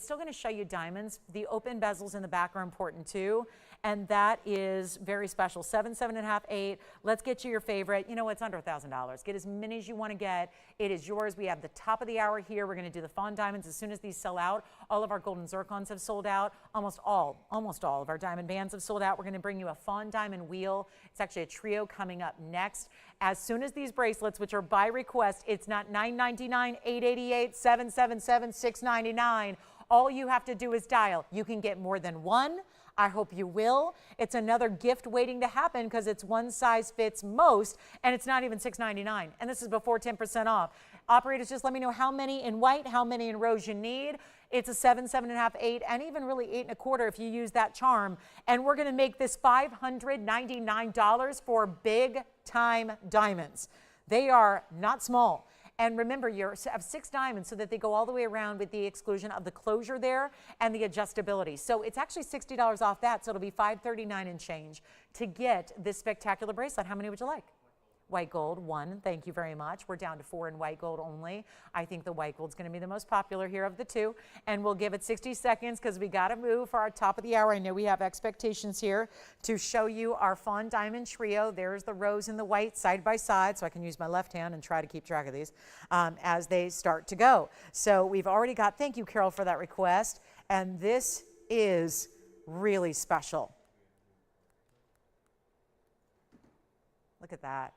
still gonna show you diamonds. The open bezels in the back are important too. And that is very special. 7, 7.5, 8. Let's get you your favorite. You know, it's under $1,000. Get as many as you want to get. It is yours. We have the top of the hour here. We're going to do the fawn diamonds as soon as these sell out. All of our golden zircons have sold out. Almost all of our diamond bands have sold out. We're going to bring you a fawn diamond wheel. It's actually a trio coming up next. As soon as these bracelets, which are by request, it's not $9.99, $8.88, $7.77, $6.99. All you have to do is dial. You can get more than one. I hope you will. It's another gift waiting to happen because it's one size fits most, and it's not even $6.99. And this is before 10% off. Operators, just let me know how many in white, how many in rose you need. It's a 7, 7.5, 8, and even really 8.25 if you use that charm. And we're going to make this $599 for big time diamonds. They are not small. And remember, you have 6 diamonds so that they go all the way around with the exclusion of the closure there and the adjustability. So it's actually $60 off that, so it'll be $539 and change to get this spectacular bracelet. How many would you like? White gold, 1, thank you very much. We're down to 4 in white gold only. I think the white gold's gonna be the most popular here of the 2. And we'll give it 60 seconds because we gotta move for our top of the hour. I know we have expectations here to show you our fawn diamond trio. There's the rose and the white side by side, so I can use my left hand and try to keep track of these as they start to go. So we've already got, thank you, Carol, for that request. And this is really special. Look at that.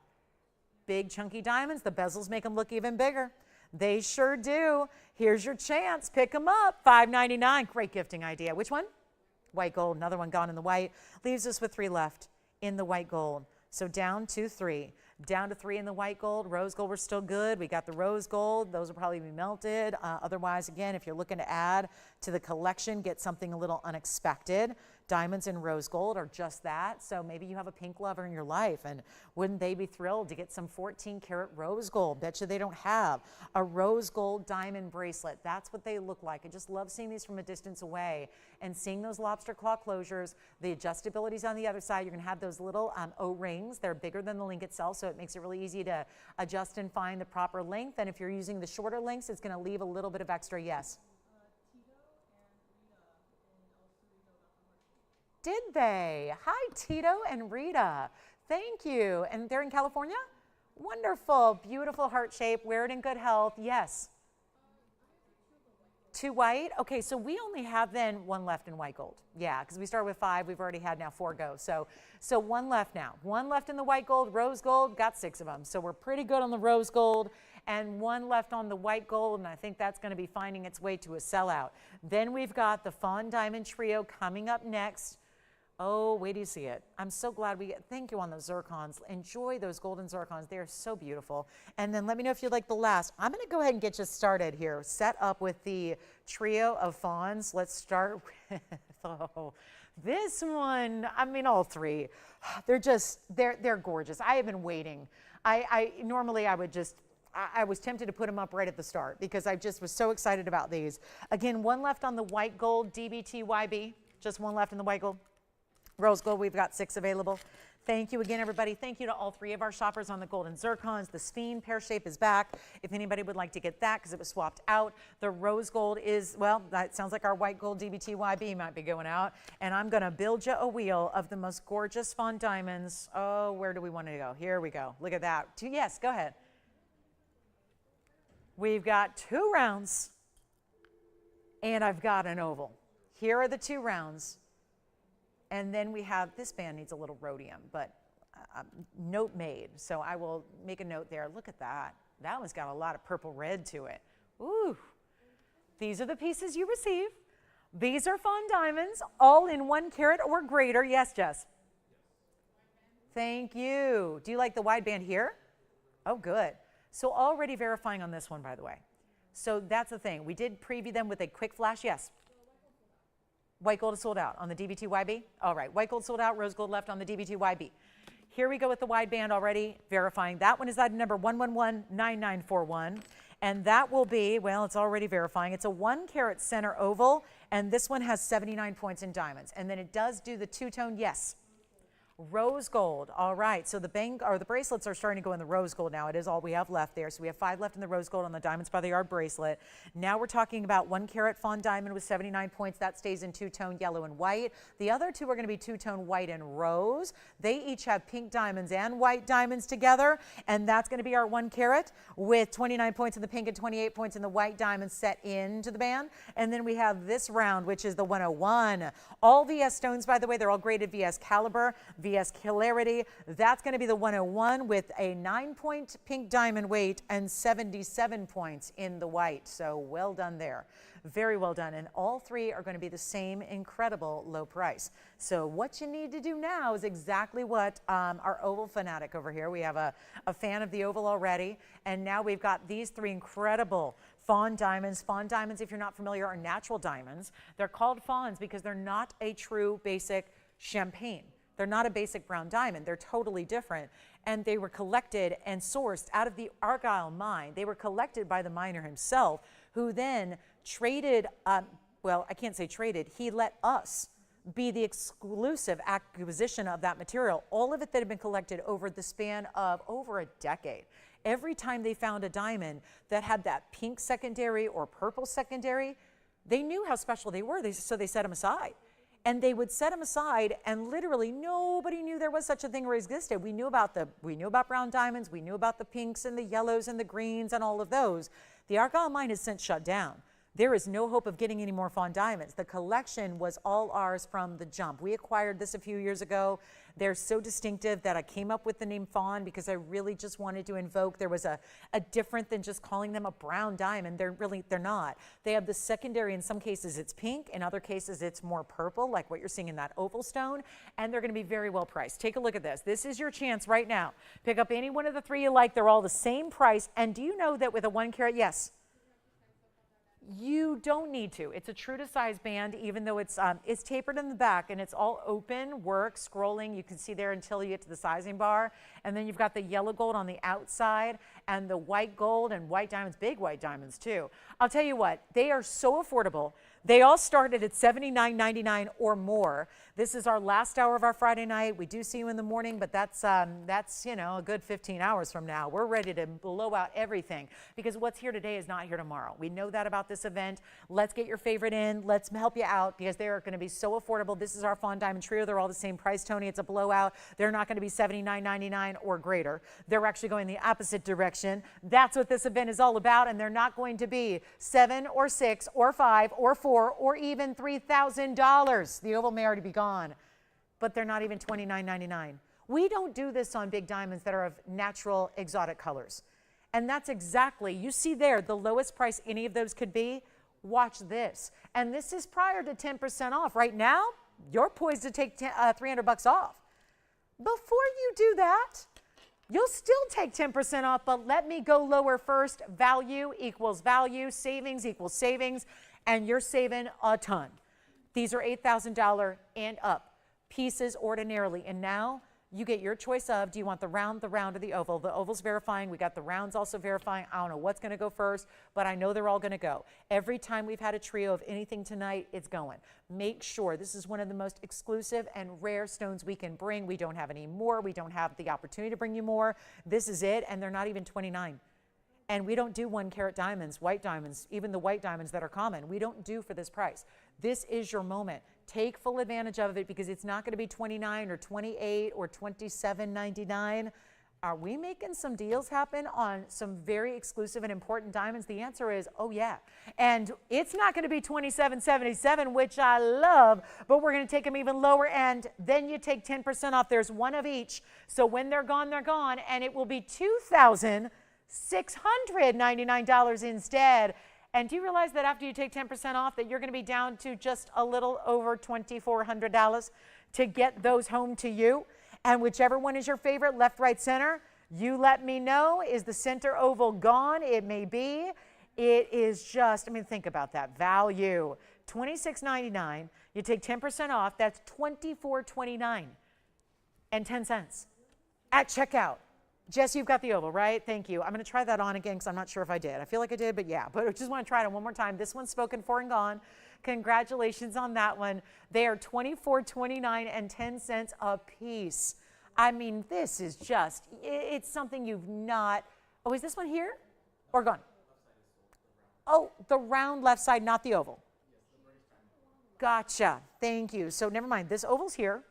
Big chunky diamonds, the bezels make them look even bigger. They sure do. Here's your chance, pick them up, $5.99, great gifting idea. Which one? White gold, another one gone in the white. Leaves us with 3 left in the white gold. So down to 3. Down to 3 in the white gold. Rose gold, we're still good. We got the rose gold. Those will probably be melted. Otherwise, again, if you're looking to add to the collection, get something a little unexpected. Diamonds and rose gold are just that. So maybe you have a pink lover in your life, and wouldn't they be thrilled to get some 14-karat rose gold? Bet you they don't have a rose gold diamond bracelet. That's what they look like. I just love seeing these from a distance away and seeing those lobster claw closures. The adjustability's on the other side. You're gonna have those little O-rings. They're bigger than the link itself, so it makes it really easy to adjust and find the proper length. And if you're using the shorter links, it's gonna leave a little bit of extra, yes. Did they? Hi, Tito and Rita. Thank you. And they're in California? Wonderful. Beautiful heart shape. Wear it in good health. Yes. 2 white? Okay, so we only have then 1 left in white gold. Yeah, because we started with 5. We've already had now 4 go. So 1 left now. 1 left in the white gold, rose gold, got 6 of them. So we're pretty good on the rose gold, and 1 left on the white gold, and I think that's going to be finding its way to a sellout. Then we've got the Fawn Diamond Trio coming up next. Oh, wait till you see it. I'm so glad we get, thank you on those zircons. Enjoy those golden zircons. They are so beautiful. And then let me know if you like the last. I'm going to go ahead and get you started here. Set up with the trio of fawns. Let's start with, oh, this one. I mean, all 3. They're just, they're gorgeous. I have been waiting. Normally I would just, I was tempted to put them up right at the start because I just was so excited about these. Again, 1 left on the white gold DBTYB. Just 1 left in the white gold. Rose gold, we've got 6 available. Thank you again, everybody. Thank you to all 3 of our shoppers on the golden zircons. The sphene pear shape is back. If anybody would like to get that because it was swapped out. The rose gold is, well, that sounds like our white gold DBTYB might be going out. And I'm going to build you a wheel of the most gorgeous fawn diamonds. Oh, where do we want to go? Here we go. Look at that. Yes, go ahead. We've got 2 rounds and I've got an oval. Here are the 2 rounds. And then we have, this band needs a little rhodium, but note made. So I will make a note there. Look at that. That one's got a lot of purple red to it. Ooh. These are the pieces you receive. These are fawn diamonds, all in 1 carat or greater. Yes, Jess? Thank you. Do you like the wide band here? Oh, good. So already verifying on this one, by the way. So that's the thing. We did preview them with a quick flash. Yes. White gold is sold out on the DBTYB. All right, white gold sold out, rose gold left on the DBTYB. Here we go with the wide band already, verifying. That one is item number 1119941. And that will be, well, it's already verifying. It's a 1 carat center oval, and this one has 79 points in diamonds. And then it does do the 2-tone, yes. Rose gold. All right, so the bracelets are starting to go in the rose gold now. It is all we have left there. So we have 5 left in the rose gold on the Diamonds by the Yard bracelet. Now we're talking about 1 carat fawn diamond with 79 points. That stays in 2-tone yellow and white. The other 2 are going to be 2-tone white and rose. They each have pink diamonds and white diamonds together, and that's going to be our 1 carat with 29 points in the pink and 28 points in the white diamonds set into the band. And then we have this round, which is the 101. All VS stones, by the way, they're all graded VS caliber, VS clarity. That's going to be the 101 with a 9-point pink diamond weight and 77 points in the white. So well done there. Very well done. And all 3 are going to be the same incredible low price. So what you need to do now is exactly what our oval fanatic over here. We have a fan of the oval already. And now we've got these 3 incredible fawn diamonds. Fawn diamonds, if you're not familiar, are natural diamonds. They're called fawns because they're not a true basic champagne. They're not a basic brown diamond. They're totally different. And they were collected and sourced out of the Argyle mine. They were collected by the miner himself, who then traded, well, I can't say traded, he let us be the exclusive acquisition of that material. All of it that had been collected over the span of over a decade. Every time they found a diamond that had that pink secondary or purple secondary, they knew how special they were, so they set them aside. And they would set them aside, and literally nobody knew there was such a thing or existed. We knew about brown diamonds, we knew about the pinks and the yellows and the greens and all of those. The Argyle mine has since shut down. There is no hope of getting any more fawn diamonds. The collection was all ours from the jump. We acquired this a few years ago. They're so distinctive that I came up with the name fawn because I really just wanted to invoke. There was a different than just calling them a brown diamond. They're not. They have the secondary. In some cases it's pink. In other cases it's more purple, like what you're seeing in that oval stone. And they're going to be very well priced. Take a look at this. This is your chance right now. Pick up any one of the 3 you like. They're all the same price. And do you know that with a 1 carat, yes, you don't need to. It's a true to size band, even though it's tapered in the back and it's all open work, scrolling. You can see there until you get to the sizing bar. And then you've got the yellow gold on the outside and the white gold and white diamonds, big white diamonds too. I'll tell you what, they are so affordable They all started at $79.99 or more. This is our last hour of our Friday night. We do see you in the morning, but that's you know, a good 15 hours from now. We're ready to blow out everything because what's here today is not here tomorrow. We know that about this event. Let's get your favorite in. Let's help you out because they are going to be so affordable. This is our Fawn Diamond Trio. They're all the same price, Tony. It's a blowout. They're not going to be $79.99 or greater. They're actually going the opposite direction. That's what this event is all about, and they're not going to be $7 or $6 or $5 or $4 or even $3,000. The oval may already be gone, but they're not even $29.99. We don't do this on big diamonds that are of natural exotic colors. And that's exactly, you see there, the lowest price any of those could be. Watch this. And this is prior to 10% off. Right now, you're poised to take $300 off. Before you do that, you'll still take 10% off, but let me go lower first. Value equals value, savings equals savings, and you're saving a ton. These are $8,000 and up pieces ordinarily, and now you get your choice of, do you want the round, or the oval? The oval's verifying. We got the rounds also verifying. I don't know what's going to go first, but I know they're all going to go. Every time we've had a trio of anything tonight, it's going. Make sure this is one of the most exclusive and rare stones we can bring. We don't have any more. We don't have the opportunity to bring you more. This is it, and they're not even 29. And we don't do 1 carat diamonds, white diamonds, even the white diamonds that are common. We don't do for this price. This is your moment. Take full advantage of it because it's not going to be 29 or 28 or 27.99. Are we making some deals happen on some very exclusive and important diamonds? The answer is, oh yeah. And it's not going to be 27.77, which I love, but we're going to take them even lower. And then you take 10% off. There's one of each. So when they're gone, and it will be $2,699 instead. And do you realize that after you take 10% off that you're going to be down to just a little over $2,400 to get those home to you? And whichever one is your favorite, left, right, center, you let me know. Is the center oval gone? It may be. It is just, I mean, think about that. Value, $26.99. You take 10% off, that's $24.29 and 10 cents at checkout. Jess, you've got the oval, right? Thank you. I'm going to try that on again because I'm not sure if I did. I feel like I did, but yeah. But I just want to try it on one more time. This one's spoken for and gone. Congratulations on that one. They are $24.29 and 10 cents a piece. I mean, this is just, it's something you've not. Oh, is this one here or gone? Oh, the round left side, not the oval. Gotcha. Thank you. So never mind. This oval's here.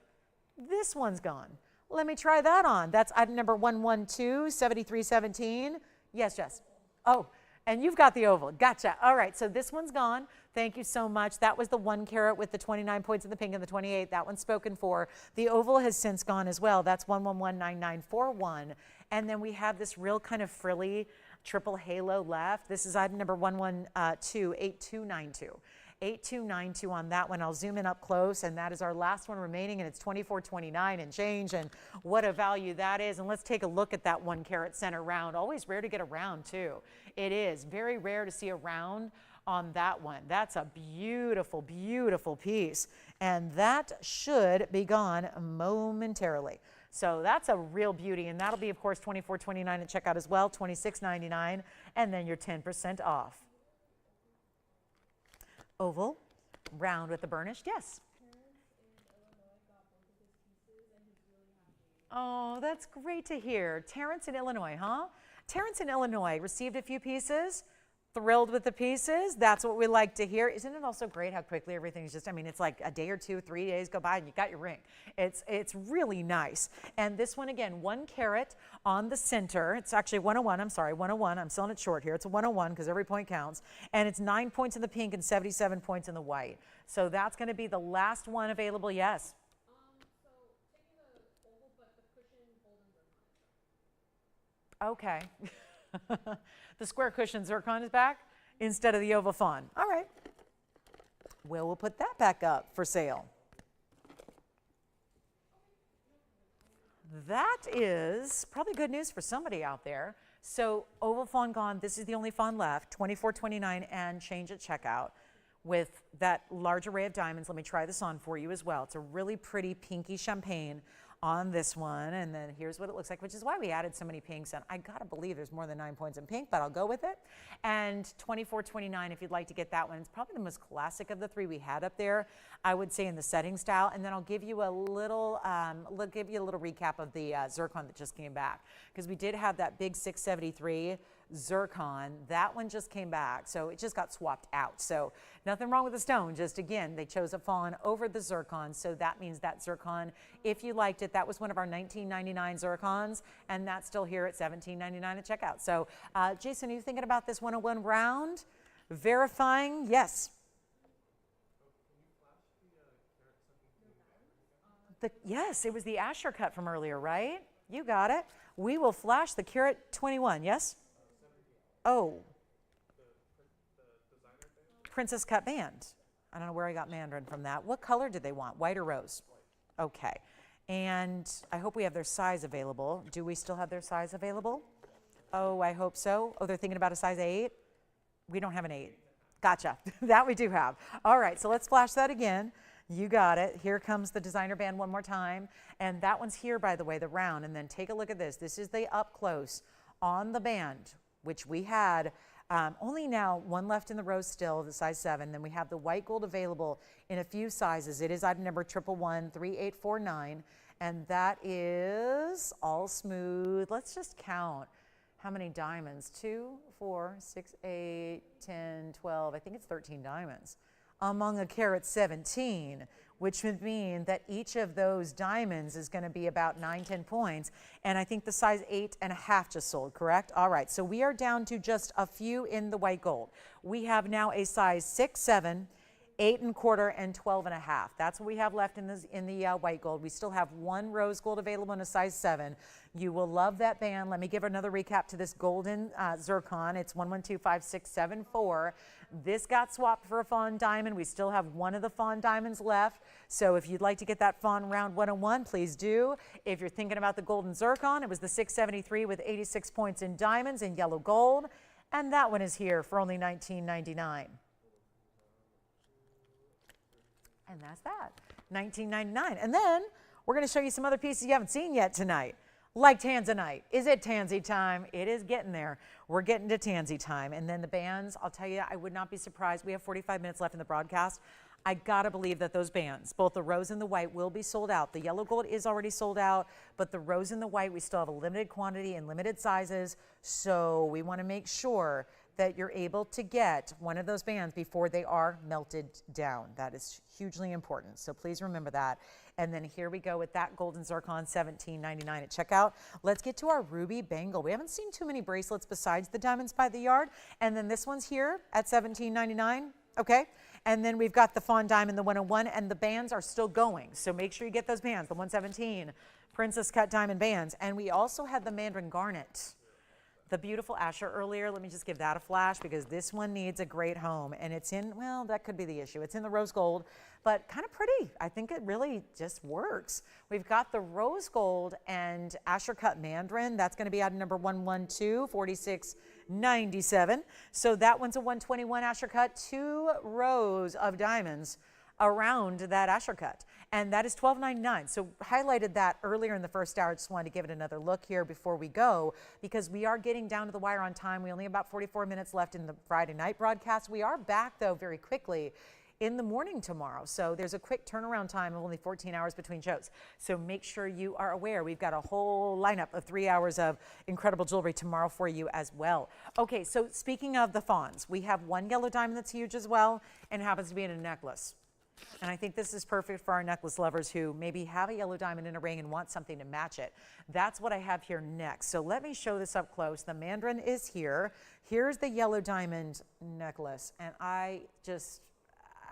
This one's gone. Let me try that on. That's item number 112, 7317. Yes, Jess. Oh, and you've got the oval. Gotcha. All right, so this one's gone. Thank you so much. That was the 1 carat with the 29 points in the pink and the 28. That one's spoken for. The oval has since gone as well. That's 1119941. And then we have this real kind of frilly triple halo left. This is item number 1128292. 8292 on that one. I'll zoom in up close, and that is our last one remaining, and it's $24.29 and change, and what a value that is. And let's take a look at that 1 carat center round. Always rare to get a round too. It is very rare to see a round on that one. That's a beautiful, beautiful piece, and that should be gone momentarily. So that's a real beauty, and that'll be, of course, $24.29 at checkout as well, $26.99, and then your 10% off. Oval, round with the burnished, yes. Oh, that's great to hear. Terrence in Illinois, huh? Terrence in Illinois received a few pieces, thrilled with the pieces. That's what we like to hear. Isn't it also great how quickly everything's just, I mean, it's like a day or 2, 3 days go by and you got your ring. It's really nice. And this one again, 1 carat on the center. It's actually 101, I'm sorry, 101. I'm selling it short here. It's a 101 because every point counts. And it's 9 points in the pink and 77 points in the white. So that's going to be the last one available, yes. Okay. The square cushion zircon is back instead of the oval fawn. All right. Well, we'll put that back up for sale. That is probably good news for somebody out there. So oval fawn gone. This is the only fawn left. $24.29 and change at checkout with that large array of diamonds. Let me try this on for you as well. It's a really pretty pinky champagne on this one. And then here's what it looks like, which is why we added so many pinks. And I gotta believe there's more than 9 points in pink, but I'll go with it. And $24.29 if you'd like to get that one. It's probably the most classic of the three we had up there, I would say, in the setting style. And then I'll give you a little recap of the zircon that just came back, because we did have that big 673 zircon. That one just came back, so it just got swapped out. So nothing wrong with the stone, just again, they chose a fawn over the zircon. So that means that zircon, if you liked it, that was one of our $19.99 zircons, and that's still here at $17.99 at checkout. So Jason, are you thinking about this 101 round? Verifying, yes. Yes, it was the Asher cut from earlier, right? You got it. We will flash the carat 21, yes? Oh. Princess cut band. I don't know where I got Mandarin from that. What color did they want, white or rose? Okay. And I hope we have their size available. Do we still have their size available? Oh, I hope so. Oh, they're thinking about a size 8? We don't have an 8. Gotcha. That we do have. All right, so let's flash that again. You got it. Here comes the designer band one more time. And that one's here, by the way, the round. And then take a look at this. This is the up close on the band, which we had only now one left in the row still, the size 7. Then we have the white gold available in a few sizes. It is item number 1113849. And that is all smooth. Let's just count how many diamonds. 2, 4, 6, 8, 10, 12. I think it's 13 diamonds among a carat 17, which would mean that each of those diamonds is going to be about 9, 10 points. And I think the size 8.5 just sold, correct? All right, so we are down to just a few in the white gold. We have now a size 6, 7, 8.25, and 12.5. That's what we have left in the white gold. We still have one rose gold available in a size 7. You will love that band. Let me give another recap to this golden zircon. It's 1125674. This got swapped for a fawn diamond. We still have one of the fawn diamonds left. So if you'd like to get that fawn round 101, please do. If you're thinking about the golden zircon, it was the 673 with 86 points in diamonds in yellow gold. And that one is here for only $19.99. And that's that, $19.99. And then we're going to show you some other pieces you haven't seen yet tonight, like Tanzanite. Is it Tanzy time? It is getting there. We're getting to Tanzy time. And then the bands, I'll tell you, I would not be surprised. We have 45 minutes left in the broadcast. I got to believe that those bands, both the rose and the white, will be sold out. The yellow gold is already sold out, but the rose and the white, we still have a limited quantity and limited sizes. So we want to make sure that you're able to get one of those bands before they are melted down. That is hugely important, so please remember that. And then here we go with that golden zircon, $17.99 at checkout. Let's get to our ruby bangle. We haven't seen too many bracelets besides the diamonds by the yard. And then this one's here at $17.99, okay? And then we've got the fawn diamond, the 101, and the bands are still going. So make sure you get those bands, the 117 princess cut diamond bands. And we also had the Mandarin garnet. The beautiful Asher earlier, let me just give that a flash because this one needs a great home. And it's in, well, that could be the issue. It's in the rose gold, but kind of pretty. I think it really just works. We've got the rose gold and Asher cut Mandarin. That's going to be item number 1124697. So that one's a 121 Asher cut, 2 rows of diamonds around that Asher cut. And that is $12.99. So highlighted that earlier in the first hour. I just wanted to give it another look here before we go because we are getting down to the wire on time. We only have about 44 minutes left in the Friday night broadcast. We are back though very quickly in the morning tomorrow. So there's a quick turnaround time of only 14 hours between shows. So make sure you are aware. We've got a whole lineup of 3 hours of incredible jewelry tomorrow for you as well. Okay, so speaking of the fawns, we have one yellow diamond that's huge as well and happens to be in a necklace. And I think this is perfect for our necklace lovers who maybe have a yellow diamond in a ring and want something to match it. That's what I have here next. So let me show this up close. The Mandarin is here. Here's the yellow diamond necklace. And I just,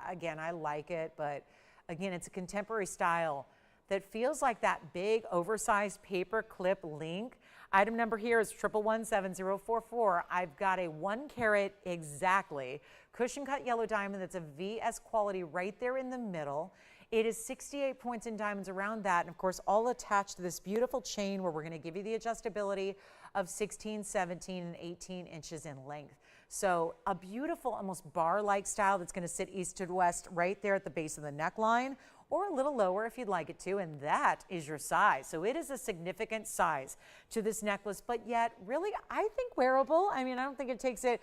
again, I like it. But again, it's a contemporary style that feels like that big oversized paper clip link. Item number here is 1117044. I've got a 1 carat exactly cushion cut yellow diamond that's a VS quality right there in the middle. It is 68 points in diamonds around that, and of course all attached to this beautiful chain where we're going to give you the adjustability of 16, 17, and 18 inches in length. So a beautiful, almost bar-like style that's going to sit east to west right there at the base of the neckline, or a little lower if you'd like it to, and that is your size. So it is a significant size to this necklace, but yet really, I think wearable. I mean, I don't think it takes it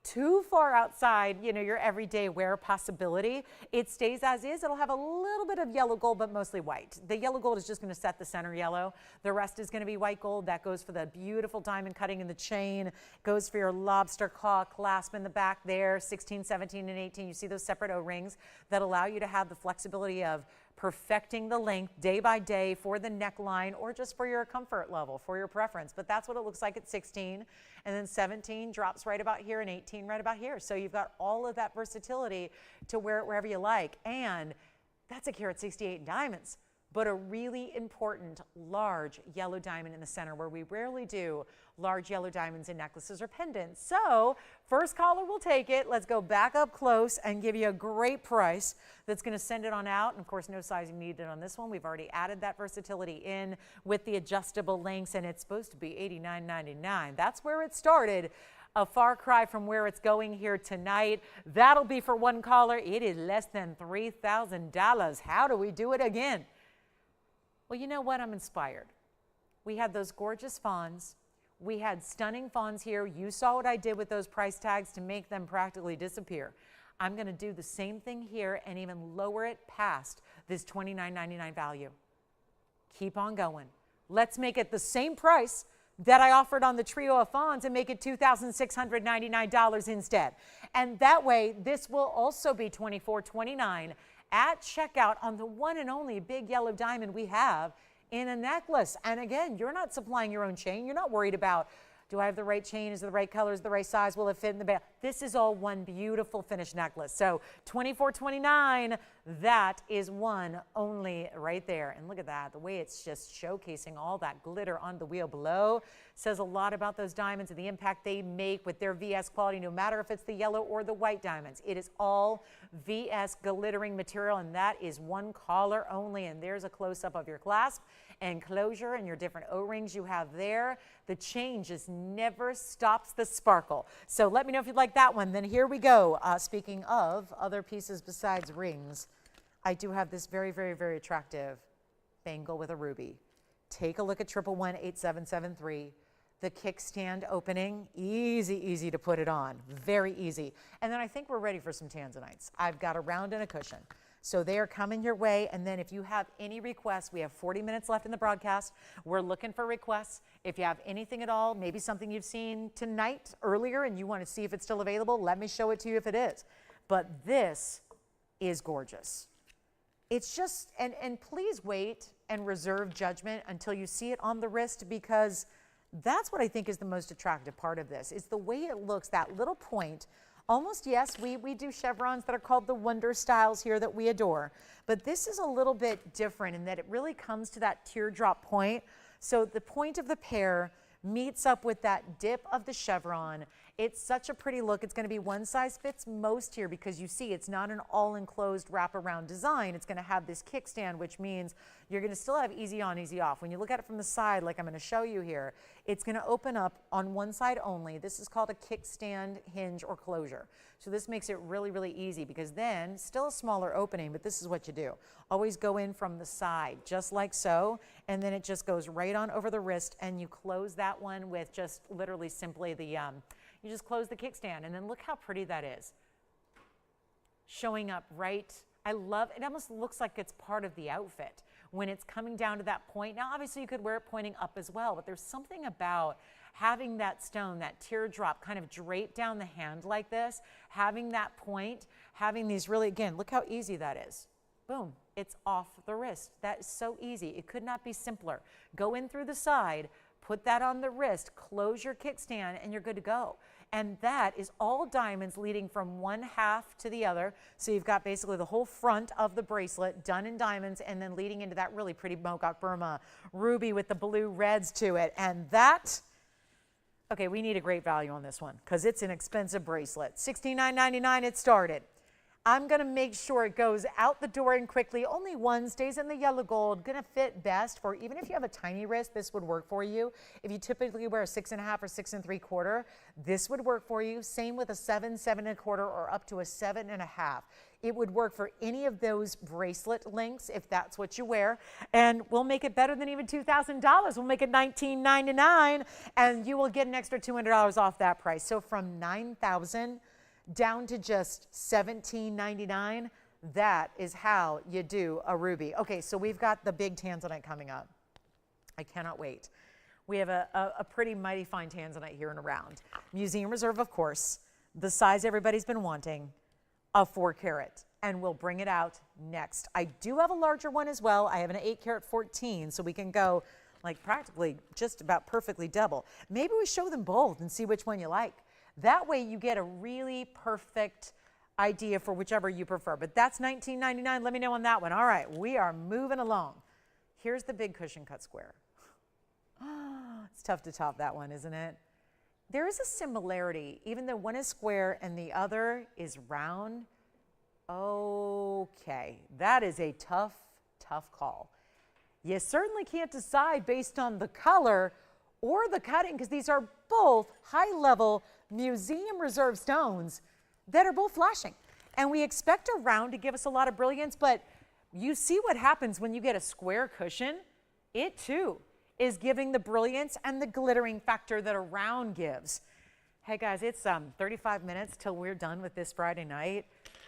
too far outside, you know, your everyday wear possibility. It stays as is. It'll have a little bit of yellow gold, but mostly white. The yellow gold is just going to set the center yellow. The rest is going to be white gold. That goes for the beautiful diamond cutting in the chain. Goes for your lobster claw clasp in the back there, 16, 17, and 18. You see those separate O-rings that allow you to have the flexibility of perfecting the length day by day for the neckline or just for your comfort level, for your preference. But that's what it looks like at 16. And then 17 drops right about here and 18 right about here. So you've got all of that versatility to wear it wherever you like. And that's a carat 68 in diamonds, but a really important large yellow diamond in the center, where we rarely do large yellow diamonds in necklaces or pendants. So first caller will take it. Let's go back up close and give you a great price that's going to send it on out. And of course, no sizing needed on this one. We've already added that versatility in with the adjustable lengths, and it's supposed to be $89.99. That's where it started. A far cry from where it's going here tonight. That'll be for one caller. It is less than $3,000. How do we do it again? Well, you know what? I'm inspired. We had those gorgeous fawns. We had stunning fawns here. You saw what I did with those price tags to make them practically disappear. I'm going to do the same thing here and even lower it past this $29.99 value. Keep on going. Let's make it the same price that I offered on the trio of fawns and make it $2,699 instead. And that way, this will also be $24.29 at checkout on the one and only big yellow diamond we have in a necklace. And again, you're not supplying your own chain. You're not worried about, do I have the right chain? Is it the right color? Is it the right size? Will it fit in the bag? This is all one beautiful finished necklace. So $24.29, that is one only right there. And look at that, the way it's just showcasing all that glitter on the wheel below says a lot about those diamonds and the impact they make with their VS quality, no matter if it's the yellow or the white diamonds. It is all VS glittering material, and that is one caller only. And there's a close-up of your clasp and closure and your different O-rings you have there. The chain just never stops the sparkle. So let me know if you'd like that one. Then here we go. Speaking of other pieces besides rings, I do have this very, very, very attractive bangle with a ruby. Take a look at 1118773. The kickstand opening, easy to put it on, very easy. And then I think we're ready for some Tanzanites. I've got a round and a cushion. So they are coming your way. And then if you have any requests, we have 40 minutes left in the broadcast. We're looking for requests. If you have anything at all, maybe something you've seen tonight earlier and you want to see if it's still available, let me show it to you if it is. But this is gorgeous. It's just, and please wait and reserve judgment until you see it on the wrist, because that's what I think is the most attractive part of this, is the way it looks, that little point. Almost, yes, we do chevrons that are called the wonder styles here that we adore, but this is a little bit different in that it really comes to that teardrop point. So the point of the pear meets up with that dip of the chevron. It's such a pretty look. It's going to be one size fits most here, because you see it's not an all-enclosed wraparound design. It's going to have this kickstand, which means you're going to still have easy on, easy off. When you look at it from the side, like I'm going to show you here, it's going to open up on one side only. This is called a kickstand hinge or closure. So this makes it really, really easy, because then still a smaller opening, but this is what you do. Always go in from the side, just like so, and then it just goes right on over the wrist, and you close that one with just literally simply the, you just close the kickstand, and then look how pretty that is. Showing up right, I love, it almost looks like it's part of the outfit when it's coming down to that point. Now, obviously you could wear it pointing up as well, but there's something about having that stone, that teardrop kind of drape down the hand like this, having that point, having these really, again, look how easy that is. Boom, it's off the wrist. That is so easy. It could not be simpler. Go in through the side, put that on the wrist, close your kickstand, and you're good to go. And that is all diamonds leading from one half to the other. So you've got basically the whole front of the bracelet done in diamonds, and then leading into that really pretty Mogok Burma ruby with the blue reds to it. And that, okay, we need a great value on this one, because it's an expensive bracelet. $69.99 it started. I'm going to make sure it goes out the door and quickly. Only one stays in the yellow gold. Going to fit best for even if you have a tiny wrist, this would work for you. If you typically wear a 6.5 or 6 3/4, this would work for you. Same with a 7, 7 1/4, or up to a 7.5. It would work for any of those bracelet lengths if that's what you wear. And we'll make it better than even $2,000. We'll make it $19.99, and you will get an extra $200 off that price. So from $9,000 down to just $17.99, that is how you do a ruby. Okay, so we've got the big Tanzanite coming up. I cannot wait. We have a pretty mighty fine Tanzanite here and around. Museum Reserve, of course, the size everybody's been wanting, a 4 carat, and we'll bring it out next. I do have a larger one as well. I have an 8 carat 14, so we can go like practically just about perfectly double. Maybe we show them both and see which one you like. That way you get a really perfect idea for whichever you prefer. But that's $19.99. Let me know on that one. All right, we are moving along. Here's the big cushion cut square. It's tough to top that one, isn't it? There is a similarity, even though one is square and the other is round. Okay, that is a tough, tough call. You certainly can't decide based on the color or the cutting, because these are both high-level museum reserve stones that are both flashing. And we expect a round to give us a lot of brilliance, but you see what happens when you get a square cushion. It too is giving the brilliance and the glittering factor that a round gives. Hey guys, it's 35 minutes till we're done with this Friday night,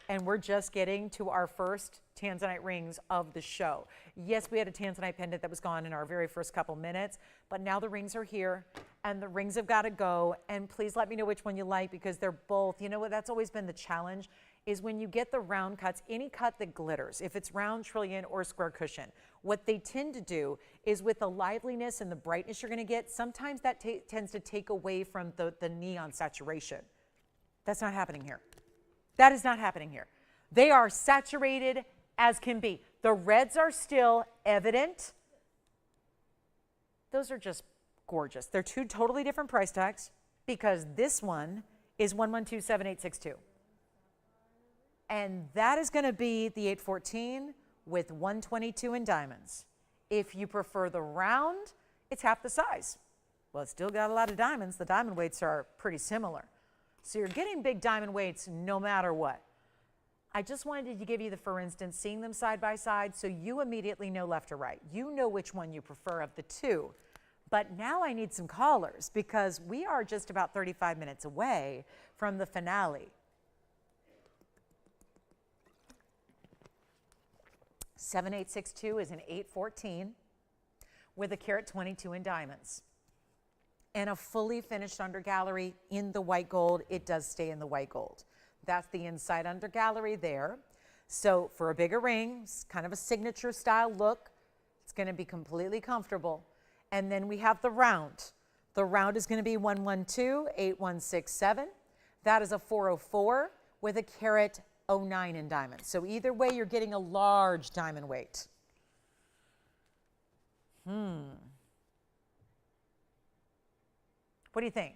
and we're just getting to our first Tanzanite rings of the show. Yes, we had a Tanzanite pendant that was gone in our very first couple minutes, but now the rings are here and the rings have got to go. And please let me know which one you like, because they're both, you know what, that's always been the challenge, is when you get the round cuts, any cut that glitters, if it's round, trillion, or square cushion, what they tend to do is with the liveliness and the brightness you're going to get, sometimes that tends to take away from the neon saturation. That's not happening here. That is not happening here. They are saturated as can be. The reds are still evident. Those are just gorgeous. They're two totally different price tags, because this one is 1127862. And that is going to be the 814 with 122 in diamonds. If you prefer the round, it's half the size. Well, it's still got a lot of diamonds. The diamond weights are pretty similar. So you're getting big diamond weights no matter what. I just wanted to give you the, for instance, seeing them side by side so you immediately know left or right. You know which one you prefer of the two. But now I need some callers, because we are just about 35 minutes away from the finale. 7862 is an 814 with a carat 22 in diamonds. And a fully finished undergallery in the white gold. It does stay in the white gold. That's the inside undergallery there. So for a bigger ring, it's kind of a signature style look. It's going to be completely comfortable. And then we have the round. The round is going to be 1128167. That is a 404 with a carat 09 in diamonds. So either way, you're getting a large diamond weight. What do you think?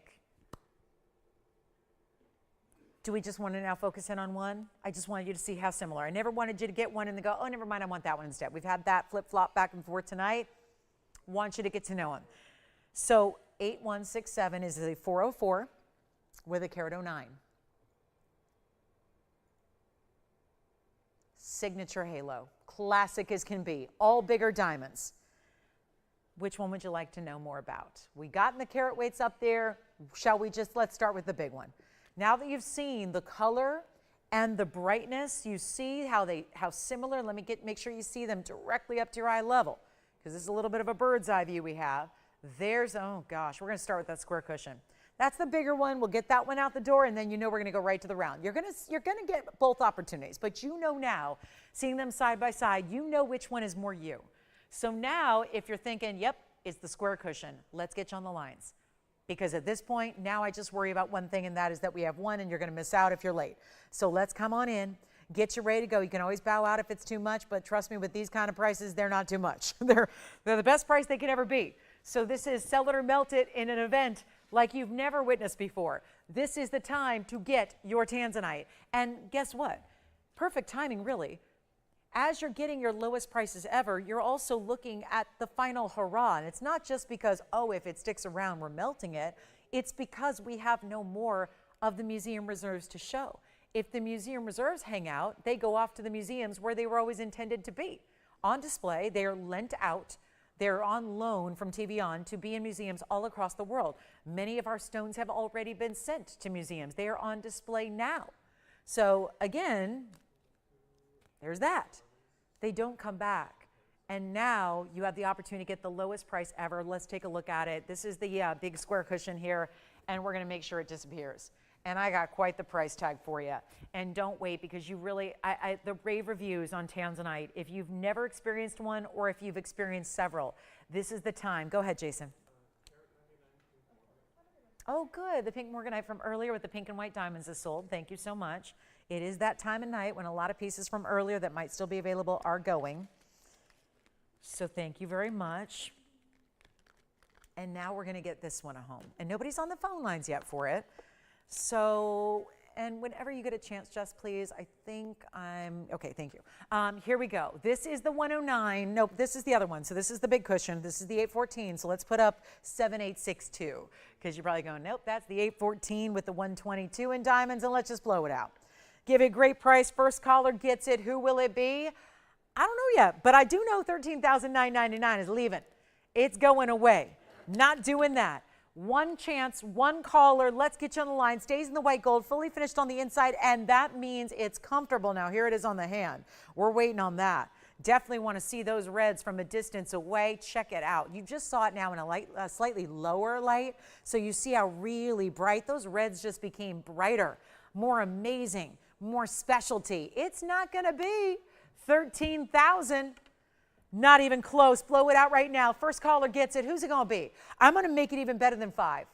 Do we just want to now focus in on one? I just wanted you to see how similar. I never wanted you to get one and then go, oh, never mind, I want that one instead. We've had that flip-flop back and forth tonight. Want you to get to know them. So 8167 is a 404 with a carat 09. Signature halo, classic as can be, all bigger diamonds. Which one would you like to know more about? We got the carat weights up there. Shall we just, let's start with the big one. Now that you've seen the color and the brightness, you see how similar. Let me make sure you see them directly up to your eye level, because this is a little bit of a bird's eye view we have. There's, oh gosh, we're going to start with that square cushion. That's the bigger one. We'll get that one out the door, and then you know we're going to go right to the round. You're going to get both opportunities, but you know now, seeing them side by side, you know which one is more you. So now, if you're thinking, yep, it's the square cushion, let's get you on the lines. Because at this point, now I just worry about one thing, and that is that we have one, and you're going to miss out if you're late. So let's come on in, get you ready to go. You can always bow out if it's too much, but trust me, with these kind of prices, they're not too much. They're the best price they could ever be. So this is Sell It or Melt It in an event like you've never witnessed before. This is the time to get your Tanzanite. And guess what? perfect timing, really. As you're getting your lowest prices ever, you're also looking at the final hurrah. And it's not just because, oh, if it sticks around, we're melting it. It's because we have no more of the museum reserves to show. If the museum reserves hang out, they go off to the museums where they were always intended to be. On display, they are lent out. They're on loan from TVON to be in museums all across the world. Many of our stones have already been sent to museums. They are on display now. So again, there's that. They don't come back. And now you have the opportunity to get the lowest price ever. Let's take a look at it. This is the big square cushion here, and we're going to make sure it disappears. And I got quite the price tag for you. And don't wait, because you really, the rave reviews on Tanzanite, if you've never experienced one or if you've experienced several, this is the time. Go ahead, Jason. Oh, good. The pink morganite from earlier with the pink and white diamonds is sold. Thank you so much. It is that time of night when a lot of pieces from earlier that might still be available are going. So thank you very much. And now we're going to get this one a home. And nobody's on the phone lines yet for it. So, and whenever you get a chance, just please, I think okay, thank you. Here we go. This is the 109. Nope, this is the other one. So this is the big cushion. This is the 814. So let's put up 7862, because you're probably going, nope, that's the 814 with the 122 in diamonds, and let's just blow it out. Give it a great price. First caller gets it. Who will it be? I don't know yet, but I do know $13,999 is leaving. It's going away. Not doing that. One chance, one caller. Let's get you on the line. Stays in the white gold, fully finished on the inside, and that means it's comfortable. Now, here it is on the hand. We're waiting on that. Definitely want to see those reds from a distance away. Check it out. You just saw it now in a slightly lower light, so you see how really bright. Those reds just became brighter, more amazing, more specialty. It's not going to be 13,000. Not even close. Blow it out right now. First caller gets it. Who's it going to be? I'm going to make it even better than 5.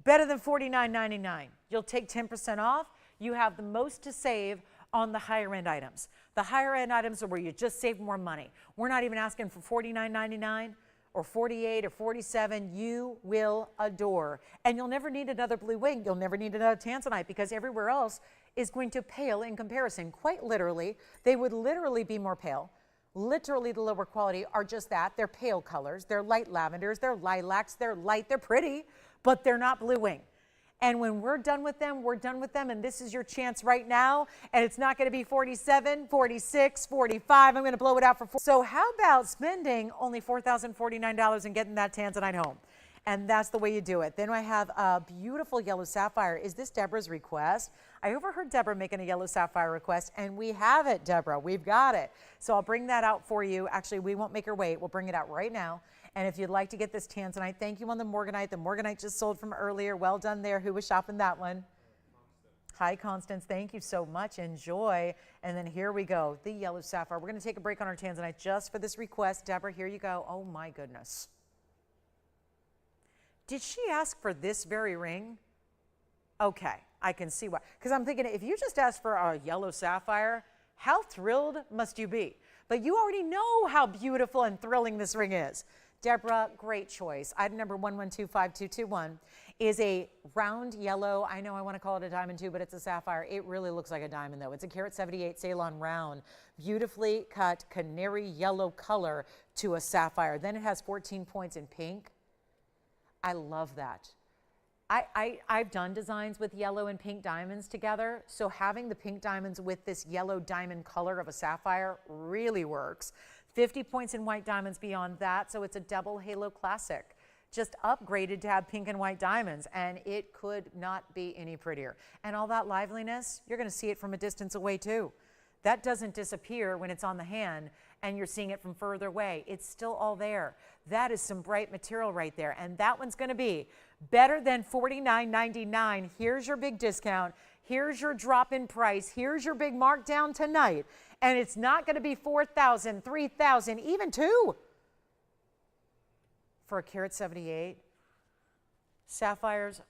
Better than $49.99. You'll take 10% off. You have the most to save on the higher end items. The higher end items are where you just save more money. We're not even asking for $49.99 or $48 or $47. You will adore. And you'll never need another blue wing. You'll never need another Tanzanite, because everywhere else is going to pale in comparison. Quite literally, they would literally be more pale. Literally, the lower quality are just that. They're pale colors. They're light lavenders. They're lilacs. They're light. They're pretty, but they're not blue wing. And when we're done with them, we're done with them. And this is your chance right now. And it's not going to be 47, 46, 45. I'm going to blow it out for 4. So how about spending only $4,049 and getting that Tanzanite home? And that's the way you do it. Then I have a beautiful yellow sapphire. Is this Deborah's request? I overheard Deborah making a yellow sapphire request, and we have it, Deborah. We've got it. So I'll bring that out for you. Actually, we won't make her wait. We'll bring it out right now. And if you'd like to get this Tanzanite, thank you on the morganite. The morganite just sold from earlier. Well done there. Who was shopping that one? Hi, Constance. Thank you so much. Enjoy. And then here we go, the yellow sapphire. We're going to take a break on our Tanzanite just for this request. Deborah, here you go. Oh, my goodness. Did she ask for this very ring? Okay, I can see why. Because I'm thinking, if you just asked for a yellow sapphire, how thrilled must you be? But you already know how beautiful and thrilling this ring is. Deborah, great choice. Item number 1125221 is a round yellow. I know I want to call it a diamond too, but it's a sapphire. It really looks like a diamond though. It's a carat 78 Ceylon round, beautifully cut canary yellow color to a sapphire. Then it has 14 points in pink. I love that. I've done designs with yellow and pink diamonds together, so having the pink diamonds with this yellow diamond color of a sapphire really works. 50 points in white diamonds beyond that, so it's a double halo classic. Just upgraded to have pink and white diamonds, and it could not be any prettier. And all that liveliness, you're going to see it from a distance away too. That doesn't disappear when it's on the hand and you're seeing it from further away. It's still all there. That is some bright material right there. And that one's going to be better than $49.99. Here's your big discount. Here's your drop in price. Here's your big markdown tonight. And it's not going to be $4,000, $3,000, even $2,000 for a carat 78. Sapphires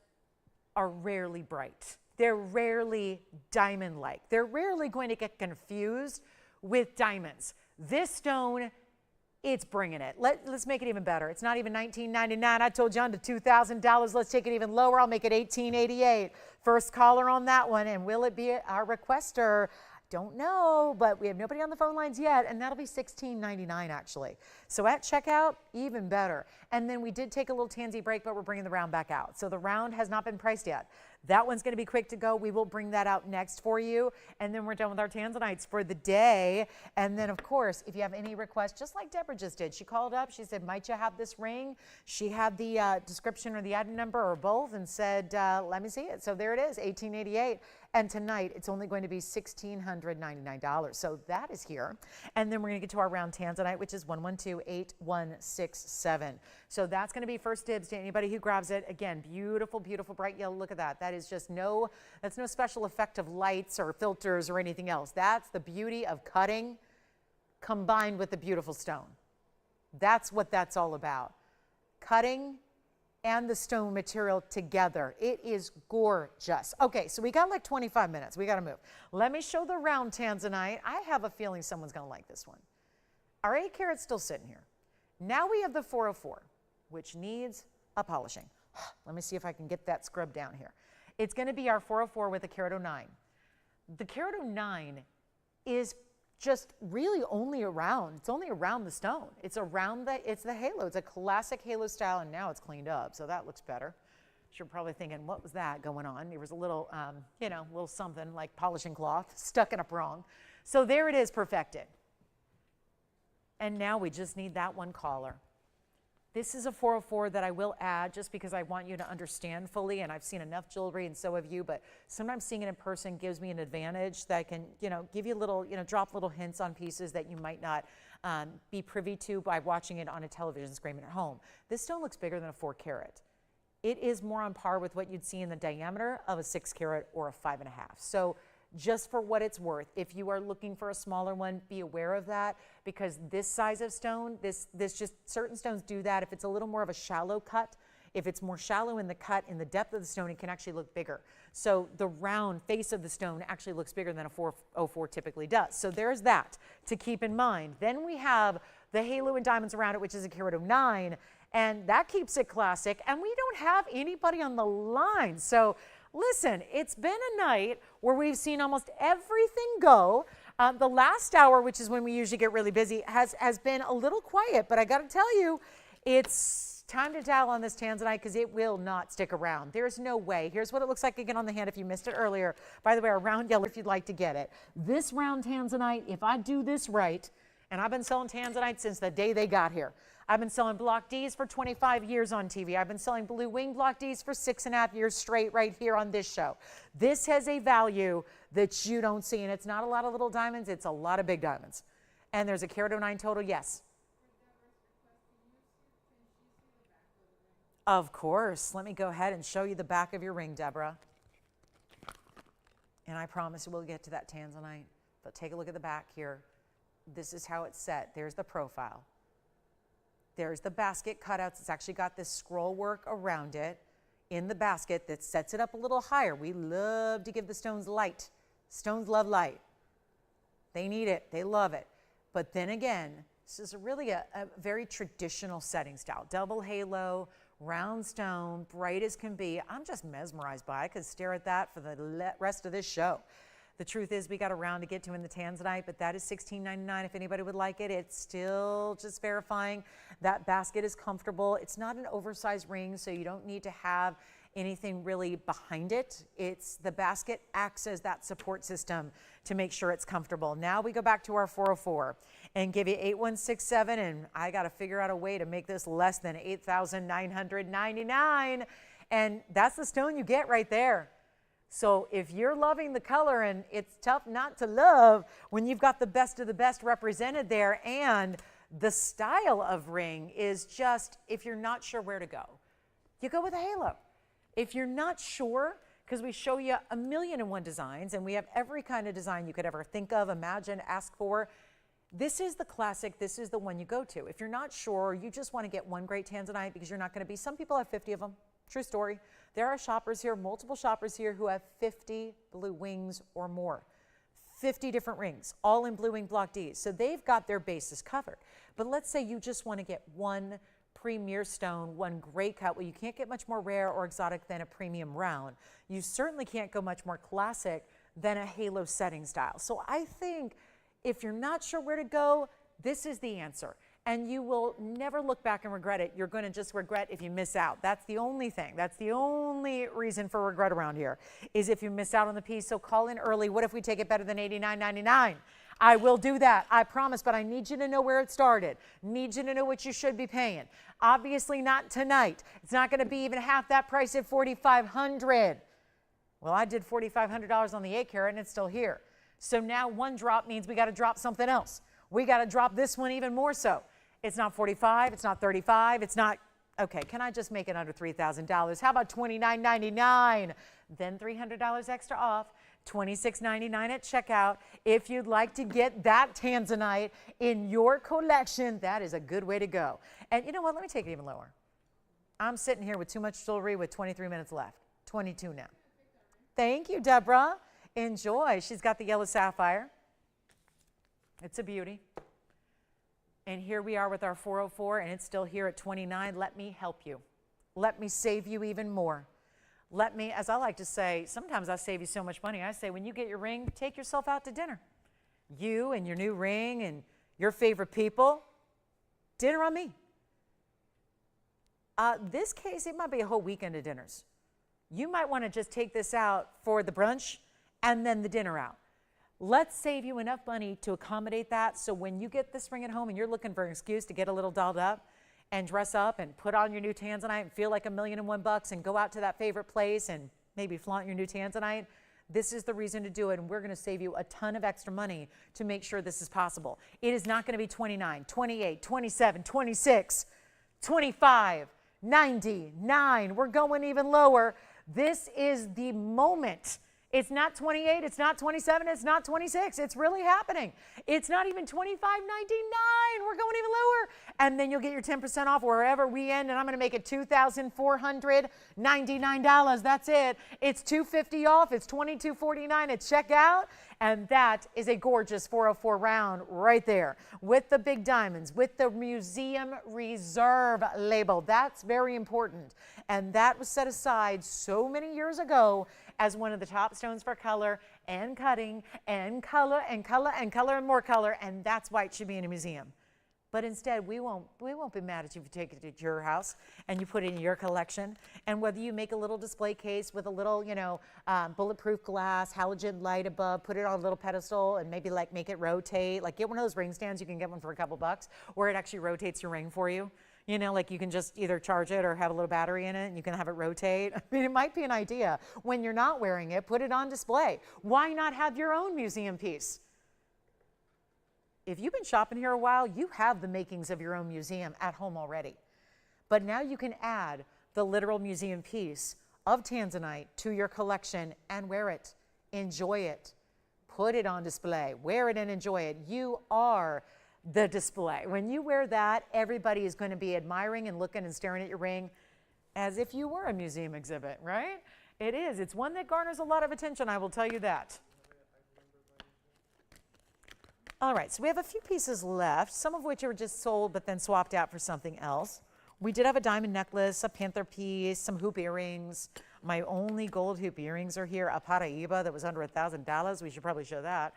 are rarely bright. They're rarely diamond-like. They're rarely going to get confused with diamonds. This stone, it's bringing it. Let's make it even better. It's not even $19.99. I told you under $2,000. Let's take it even lower. I'll make it $18.88. First caller on that one. And will it be our requester? don't know, but we have nobody on the phone lines yet, and that'll be $16.99 actually. So at checkout, even better. And then we did take a little tansy break, but we're bringing the round back out. So the round has not been priced yet. That one's going to be quick to go. We will bring that out next for you, and then we're done with our Tanzanites for the day. And then, of course, if you have any requests, just like Deborah just did, she called up, she said, might you have this ring? She had the description or the item number or both and said, let me see it. So there it is, $18.88. And tonight, it's only going to be $1,699. So that is here. And then we're going to get to our round Tanzanite, which is 1128167. So that's going to be first dibs to anybody who grabs it. Again, beautiful, beautiful bright yellow. Look at that. That is just that's no special effect of lights or filters or anything else. That's the beauty of cutting combined with the beautiful stone. That's what that's all about. Cutting and the stone material together. It is gorgeous. Okay, so we got like 25 minutes. We got to move. Let me show the round Tanzanite. I have a feeling someone's going to like this one. Our 8 carat's still sitting here. Now we have the 404, which needs a polishing. Let me see if I can get that scrub down here. It's going to be our 404 with a carat 09. The carat 09 is just really only around, it's only around the stone. It's around it's the halo. It's a classic halo style, and now it's cleaned up, so that looks better. You're probably thinking, what was that going on? There was a little, little something like polishing cloth stuck it up wrong. So there it is, perfected. And now we just need that one collar. This is a 404 that I will add just because I want you to understand fully, and I've seen enough jewelry, and so have you, but sometimes seeing it in person gives me an advantage that I can, give you a little, drop little hints on pieces that you might not be privy to by watching it on a television screen at home. This stone looks bigger than a 4 carat. It is more on par with what you'd see in the diameter of a 6 carat or a 5.5. So just for what it's worth, if you are looking for a smaller one, be aware of that, because this size of stone, this just certain stones do that. If it's a little more of a shallow cut, if it's more shallow in the cut, in the depth of the stone, it can actually look bigger. So the round face of the stone actually looks bigger than a 404 typically does. So there's that to keep in mind. Then we have the halo and diamonds around it, which is a carat 09, and that keeps it classic. And we don't have anybody on the line. So listen, it's been a night where we've seen almost everything go. The last hour, which is when we usually get really busy, has been a little quiet, but I got to tell you, it's time to dial on this Tanzanite because it will not stick around. There's no way. Here's what it looks like again on the hand if you missed it earlier. By the way, a round yellow if you'd like to get it. This round Tanzanite, if I do this right, and I've been selling Tanzanite since the day they got here. I've been selling block Ds for 25 years on TV. I've been selling blue wing block Ds for 6.5 years straight right here on this show. This has a value that you don't see, and it's not a lot of little diamonds, it's a lot of big diamonds. And there's a carat 09 total, yes. Of course. Let me go ahead and show you the back of your ring, Deborah. And I promise we'll get to that Tanzanite. But take a look at the back here. This is how it's set. There's the profile. There's the basket cutouts. It's actually got this scroll work around it in the basket that sets it up a little higher. We love to give the stones light. Stones love light. They need it. They love it. But then again, this is really a very traditional setting style. Double halo, round stone, bright as can be. I'm just mesmerized by it. I could stare at that for the rest of this show. The truth is we got a round to get to in the Tanzanite, but that is $16.99 if anybody would like it. It's still just verifying that basket is comfortable. It's not an oversized ring, so you don't need to have anything really behind it. It's the basket acts as that support system to make sure it's comfortable. Now we go back to our 404 and give you 8167, and I got to figure out a way to make this less than $8,999, and that's the stone you get right there. So if you're loving the color, and it's tough not to love when you've got the best of the best represented there, and the style of ring is just, if you're not sure where to go, you go with a halo. If you're not sure, because we show you 1,000,001 designs, and we have every kind of design you could ever think of, imagine, ask for, this is the classic, this is the one you go to. If you're not sure, you just want to get one great Tanzanite because you're not going to be, some people have 50 of them. True story. There are shoppers here, multiple shoppers here who have 50 blue wings or more. 50 different rings, all in blue wing block Ds. So they've got their bases covered. But let's say you just want to get one premier stone, one great cut. Well, you can't get much more rare or exotic than a premium round. You certainly can't go much more classic than a halo setting style. So I think if you're not sure where to go, this is the answer. And you will never look back and regret it. You're going to just regret if you miss out. That's the only thing. That's the only reason for regret around here, is if you miss out on the piece. So call in early. What if we take it better than $89.99? I will do that, I promise, but I need you to know where it started. Need you to know what you should be paying. Obviously not tonight. It's not going to be even half that price at $4,500. Well, I did $4,500 on the 8 carat and it's still here. So now one drop means we got to drop something else. We got to drop this one even more so. It's not 45, it's not 35, it's not, okay, can I just make it under $3,000? How about $29.99? Then $300 extra off, $26.99 at checkout. If you'd like to get that Tanzanite in your collection, that is a good way to go. And you know what, let me take it even lower. I'm sitting here with too much jewelry with 23 minutes left, 22 now. Thank you, Deborah. Enjoy. She's got the yellow sapphire. It's a beauty. And here we are with our 404, and it's still here at 29. Let me help you. Let me save you even more. Let me, as I like to say, sometimes I save you so much money. I say, when you get your ring, take yourself out to dinner. You and your new ring and your favorite people, dinner on me. This case, it might be a whole weekend of dinners. You might want to just take this out for the brunch and then the dinner out. Let's save you enough money to accommodate that, so when you get this ring at home and you're looking for an excuse to get a little dolled up and dress up and put on your new Tanzanite and feel like $1,000,001 and go out to that favorite place and maybe flaunt your new Tanzanite, this is the reason to do it, and we're going to save you a ton of extra money to make sure this is possible. It is not going to be 29, 28, 27, 26, 25, 99. We're going even lower. This is the moment. It's not 28, it's not 27, it's not 26. It's really happening. It's not even $25.99. We're going even lower. And then you'll get your 10% off wherever we end, and I'm going to make it $2,499. That's it. It's $250 off. It's $22.49 at checkout. And that is a gorgeous 404 round right there with the big diamonds, with the Museum Reserve label. That's very important. And that was set aside so many years ago as one of the top stones for color and cutting and color and color and color and more color. And that's why it should be in a museum. But instead, we won't be mad at you if you take it to your house and you put it in your collection. And whether you make a little display case with a little, bulletproof glass, halogen light above, put it on a little pedestal and maybe like make it rotate. Like get one of those ring stands, you can get one for a couple bucks, where it actually rotates your ring for you. You know, like you can just either charge it or have a little battery in it and you can have it rotate. I mean, it might be an idea. When you're not wearing it, put it on display. Why not have your own museum piece? If you've been shopping here a while, you have the makings of your own museum at home already. But now you can add the literal museum piece of Tanzanite to your collection and wear it, enjoy it, put it on display, wear it and enjoy it. You are the display. When you wear that, everybody is going to be admiring and looking and staring at your ring as if you were a museum exhibit, right? It is. It's one that garners a lot of attention, I will tell you that. All right, so we have a few pieces left, some of which are just sold but then swapped out for something else. We did have a diamond necklace, a panther piece, some hoop earrings. My only gold hoop earrings are here, a paraiba that was under $1,000. We should probably show that.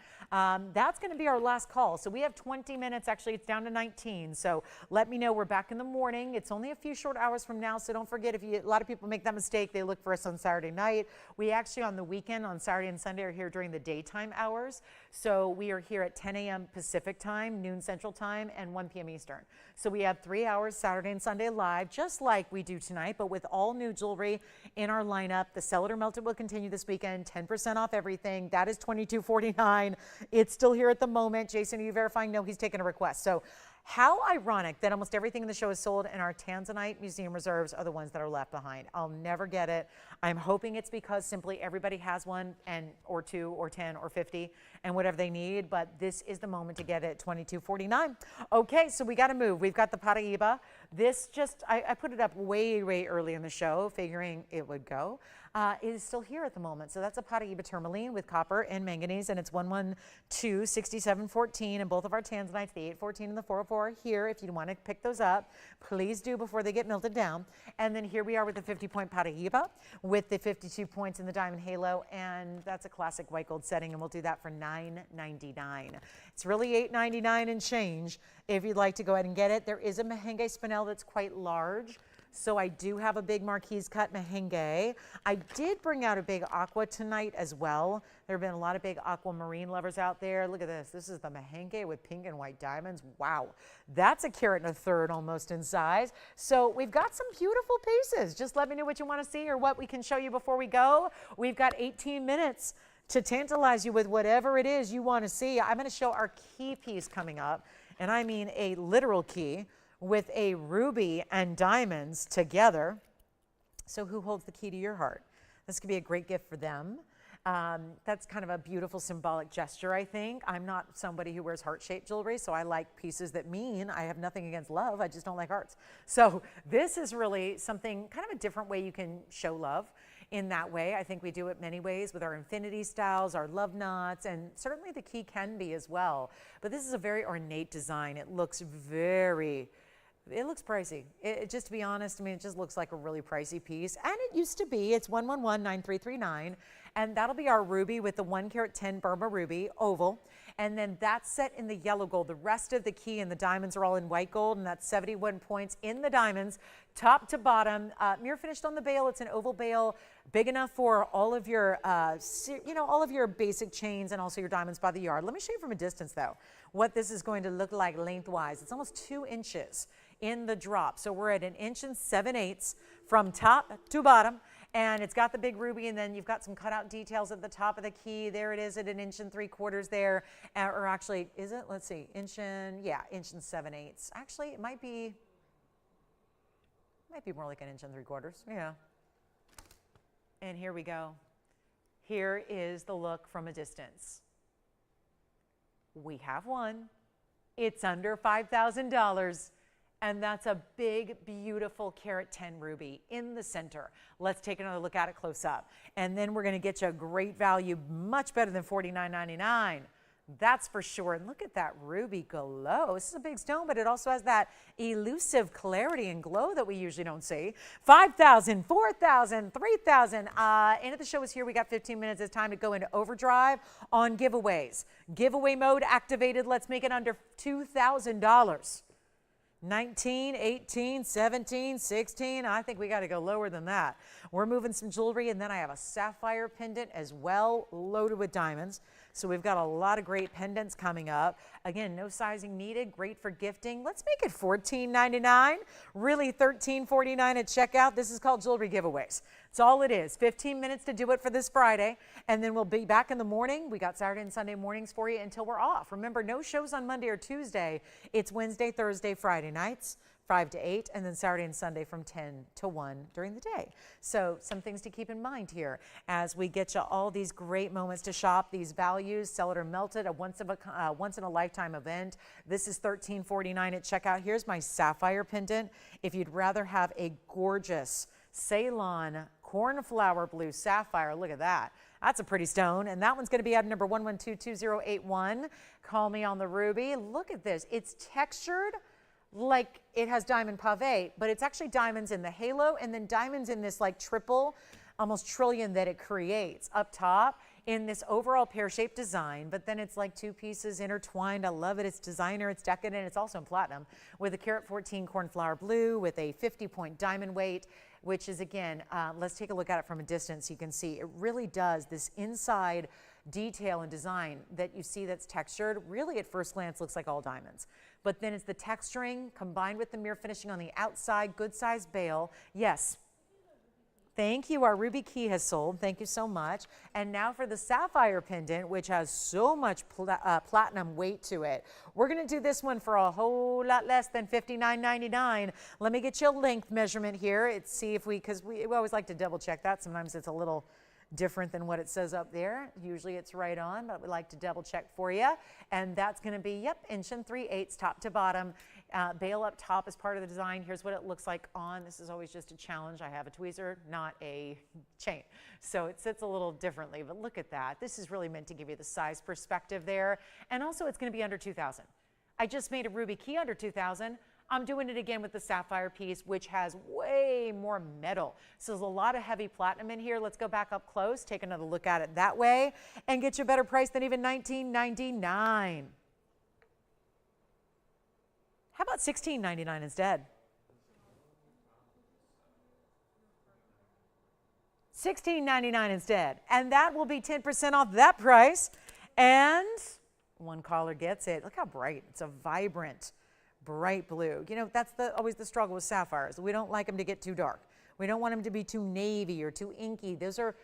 That's going to be our last call. So we have 20 minutes. Actually, it's down to 19. So let me know. We're back in the morning. It's only a few short hours from now. So don't forget, a lot of people make that mistake. They look for us on Saturday night. We actually, on the weekend, on Saturday and Sunday, are here during the daytime hours. So we are here at 10 a.m. Pacific time, noon Central time, and 1 p.m. Eastern. So we have 3 hours Saturday and Sunday live, just like we do tonight, but with all new jewelry in our lineup. The Sell It or Melt It will continue this weekend, 10% off everything. That is $22.49. It's still here at the moment. Jason, are you verifying? No, he's taken a request. So how ironic that almost everything in the show is sold and our Tanzanite Museum Reserves are the ones that are left behind. I'll never get it. I'm hoping it's because simply everybody has one, or 2 or 10 or 50 and whatever they need, but this is the moment to get it, $22.49. Okay, so we got to move. We've got the paraiba. This I put it up way, way early in the show, figuring it would go. is still here at the moment. So that's a paraiba tourmaline with copper and manganese, and it's 112-6714. And both of our Tanzanites, the 814 and the 404, are here. If you want to pick those up, please do before they get melted down. And then here we are with the 50-point paraiba with the 52 points in the diamond halo, and that's a classic white gold setting, and we'll do that for $9.99. It's really $8.99 and change if you'd like to go ahead and get it. There is a merengue spinel that's quite large. So I do have a big marquise cut merengue. I did bring out a big aqua tonight as well. There have been a lot of big aquamarine lovers out there. Look at this. This is the merengue with pink and white diamonds. Wow. That's a carat and a third almost in size. So we've got some beautiful pieces. Just let me know what you want to see or what we can show you before we go. We've got 18 minutes to tantalize you with whatever it is you want to see. I'm going to show our key piece coming up, and I mean a literal key, with a ruby and diamonds together. So who holds the key to your heart? This could be a great gift for them. That's kind of a beautiful symbolic gesture, I think. I'm not somebody who wears heart-shaped jewelry, so I like pieces that mean. I have nothing against love, I just don't like hearts. So this is really something, kind of a different way you can show love in that way. I think we do it many ways with our infinity styles, our love knots, and certainly the key can be as well. But this is a very ornate design. It looks pricey. Just to be honest, I mean, it just looks like a really pricey piece. And it used to be. It's 111-9339. And that'll be our ruby with the 1 carat 10 Burma ruby oval. And then that's set in the yellow gold. The rest of the key and the diamonds are all in white gold, and that's 71 points in the diamonds, top to bottom. Mirror finished on the bail. It's an oval bail, big enough for all of your, all of your basic chains and also your diamonds by the yard. Let me show you from a distance, though, what this is going to look like lengthwise. It's almost 2 inches in the drop. So we're at 1 7/8 inches from top to bottom. And it's got the big ruby, and then you've got some cutout details at the top of the key. There it is at 1 3/4 there. Or actually, is it? Let's see, 1 7/8 inches. Actually, it might be more like 1 3/4. Yeah. And here we go. Here is the look from a distance. We have one. It's under $5,000. And that's a big, beautiful carat 10 ruby in the center. Let's take another look at it close up. And then we're going to get you a great value, much better than $49.99. That's for sure. And look at that ruby glow. This is a big stone, but it also has that elusive clarity and glow that we usually don't see. 5,000, 4,000, 3,000. End of the show is here. We got 15 minutes. It's time to go into overdrive on giveaways. Giveaway mode activated. Let's make it under $2,000. 19, 18, 17, 16. I think we got to go lower than that. We're moving some jewelry, and then I have a sapphire pendant as well, loaded with diamonds. So we've got a lot of great pendants coming up. Again, no sizing needed, great for gifting. Let's make it $14.99, really $13.49 at checkout. This is called Jewelry Giveaways. It's all it is. 15 minutes to do it for this Friday, and then we'll be back in the morning. We got Saturday and Sunday mornings for you until we're off. Remember, no shows on Monday or Tuesday. It's Wednesday, Thursday, Friday nights, 5 to 8, and then Saturday and Sunday from 10 to 1 during the day. So some things to keep in mind here as we get you all these great moments to shop, these values, sell it or melt it, a once in a lifetime event. This is $13.49 at checkout. Here's my sapphire pendant. If you'd rather have a gorgeous Ceylon cornflower blue sapphire, look at that. That's a pretty stone, and that one's going to be at number 1122081. Call me on the ruby. Look at this. It's textured like it has diamond pave, but it's actually diamonds in the halo and then diamonds in this like triple, almost trillion that it creates up top in this overall pear-shaped design, but then it's like 2 pieces intertwined. I love it. It's designer, it's decadent, it's also in platinum with a carat 14 cornflower blue with a 50-point diamond weight, which is again, let's take a look at it from a distance. You can see it really does this inside detail and design that you see that's textured really at first glance looks like all diamonds, but then it's the texturing combined with the mirror finishing on the outside, good size bail. Yes, thank you. Our ruby key has sold. Thank you so much. And now for the sapphire pendant, which has so much platinum weight to it. We're going to do this one for a whole lot less than $59.99. Let me get you a length measurement here. See if because we always like to double check that. Sometimes it's a little different than what it says up there. Usually it's right on, but we like to double check for you. And that's going to be, yep, 1 3/8 top to bottom. Bail up top is part of the design. Here's what it looks like on. This is always just a challenge. I have a tweezer, not a chain. So it sits a little differently, but look at that. This is really meant to give you the size perspective there. And also it's going to be under 2,000. I just made a ruby key under 2,000. I'm doing it again with the sapphire piece, which has way more metal. So there's a lot of heavy platinum in here. Let's go back up close, take another look at it that way, and get you a better price than even $19.99. How about $16.99 instead? $16.99 instead. And that will be 10% off that price. And one caller gets it. Look how bright. It's a vibrant, bright blue. You know, that's always the struggle with sapphires. We don't like them to get too dark. We don't want them to be too navy or too inky. Those are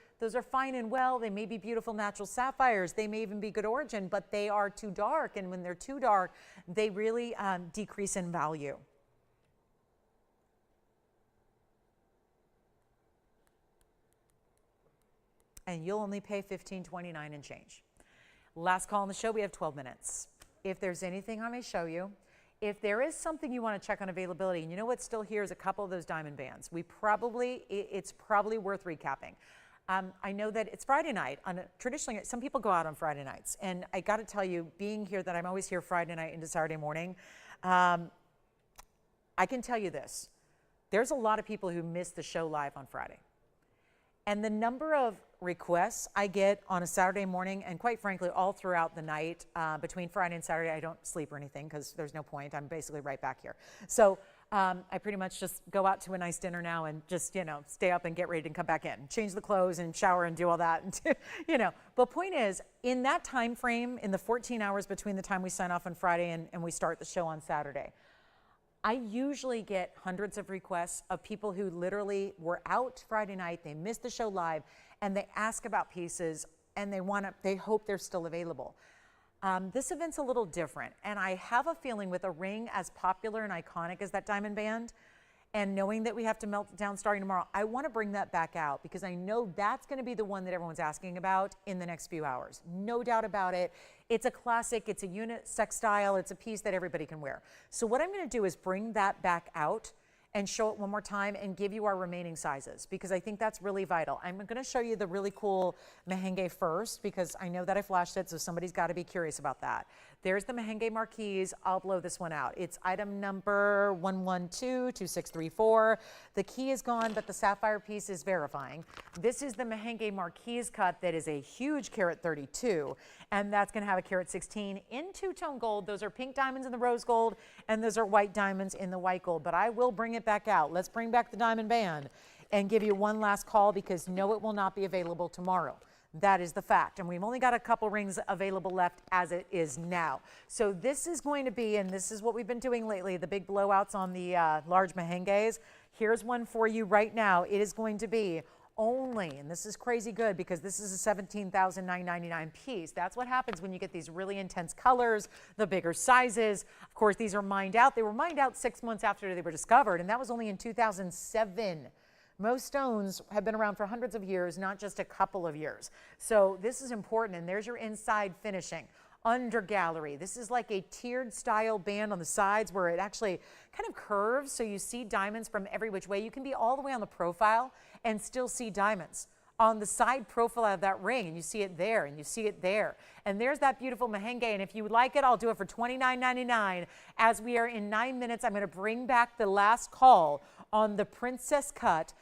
fine and well. They may be beautiful natural sapphires. They may even be good origin, but they are too dark. And when they're too dark, they really decrease in value. And you'll only pay $15.29 and change. Last call on the show, we have 12 minutes. If there's anything I may show you, if there is something you want to check on availability, and you know what's still here is a couple of those diamond bands. It's probably worth recapping. I know that it's Friday night. Traditionally, some people go out on Friday nights. And I got to tell you, being here, that I'm always here Friday night into Saturday morning, I can tell you this. There's a lot of people who miss the show live on Friday. And the number of requests I get on a Saturday morning, and quite frankly, all throughout the night, between Friday and Saturday, I don't sleep or anything because there's no point. I'm basically right back here. So I pretty much just go out to a nice dinner now and just, stay up and get ready and come back in, change the clothes and shower and do all that. And, But point is, in that time frame, in the 14 hours between the time we sign off on Friday and we start the show on Saturday, I usually get hundreds of requests of people who literally were out Friday night, they missed the show live, and they ask about pieces, and they hope they're still available. This event's a little different, and I have a feeling with a ring as popular and iconic as that diamond band, and knowing that we have to melt it down starting tomorrow, I want to bring that back out because I know that's going to be the one that everyone's asking about in the next few hours. No doubt about it. It's a classic. It's a unisex style. It's a piece that everybody can wear. So what I'm going to do is bring that back out and show it one more time and give you our remaining sizes because I think that's really vital. I'm going to show you the really cool merengue first because I know that I flashed it, so somebody's got to be curious about that. There's the merengue marquise. I'll blow this one out. It's item number 1122634. The key is gone, but the sapphire piece is verifying. This is the merengue marquise cut that is a huge carat 32, and that's going to have a carat 16 in two-tone gold. Those are pink diamonds in the rose gold, and those are white diamonds in the white gold, but I will bring it back out. Let's bring back the diamond band and give you one last call because no, it will not be available tomorrow. That is the fact. And we've only got a couple rings available left as it is now. So this is going to be, and this is what we've been doing lately, the big blowouts on the large merengues. Here's one for you right now. It is going to be only, and this is crazy good because this is a $17,999 piece. That's what happens when you get these really intense colors, the bigger sizes. Of course, these are mined out. They were mined out 6 months after they were discovered, and that was only in 2007. Most stones have been around for hundreds of years, not just a couple of years. So this is important, and there's your inside finishing. Under gallery, this is like a tiered style band on the sides where it actually kind of curves, so you see diamonds from every which way. You can be all the way on the profile and still see diamonds on the side profile of that ring, and you see it there, and you see it there. And there's that beautiful merengue, and if you would like it, I'll do it for $29.99. As we are in 9 minutes, I'm gonna bring back the last call on the princess cut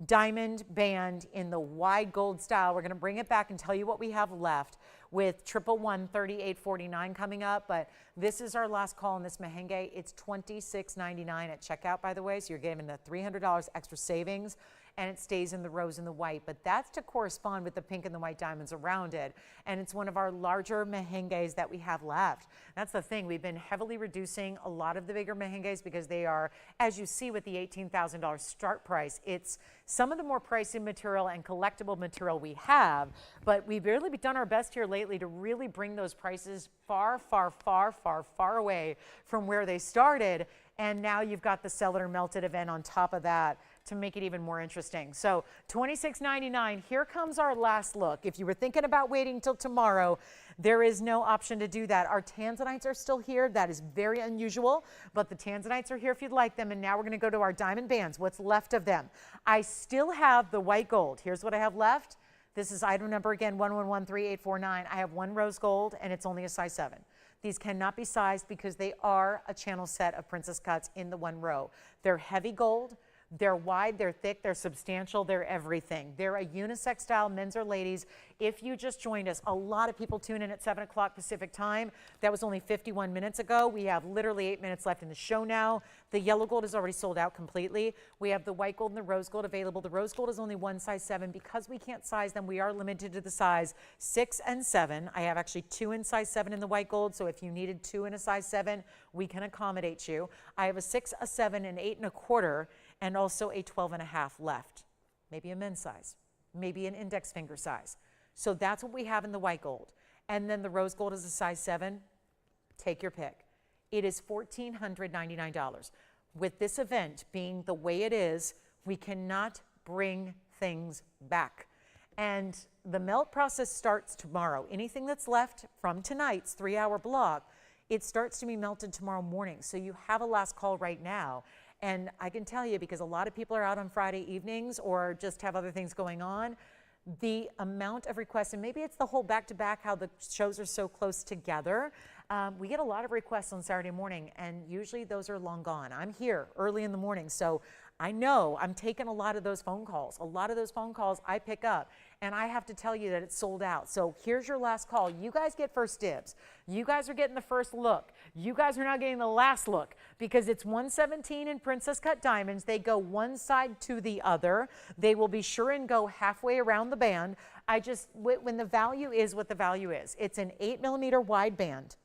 diamond band in the wide gold style. We're going to bring it back and tell you what we have left with 1113849 coming up, but this is our last call on this merengue. It's $26.99 at checkout, by the way, so you're getting the $300 extra savings, and it stays in the rose and the white, but that's to correspond with the pink and the white diamonds around it, and it's one of our larger merengues that we have left. That's the thing. We've been heavily reducing a lot of the bigger merengues because they are, as you see with the $18,000 start price, it's some of the more pricey material and collectible material we have, but we've really done our best here lately to really bring those prices far, far, far, far, far away from where they started. And now you've got the Cellular Melted event on top of that to make it even more interesting. So $26.99, here comes our last look. If you were thinking about waiting till tomorrow, there is no option to do that. Our Tanzanites are still here. That is very unusual, but the Tanzanites are here if you'd like them. And now we're gonna go to our diamond bands, what's left of them. I still have the white gold. Here's what I have left. This is item number again, 1113-849. I have one rose gold and it's only a size 7. These cannot be sized because they are a channel set of princess cuts in the one row. They're heavy gold, they're wide, they're thick, they're substantial, they're everything. They're a unisex style, men's or ladies. If you just joined us, a lot of people tune in at 7 o'clock Pacific time. That was only 51 minutes ago. We have literally 8 minutes left in the show now. The yellow gold is already sold out completely. We have the white gold and the rose gold available. The rose gold is only one size 7. Because we can't size them, we are limited to the size 6 and 7. I have actually 2 in size 7 in the white gold, so if you needed 2 in a size 7, we can accommodate you. I have a 6, a 7, an 8 1/4, and also a 12 1/2 left. Maybe a men's size, maybe an index finger size. So that's what we have in the white gold. And then the rose gold is a size 7. Take your pick. It is $1,499. With this event being the way it is, we cannot bring things back. And the melt process starts tomorrow. Anything that's left from tonight's 3-hour block, it starts to be melted tomorrow morning. So you have a last call right now. And I can tell you, because a lot of people are out on Friday evenings or just have other things going on, the amount of requests, and maybe it's the whole back-to-back, how the shows are so close together. We get a lot of requests on Saturday morning, and usually those are long gone. I'm here early in the morning, so I know I'm taking a lot of those phone calls. A lot of those phone calls I pick up, and I have to tell you that it's sold out. So here's your last call. You guys get first dibs. You guys are getting the first look. You guys are not getting the last look, because it's 117 in princess cut diamonds. They go one side to the other. They will be sure and go halfway around the band. When the value is what the value is, it's an 8mm wide band.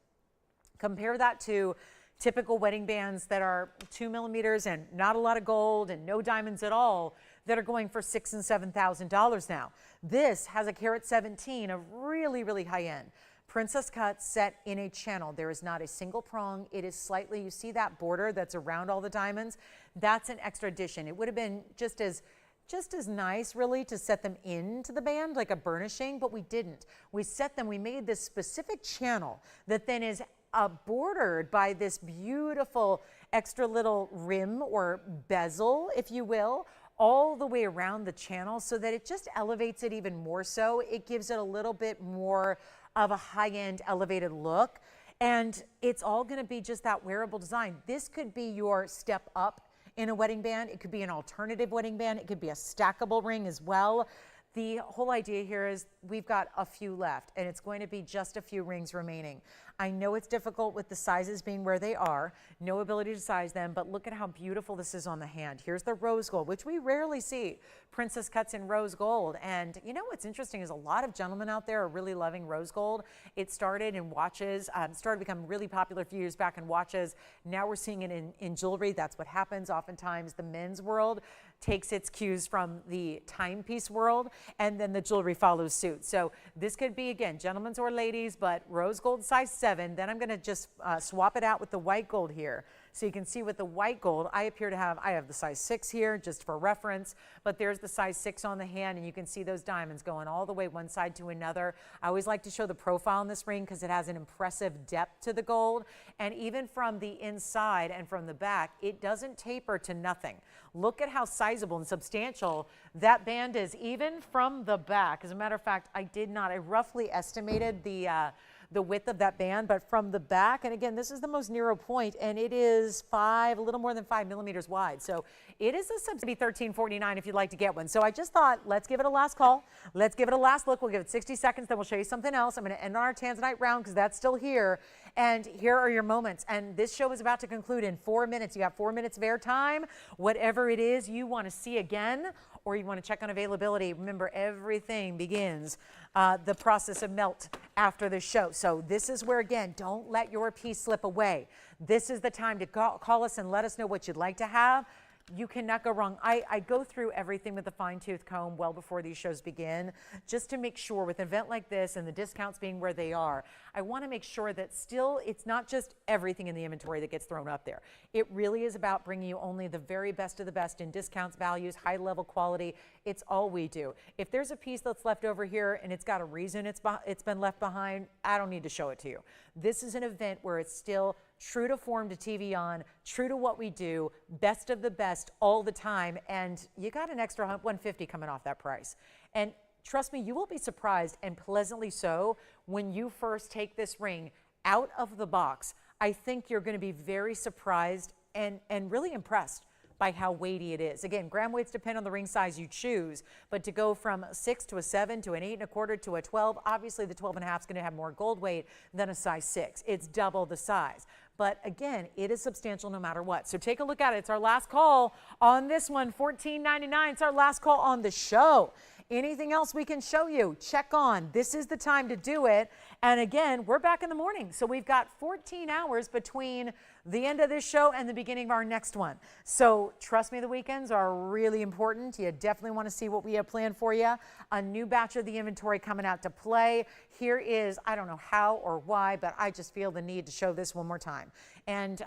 Compare that to typical wedding bands that are 2mm and not a lot of gold and no diamonds at all that are going for $6,000 and $7,000 now. This has a carat 17 of really, really high end. Princess cut set in a channel. There is not a single prong. It is slightly, you see that border that's around all the diamonds? That's an extra addition. It would have been just as nice really to set them into the band like a burnishing, but we didn't. We set them, we made this specific channel that then is bordered by this beautiful extra little rim or bezel, if you will, all the way around the channel so that it just elevates it even more so. It gives it a little bit more of a high-end elevated look. And it's all gonna be just that wearable design. This could be your step up in a wedding band. It could be an alternative wedding band. It could be a stackable ring as well. The whole idea here is we've got a few left, and it's going to be just a few rings remaining. I know it's difficult with the sizes being where they are, no ability to size them, but look at how beautiful this is on the hand. Here's the rose gold, which we rarely see princess cuts in rose gold. And you know what's interesting is a lot of gentlemen out there are really loving rose gold. It started in watches, started to become really popular a few years back in watches. Now we're seeing it in jewelry. That's what happens. Oftentimes the men's world takes its cues from the timepiece world, and then the jewelry follows suit. So this could be, again, gentlemen's or ladies, but rose gold size 7. Then I'm going to just swap it out with the white gold here. So you can see with the white gold, I have the size 6 here just for reference, but there's the size 6 on the hand, and you can see those diamonds going all the way one side to another. I always like to show the profile on this ring because it has an impressive depth to the gold, and even from the inside and from the back, it doesn't taper to nothing. Look at how sizable and substantial that band is, even from the back. As a matter of fact, I roughly estimated the width of that band, but from the back, and again, this is the most narrow point, and it is a little more than 5 millimeters wide. So it is a subsidy $13.49 if you'd like to get one. So I just thought, let's give it a last call. Let's give it a last look. We'll give it 60 seconds, then we'll show you something else. I'm going to end on our Tanzanite round because that's still here. And here are your moments. And this show is about to conclude in 4 minutes. You have 4 minutes of airtime. Whatever it is you want to see again, or you want to check on availability, remember everything begins the process of melt after the show. So this is where, again, don't let your piece slip away. This is the time to call us and let us know what you'd like to have. You cannot go wrong. I go through everything with a fine-tooth comb well before these shows begin, just to make sure with an event like this and the discounts being where they are, I want to make sure that still it's not just everything in the inventory that gets thrown up there. It really is about bringing you only the very best of the best in discounts, values, high level quality. It's all we do. If there's a piece that's left over here and it's got a reason it's been left behind, I don't need to show it to you. This is an event where it's still true to form, to TVON, true to what we do, best of the best all the time, and you got an extra $150 coming off that price. And trust me, you will be surprised, and pleasantly so, when you first take this ring out of the box. I think you're going to be very surprised and really impressed by how weighty it is. Again, gram weights depend on the ring size you choose, but to go from a 6 to a 7 to an 8 1/4 to a 12, obviously the 12 1/2 is going to have more gold weight than a size 6. It's double the size. But again, it is substantial no matter what. So take a look at it. It's our last call on this one, $14.99. It's our last call on the show. Anything else we can show you, check on. This is the time to do it. And again, we're back in the morning. So we've got 14 hours between the end of this show and the beginning of our next one. So trust me, the weekends are really important. You definitely want to see what we have planned for you. A new batch of the inventory coming out to play. Here is, I don't know how or why, but I just feel the need to show this one more time. And,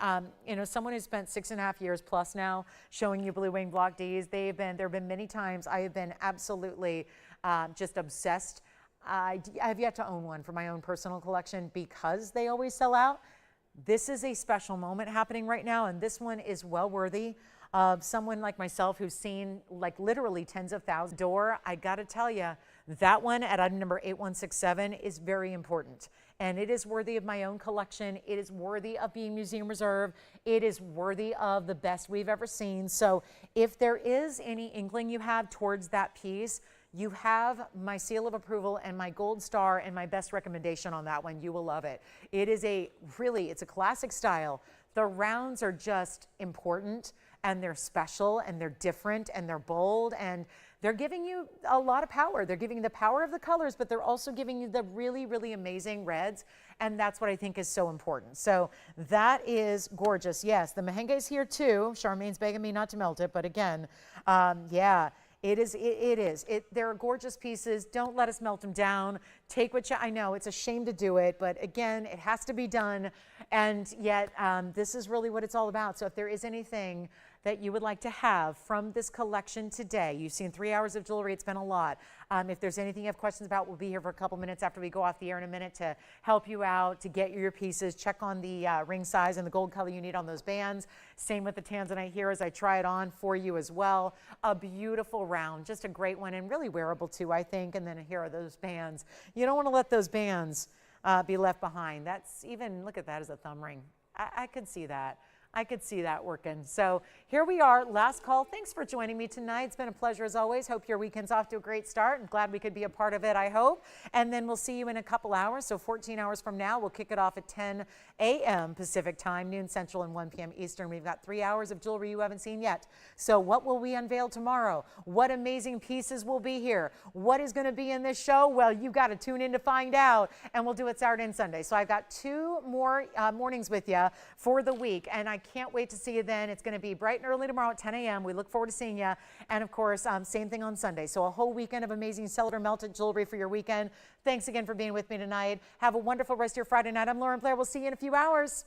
you know, someone who spent 6.5 years plus now showing you Blue Wing Block Ds, there have been many times I have been absolutely just obsessed. I have yet to own one for my own personal collection because they always sell out. This is a special moment happening right now, and this one is well worthy of someone like myself who's seen like literally tens of thousands. I got to tell you, that one at item number 8167 is very important, and it is worthy of my own collection. It is worthy of being museum reserve. It is worthy of the best we've ever seen. So if there is any inkling you have towards that piece, you have my seal of approval and my gold star and my best recommendation on that one. You will love it. It is it's a classic style. The rounds are just important, and they're special, and they're different, and they're bold, and they're giving you a lot of power. They're giving you the power of the colors, but they're also giving you the really, really amazing reds, and that's what I think is so important. So that is gorgeous. Yes, the Mahenge is here too. Charmaine's begging me not to melt it, but again, yeah. It is. They're gorgeous pieces. Don't let us melt them down. Take what I know it's a shame to do it, but again, it has to be done. And yet, this is really what it's all about. So if there is anything that you would like to have from this collection today, you've seen 3 hours of jewelry. It's been a lot. If there's anything you have questions about, we'll be here for a couple minutes after we go off the air in a minute to help you out, to get your pieces. Check on the ring size and the gold color you need on those bands. Same with the Tanzanite here as I try it on for you as well. A beautiful round, just a great one, and really wearable too, I think. And then here are those bands. You don't want to let those bands be left behind. That's even, look at that as a thumb ring. I could see that. I could see that working. So here we are, last call. Thanks for joining me tonight. It's been a pleasure as always. Hope your weekend's off to a great start. I'm glad we could be a part of it, I hope. And then we'll see you in a couple hours. So 14 hours from now, we'll kick it off at 10 a.m. Pacific time, noon Central and 1 p.m. Eastern. We've got 3 hours of jewelry you haven't seen yet. So what will we unveil tomorrow? What amazing pieces will be here? What is going to be in this show? Well, you got to tune in to find out. And we'll do it Saturday and Sunday. So I've got 2 more mornings with you for the week. And I can't wait to see you then. It's going to be bright and early tomorrow at 10 a.m. We look forward to seeing you. And of course, same thing on Sunday. So a whole weekend of amazing cellular melted jewelry for your weekend. Thanks again for being with me tonight. Have a wonderful rest of your Friday night. I'm Lauren Blair. We'll see you in a few hours.